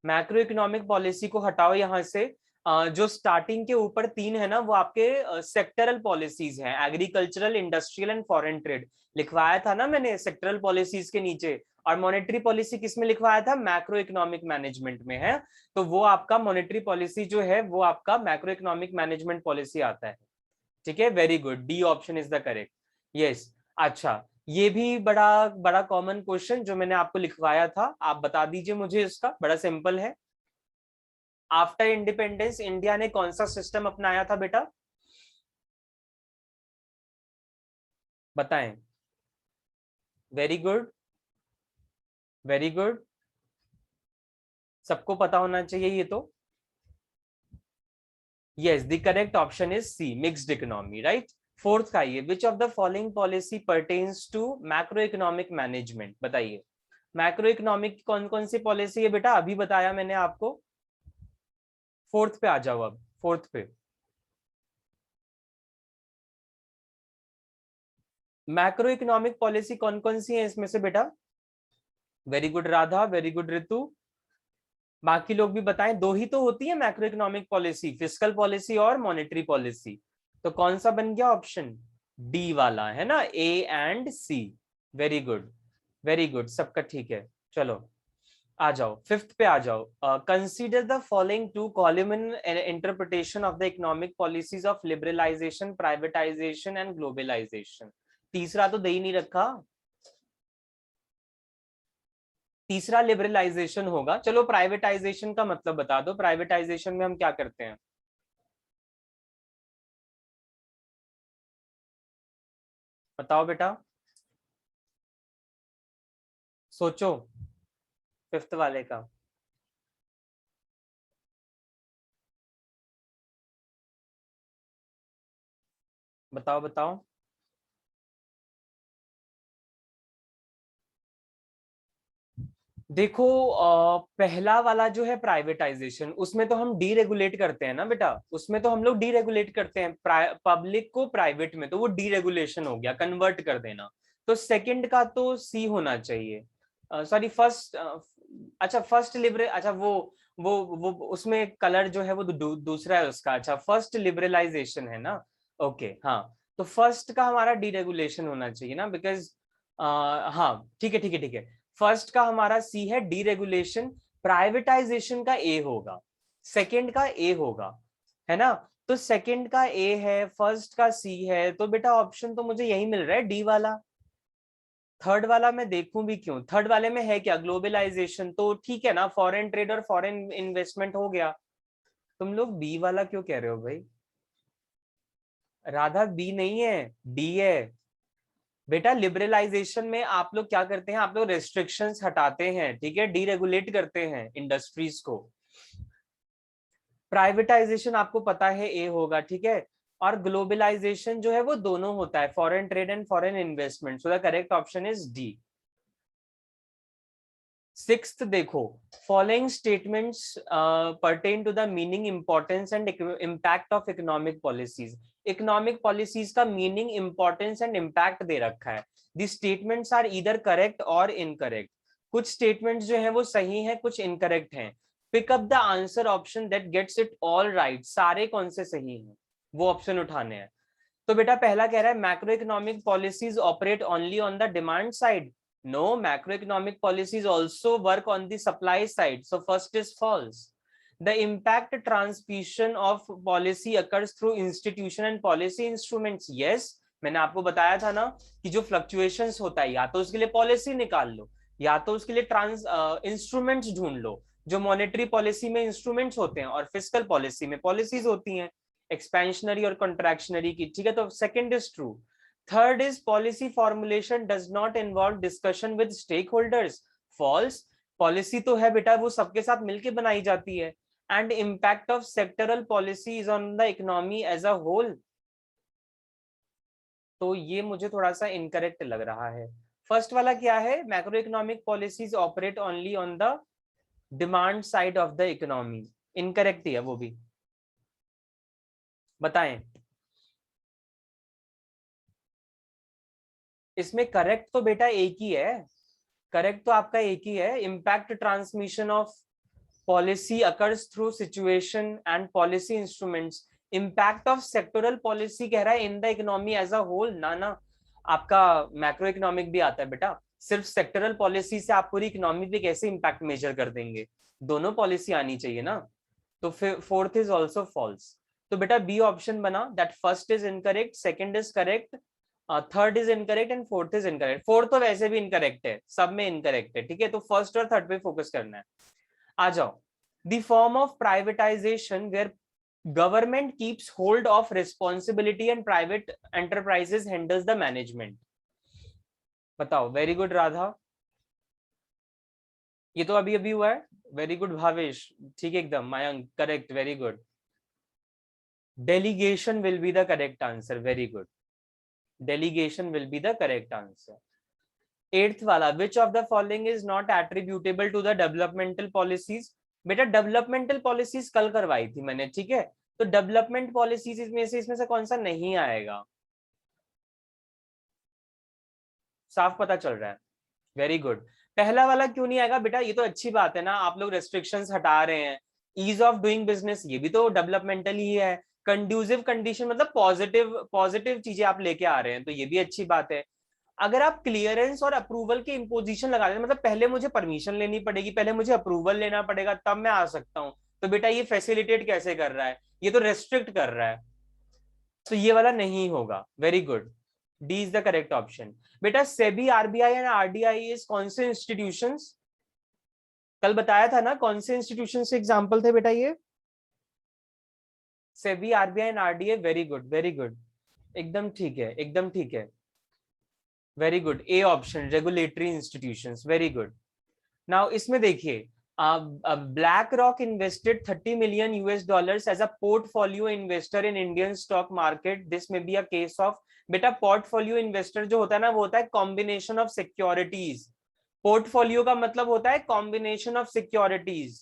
मैक्रो इकोनॉमिक पॉलिसी को हटाओ यहां से। जो स्टार्टिंग के ऊपर तीन है ना, वो आपके सेक्टरल पॉलिसीज हैं, agricultural, industrial and foreign trade लिखवाया था ना मैंने सेक्टरल पॉलिसीज के नीचे। और मॉनेटरी पॉलिसी किस में लिखवाया था, मैक्रो इकोनॉमिक मैनेजमेंट में है। तो वो आपका मॉनेटरी पॉलिसी जो है वो आपका मैक्रो इकोनॉमिक मैनेजमेंट पॉलिसी आता है, ठीक है। Very good, D option is the correct. Yes, अच्छा, ये भी बड़ा बड़ा कॉमन क्वेश्चन जो मैंने आपको लिखवाया था, आप बता दीजिए मुझे इसका, बड़ा सिंपल है। आफ्टर इंडिपेंडेंस इंडिया ने कौन सा सिस्टम अपनाया था बेटा, बताएं। वेरी गुड, वेरी गुड, सबको पता होना चाहिए ये तो। Yes, the correct option is C, mixed economy, right. Fourth का ये, which of the following policy pertains to macro economic management, बताइए। मैक्रो इकोनॉमिक कौन कौन सी पॉलिसी है बेटा, अभी बताया मैंने आपको। फोर्थ पे आ जाओ, अब फोर्थ पे। मैक्रो इकोनॉमिक पॉलिसी कौन कौन सी है इसमें से बेटा। Very good Radha, very good Ritu. बाकी लोग भी बताएं, दो ही तो होती है macro economic policy, fiscal policy और मॉनेटरी पॉलिसी। तो कौन सा बन गया ऑप्शन, डी वाला है ना, A and C. Very good, very good, सबका ठीक है। चलो आ जाओ, फिफ्थ पे आ जाओ। Consider the following two column in interpretation of the economic policies of liberalisation, privatisation and globalisation. तीसरा तो दे ही नहीं रखा, तीसरा लिबरलाइजेशन होगा। चलो प्राइवेटाइजेशन का मतलब बता दो, प्राइवेटाइजेशन में हम क्या करते हैं, बताओ बेटा, सोचो, फिफ्थ वाले का। बताओ बताओ। देखो पहला वाला जो है प्राइवेटाइजेशन, उसमें तो हम डीरेगुलेट करते हैं ना बेटा, उसमें तो हम लोग डीरेगुलेट करते हैं पब्लिक को प्राइवेट में, तो वो डीरेगुलेशन हो गया, कन्वर्ट कर देना। तो सेकंड का तो सी होना चाहिए, सॉरी फर्स्ट। अच्छा फर्स्ट लिबरे, अच्छा वो उसमें कलर जो है वो दूसरा है उसका। अच्छा फर्स्ट लिबरलाइजेशन है ना, ओके हाँ। तो फर्स्ट का हमारा डीरेगुलेशन होना चाहिए ना, बिकॉज हाँ ठीक है ठीक है ठीक है। फर्स्ट का हमारा सी है डीरेगुलेशन, प्राइवेटाइजेशन का ए होगा, सेकंड का ए होगा, है ना। तो सेकंड का ए है, फर्स्ट का सी है, तो बेटा ऑप्शन तो मुझे यही मिल रहा है, डी वाला। थर्ड वाला मैं देखूं भी क्यों, थर्ड वाले में है क्या, ग्लोबलाइजेशन तो ठीक है ना, फॉरेन ट्रेड और फॉरेन इन्वेस्टमेंट हो गया। तुम लोग बी वाला क्यों कह रहे हो भाई? राधा बी नहीं है, डी है बेटा। लिबरलाइजेशन में आप लोग क्या करते हैं, आप लोग रेस्ट्रिक्शंस हटाते हैं, ठीक है, डीरेगुलेट करते हैं इंडस्ट्रीज को। प्राइवेटाइजेशन आपको पता है ए होगा, ठीक है। और ग्लोबलाइजेशन जो है वो दोनों होता है, foreign trade and foreign investment, so the correct option is D. Sixth देखो, following statements pertain to the meaning, importance and impact of economic policies. Economic policies का मीनिंग, इंपॉर्टेंस एंड इम्पैक्ट दे रखा है। The statements are either correct or incorrect. कुछ statements जो है वो सही हैं, कुछ इनकरेक्ट हैं। Pick up the answer option that gets it all right. सारे कौन से सही हैं वो ऑप्शन उठाने हैं। तो बेटा पहला कह रहा है macro economic policies operate only on the demand side. No, macroeconomic policies also work on the supply side. So first is false. The impact transmission of policy occurs through institution and policy instruments. Yes, मैंने आपको बताया था ना कि जो fluctuations होता है या तो उसके लिए पॉलिसी निकाल लो या तो उसके लिए इंस्ट्रूमेंट्स ढूंढ लो। जो मॉनेटरी पॉलिसी में इंस्ट्रूमेंट्स होते हैं और फिस्कल पॉलिसी में पॉलिसीज होती हैं, एक्सपेंशनरी और कॉन्ट्रैक्शनरी की, ठीक है। तो second is true. Third is policy formulation does not involve discussion with stakeholders. False. Policy तो है बेटा, वो सबके साथ मिलके बनाई जाती है। And impact of sectoral policies on the economy as a whole. तो ये मुझे थोड़ा सा इनकरेक्ट लग रहा है। फर्स्ट वाला क्या है, macro economic policies operate only on the demand side of the economy. Incorrect ही है वो भी, बताएं। इसमें करेक्ट तो बेटा एक ही है, करेक्ट तो आपका एक ही है। Impact transmission of policy occurs through situation and policy instruments. Impact of sectoral policy कह रहा है in the economy as a whole. ना, आपका मैक्रो इकोनॉमिक भी आता है बेटा। सिर्फ सेक्टरल पॉलिसी से आप पूरी इकोनॉमी पे कैसे इम्पैक्ट मेजर कर देंगे, दोनों पॉलिसी आनी चाहिए ना। तो फिर फोर्थ इज ऑल्सो फॉल्स। तो बेटा बी ऑप्शन बना, that first is incorrect, second is correct, third is incorrect and fourth is incorrect. Fourth तो वैसे भी इनकरेक्ट है, सब में इनकरेक्ट है, ठीक है। तो फर्स्ट और थर्ड पे फोकस करना है। आ जाओ। The form of privatisation where government keeps hold of responsibility and private enterprises handles the management. बताओ। वेरी गुड राधा, ये तो अभी अभी हुआ है। वेरी गुड भावेश, ठीक है एकदम। Mayank correct, very good. Delegation will be the correct answer, very good. Delegation will be the correct answer. Eighth वाला, which of the following is not attributable to the developmental policies. बेटा developmental policies कल करवाई थी मैंने, ठीक है। तो development policies इसमें से कौन सा नहीं आएगा, साफ पता चल रहा है। Very good. पहला वाला क्यों नहीं आएगा बेटा, ये तो अच्छी बात है ना, आप लोग रेस्ट्रिक्शंस हटा रहे हैं। ईज ऑफ डूइंग बिजनेस, ये भी तो डेवलपमेंटल ही है। कंड्यूसिव कंडीशन मतलब पॉजिटिव पॉजिटिव चीजें आप लेके आ रहे हैं, तो ये भी अच्छी बात है। अगर आप क्लियरेंस और अप्रूवल के इंपोजिशन लगा दें, मतलब पहले मुझे परमिशन लेनी पड़ेगी, पहले मुझे अप्रूवल लेना पड़ेगा, तब मैं आ सकता हूं। तो बेटा ये फैसिलिटेट कैसे कर रहा है, ये तो रेस्ट्रिक्ट कर रहा है। तो ये वाला नहीं होगा। Very good, D is the correct option. बेटा SEBI, RBI and RDI is कौन से इंस्टीट्यूशंस, कल बताया था ना कौन से इंस्टीट्यूशन से एग्जांपल थे बेटा ये। SEBI, RBI and RDI, very good very good, एकदम ठीक है एकदम ठीक है। Very good, A option, regulatory institutions, very good. Now इसमें देखिए, BlackRock invested 30 million US dollars as a portfolio investor in Indian stock market. This में be a case of. बेटा पोर्टफोलियो इन्वेस्टर जो होता है ना, वो होता है कॉम्बिनेशन ऑफ सिक्योरिटीज। पोर्टफोलियो का मतलब होता है कॉम्बिनेशन ऑफ सिक्योरिटीज,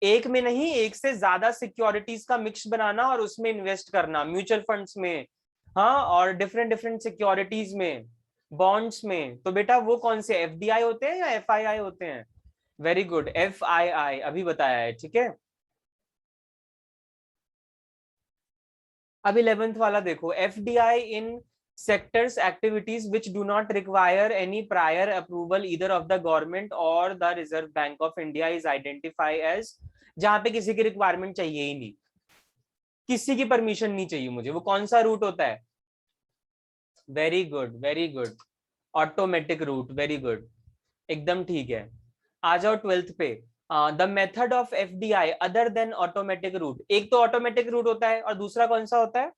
एक में नहीं, एक से ज्यादा सिक्योरिटीज का मिक्स बनाना और उसमें इन्वेस्ट करना, म्यूचुअल फंड्स में, हाँ, और डिफरेंट डिफरेंट सिक्योरिटीज में, बॉन्ड्स में। तो बेटा वो कौन से, एफडीआई होते हैं या एफआईआई होते हैं? वेरी गुड, एफआईआई अभी बताया है, ठीक है। अब 11th वाला देखो, FDI in sectors activities which do not require any prior approval either of the government or the Reserve Bank of India is identified as, जहां पे किसी की रिक्वायरमेंट चाहिए ही नहीं, किसी की परमिशन नहीं चाहिए मुझे, वो कौन सा रूट होता है? Very good very good, automatic route, very good, एकदम ठीक है। आ जाओ 12th पे। The method of FDI other than automatic route, एक तो ऑटोमेटिक रूट होता है और दूसरा कौन सा होता है,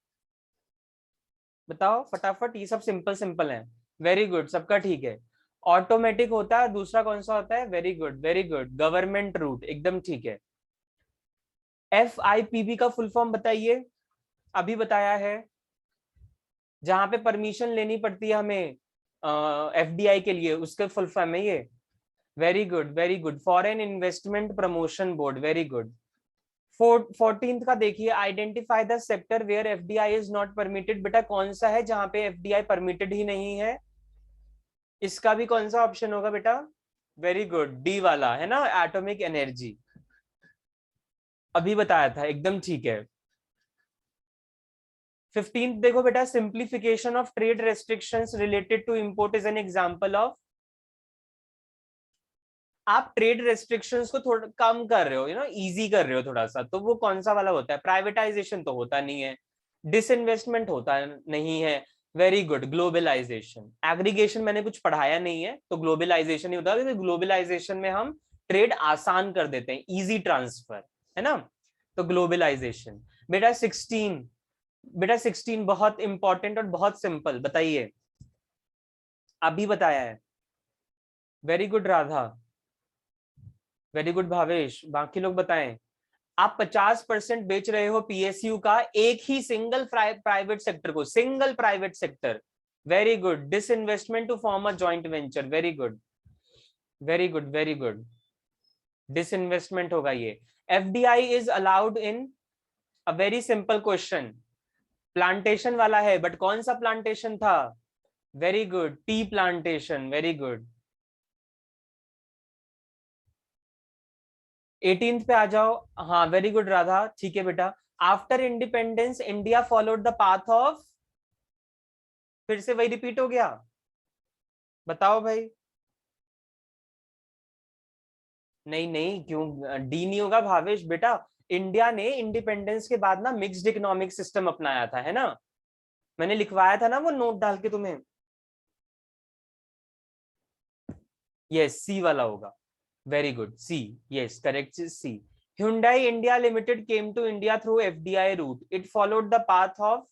बताओ फटाफट, ये सब सिंपल सिंपल है। वेरी गुड, सबका ठीक है। ऑटोमेटिक होता है, दूसरा कौन सा होता है, very good very good, government route, एकदम ठीक है। FIPB का फुल फॉर्म बताइए, अभी बताया है, जहां पे परमिशन लेनी पड़ती है हमें FDI के लिए, उसके फुल फॉर्म है ये। Very good very good, foreign investment promotion board, very good. 14th का देखिए, identify the sector where FDI is not permitted, बेटा कौन सा है जहां पे FDI परमिटेड ही नहीं है, इसका भी कौन सा ऑप्शन होगा बेटा, वेरी गुड, डी वाला है ना, एटॉमिक एनर्जी, अभी बताया था, एकदम ठीक है। 15th देखो बेटा, simplification of trade restrictions related to import is an example of, आप ट्रेड रेस्ट्रिक्शंस को थोड़ा कम कर रहे हो, इजी कर रहे हो थोड़ा सा, तो वो कौन सा वाला होता है, प्राइवेटाइजेशन तो होता नहीं है, डिसइन्वेस्टमेंट होता नहीं है, वेरी गुड, ग्लोबलाइजेशन। एग्रीगेशन मैंने कुछ पढ़ाया नहीं है, तो ग्लोबलाइजेशन ही होता है, क्योंकि ग्लोबलाइजेशन में हम ट्रेड आसान कर देते हैं, इजी ट्रांसफर, है ना, तो ग्लोबलाइजेशन। बेटा 16, बेटा 16 बहुत इंपॉर्टेंट और बहुत सिंपल, बताइए, अभी बताया है, very good Radha, very good Bhavesh, बाकी लोग बताएं। आप 50% बेच रहे हो PSU का, एक ही सिंगल प्राइवेट सेक्टर को, single private sector, very good, disinvestment to form a joint venture, very good very good very good, disinvestment होगा ये। FDI is allowed in, a very simple question, plantation वाला है, but कौन सा plantation था, very good, tea plantation, very good. 18th पे आ जाओ, हाँ वेरी गुड राधा, ठीक है बेटा। After independence India followed the path of, फिर से वही रिपीट हो गया, बताओ भाई, नहीं नहीं, क्यों डी नहीं होगा भावेश बेटा, इंडिया ने इंडिपेंडेंस के बाद ना मिक्स्ड इकोनॉमिक सिस्टम अपनाया था, है ना, मैंने लिखवाया था ना वो नोट डाल के तुम्हें, यस सी वाला होगा, very good, C, yes correct, C. Hyundai India Limited came to India through FDI route. It followed the path of,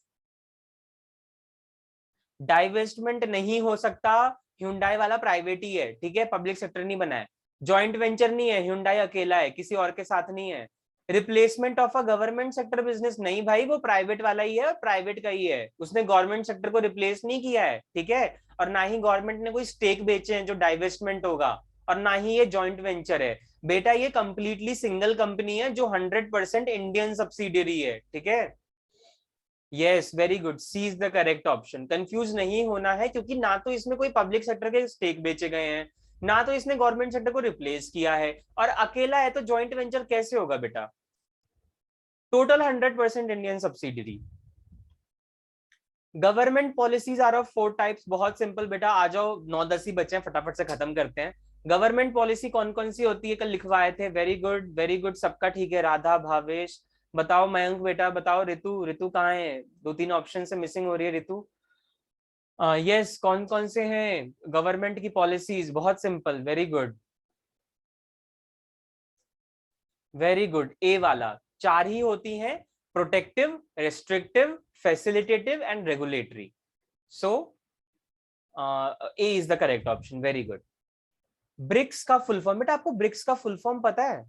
divestment नहीं हो सकता, Hyundai वाला प्राइवेट ही है, ठीक है, पब्लिक सेक्टर नहीं बना है, जॉइंट वेंचर नहीं है, Hyundai अकेला है, किसी और के साथ नहीं है। Replacement of a government sector business, नहीं भाई, वो प्राइवेट वाला ही है और प्राइवेट का ही है, उसने गवर्नमेंट सेक्टर को रिप्लेस नहीं किया है, ठीक है, और ना ही गवर्नमेंट ने कोई स्टेक बेचे हैं जो डाइवेस्टमेंट होगा, और ना ही ये जॉइंट वेंचर है बेटा, ये कंप्लीटली सिंगल कंपनी है जो 100% इंडियन सब्सिडियरी है, ठीक है, yes very good, C is the correct option. Confuse नहीं होना है, क्योंकि ना तो इसमें कोई पब्लिक सेक्टर के स्टेक बेचे गए हैं, ना तो इसने गवर्नमेंट सेक्टर को रिप्लेस किया है, और अकेला है, तो जॉइंट वेंचर कैसे होगा बेटा, total 100% Indian subsidiary. Government policies are of 4 types, बहुत सिंपल बेटा, आ जाओ, 9-10 ही बचे हैं, फटाफट से खत्म करते हैं। गवर्नमेंट पॉलिसी कौन कौन सी होती है, कल लिखवाए थे, वेरी गुड वेरी गुड, सबका ठीक है, राधा भावेश बताओ, मयंक बेटा बताओ, ऋतु, ऋतु कहाँ है, 2-3 ऑप्शन से मिसिंग हो रही है ऋतु। यस, कौन कौन से हैं गवर्नमेंट की पॉलिसीज, बहुत simple, very good very good, A वाला, 4 ही होती हैं, protective, restrictive, facilitative and regulatory, so A is the correct option, very good. BRICS का फुल फॉर्म, बेटा आपको ब्रिक्स का फुल फॉर्म पता है,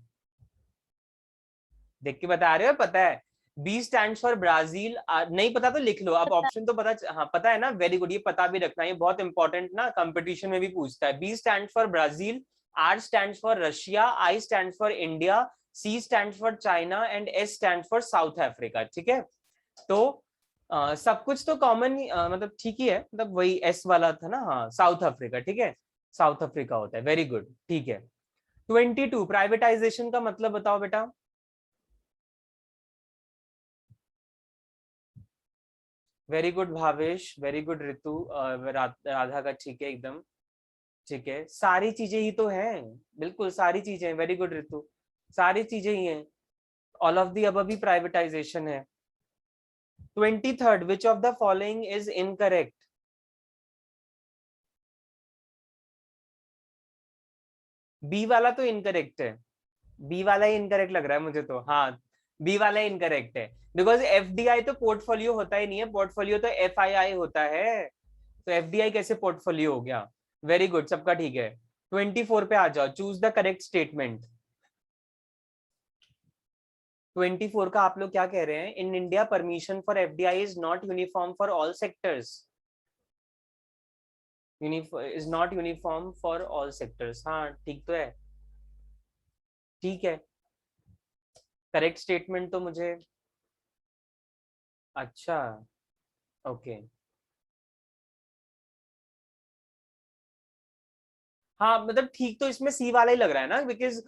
देख के बता रहे हो, पता है, बी स्टैंड फॉर ब्राजील, नहीं पता तो लिख लो, अब ऑप्शन तो पता, हाँ पता है ना, वेरी गुड, ये पता भी रखना, ये बहुत इंपॉर्टेंट ना, कंपटीशन में भी पूछता है। B stand for Brazil, R stand for Russia, I stand for India, C stand for China and S stand for South Africa, ठीक है, तो सब कुछ तो कॉमन, मतलब ठीक ही है, मतलब वही एस वाला था ना, हाँ साउथ अफ्रीका, ठीक है, साउथ अफ्रीका होता है, वेरी गुड, ठीक है। 22 प्राइवेटाइजेशन का मतलब बताओ बेटा, very good Bhavesh, very good Ritu, Radha का ठीक है एकदम, ठीक है, सारी चीजें ही तो हैं, बिल्कुल सारी चीजें, वेरी गुड ऋतु, सारी चीजें ही हैं, ऑल ऑफ दी अबव भी प्राइवेटाइजेशन है। 23rd which of the following is incorrect, B वाला तो इनकरेक्ट है, बी वाला ही इनकरेक्ट लग रहा है मुझे तो, हाँ बी वाला ही इनकरेक्ट है, बिकॉज एफडीआई तो पोर्टफोलियो होता ही नहीं है, पोर्टफोलियो तो एफआईआई होता है, तो एफडीआई कैसे पोर्टफोलियो हो गया। वेरी गुड, सबका ठीक है। 24 पे आ जाओ, चूज द करेक्ट स्टेटमेंट। 24 का आप लोग क्या कह रहे हैं, in India permission for FDI is not uniform for all sectors, is not uniform for all sectors, हाँ ठीक तो है, ठीक है। करेक्ट स्टेटमेंट तो मुझे, अच्छा ओके, हाँ मतलब ठीक तो इसमें सी वाला ही लग रहा है ना, बिकॉज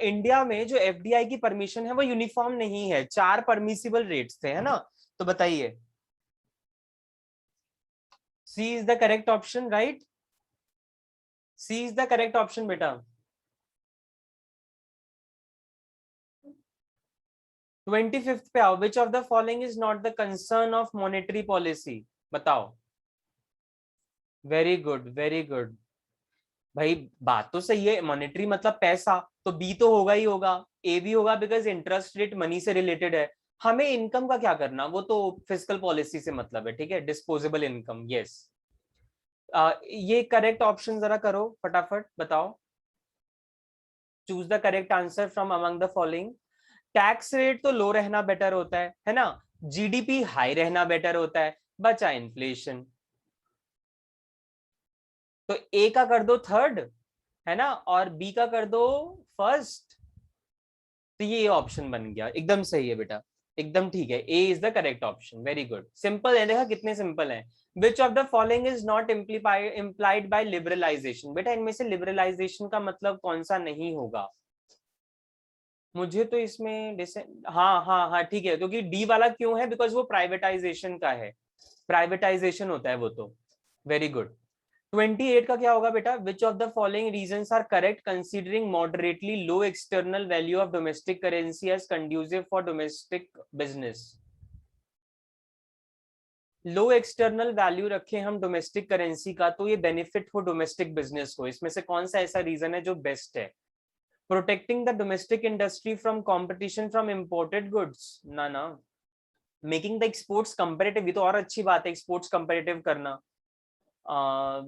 इंडिया में जो एफडीआई की परमिशन है वो यूनिफॉर्म नहीं है, 4 परमिसिबल रेट्स थे, है ना। तो बताइए, C is the correct option, right, C is the correct option बेटा। 25th पे आओ, which of the following is not the concern of monetary policy, बताओ। वेरी गुड वेरी गुड, भाई बात तो सही है, मॉनेटरी मतलब पैसा, तो बी तो होगा ही होगा, ए भी होगा बिकॉज इंटरेस्ट रेट मनी से रिलेटेड है। हमें इनकम का क्या करना, वो तो फिस्कल पॉलिसी से मतलब है, ठीक है, डिस्पोजेबल इनकम, यस। ये करेक्ट ऑप्शन जरा करो फटाफट बताओ, choose the correct answer from among the following. Tax rate तो लो रहना बेटर होता है ना, जीडीपी हाई रहना बेटर होता है, बचा इन्फ्लेशन, तो ए का कर दो थर्ड, है ना, और बी का कर दो फर्स्ट, तो ये ऑप्शन बन गया, एकदम सही है बेटा, एकदम ठीक है, A is the correct option, very good, simple है, देखा कितने सिंपल है। Which of the following is not implied by liberalization, बेटा इनमें से लिबरलाइजेशन का मतलब कौन सा नहीं होगा, मुझे तो इसमें हाँ हाँ हाँ ठीक है, क्योंकि डी वाला क्यों है, बिकॉज वो प्राइवेटाइजेशन का है, प्राइवेटाइजेशन होता है वो तो, वेरी गुड। 28 का क्या होगा बेटा, which of the following reasons are correct considering moderately low external value of domestic currency as conducive for domestic business. Low external value रखें हम डोमेस्टिक करेंसी का, तो ये बेनिफिट हो डोमेस्टिक बिजनेस को, इसमें से कौन सा ऐसा रीजन है जो बेस्ट है। Protecting the domestic industry from competition from imported goods, ना ना। मेकिंग द एक्सपोर्ट्स कंपेरेटिव, ये तो और अच्छी बात है, एक्सपोर्ट्स कंपेरेटिव करना,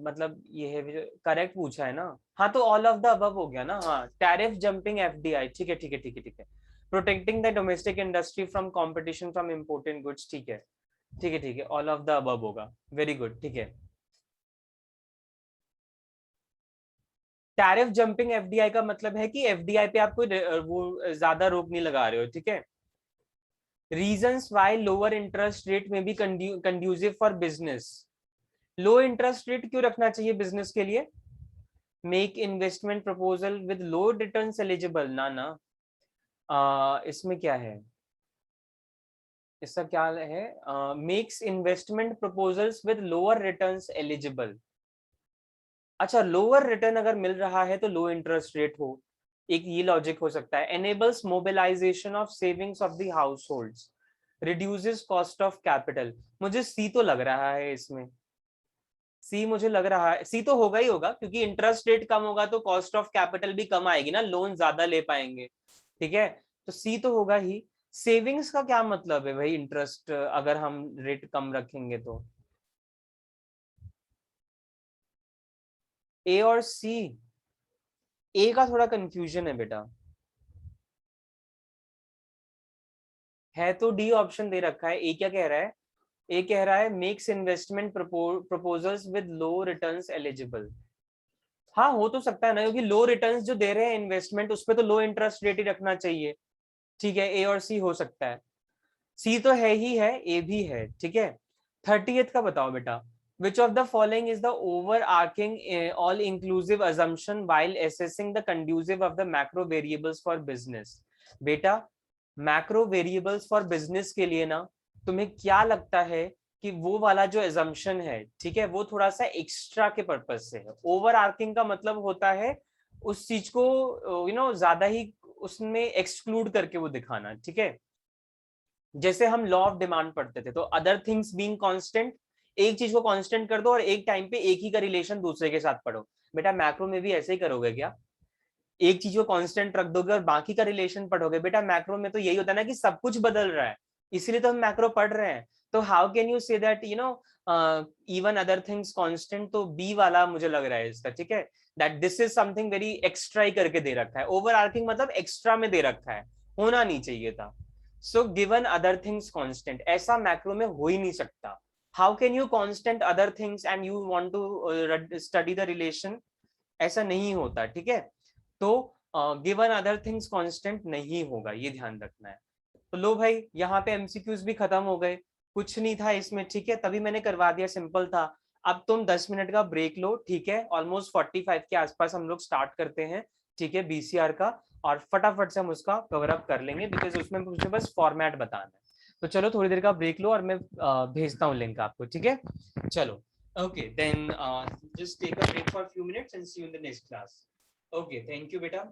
मतलब ये है करेक्ट पूछा है ना, हाँ तो ऑल ऑफ द अबव हो गया ना, हाँ टैरिफ जंपिंग एफडीआई, ठीक है ठीक है ठीक है ठीक है, protecting the domestic industry from competition from important goods, ठीक है ठीक है ठीक है, ऑल ऑफ द अबव होगा, वेरी गुड, ठीक है। टैरिफ जंपिंग एफडीआई का मतलब है कि एफडीआई पे आप कोई वो ज्यादा रोक नहीं लगा रहे हो, ठीक है। Reasons why lower interest rate may be conducive for business, low interest rate क्यों रखना चाहिए बिजनेस के लिए, make investment proposal with low returns eligible, ना ना, इसमें क्या है, इसका क्या है, makes investment proposals with lower returns eligible, अच्छा लोअर रिटर्न अगर मिल रहा है तो लो इंटरेस्ट रेट हो, एक ये लॉजिक हो सकता है। Enables mobilisation of savings of the households, reduces cost of capital, मुझे सी तो लग रहा है इसमें, सी मुझे लग रहा है, सी तो होगा ही होगा, क्योंकि इंटरेस्ट रेट कम होगा तो कॉस्ट ऑफ कैपिटल भी कम आएगी ना, लोन ज्यादा ले पाएंगे, ठीक है, तो सी तो होगा ही। सेविंग्स का क्या मतलब है भाई, इंटरेस्ट अगर हम रेट कम रखेंगे तो, ए और सी, ए का थोड़ा कंफ्यूजन है बेटा, है तो डी ऑप्शन दे रखा है, ए क्या कह रहा है, ए कह रहा है makes investment proposals with low returns eligible, हाँ हो तो सकता है ना, क्योंकि लो रिटर्न्स जो दे रहे हैं इन्वेस्टमेंट उस पर तो लो इंटरेस्ट रेट ही रखना चाहिए, ठीक है, ए और सी हो सकता है, सी तो है ही है, ए भी है, ठीक है। 30th का बताओ बेटा, which of the following is the overarching all inclusive assumption while assessing the conducive of the macro variables for business, बेटा मैक्रो वेरिएबल्स फॉर बिजनेस के लिए ना, तुम्हें क्या लगता है कि वो वाला जो एजम्पशन है, ठीक है, वो थोड़ा सा एक्स्ट्रा के पर्पज से है, ओवर आर्किंग का मतलब होता है उस चीज को ज्यादा ही उसमें एक्सक्लूड करके वो दिखाना, ठीक है, जैसे हम लॉ ऑफ डिमांड पढ़ते थे, तो अदर थिंग्स बीइंग कांस्टेंट, एक चीज को कांस्टेंट कर दो और एक टाइम पे एक ही का रिलेशन दूसरे के साथ पढ़ो, बेटा मैक्रो में भी ऐसे ही करोगे क्या, एक चीज को कांस्टेंट रख दोगे और बाकी का रिलेशन पढ़ोगे। बेटा मैक्रो में तो यही होता है ना कि सब कुछ बदल रहा है, इसीलिए तो हम मैक्रो पढ़ रहे हैं। तो how can you say that you know even other things constant, तो बी वाला मुझे लग रहा है इसका, ठीक है, that this is something very extra ही करके दे रखा है, ओवर आर्किंग मतलब एक्स्ट्रा में दे रखा है, होना नहीं चाहिए था। So given other things constant, ऐसा मैक्रो में हो ही नहीं सकता। How can you constant other things and you want to study the relation, ऐसा नहीं होता, ठीक है। तो गिवन अदर थिंग्स कांस्टेंट नहीं होगा, ये ध्यान रखना है। तो लो भाई, यहाँ पे एमसीक्यूज भी खत्म हो गए, कुछ नहीं था इसमें, ठीक है, तभी मैंने करवा दिया, सिंपल था। अब तुम 10 मिनट का ब्रेक लो, ठीक है, ऑलमोस्ट 45 के आसपास हम लोग स्टार्ट करते हैं, ठीक है, बीसीआर का, और फटाफट से हम उसका कवर अप कर लेंगे, बिकॉज उसमें मुझे बस फॉर्मेट बताना है। तो चलो थोड़ी देर का ब्रेक लो और मैं भेजता हूँ लिंक आपको, ठीक है, चलो। Okay, then just take a break for a few minutes and see you in the next class. Okay, thank you, beta.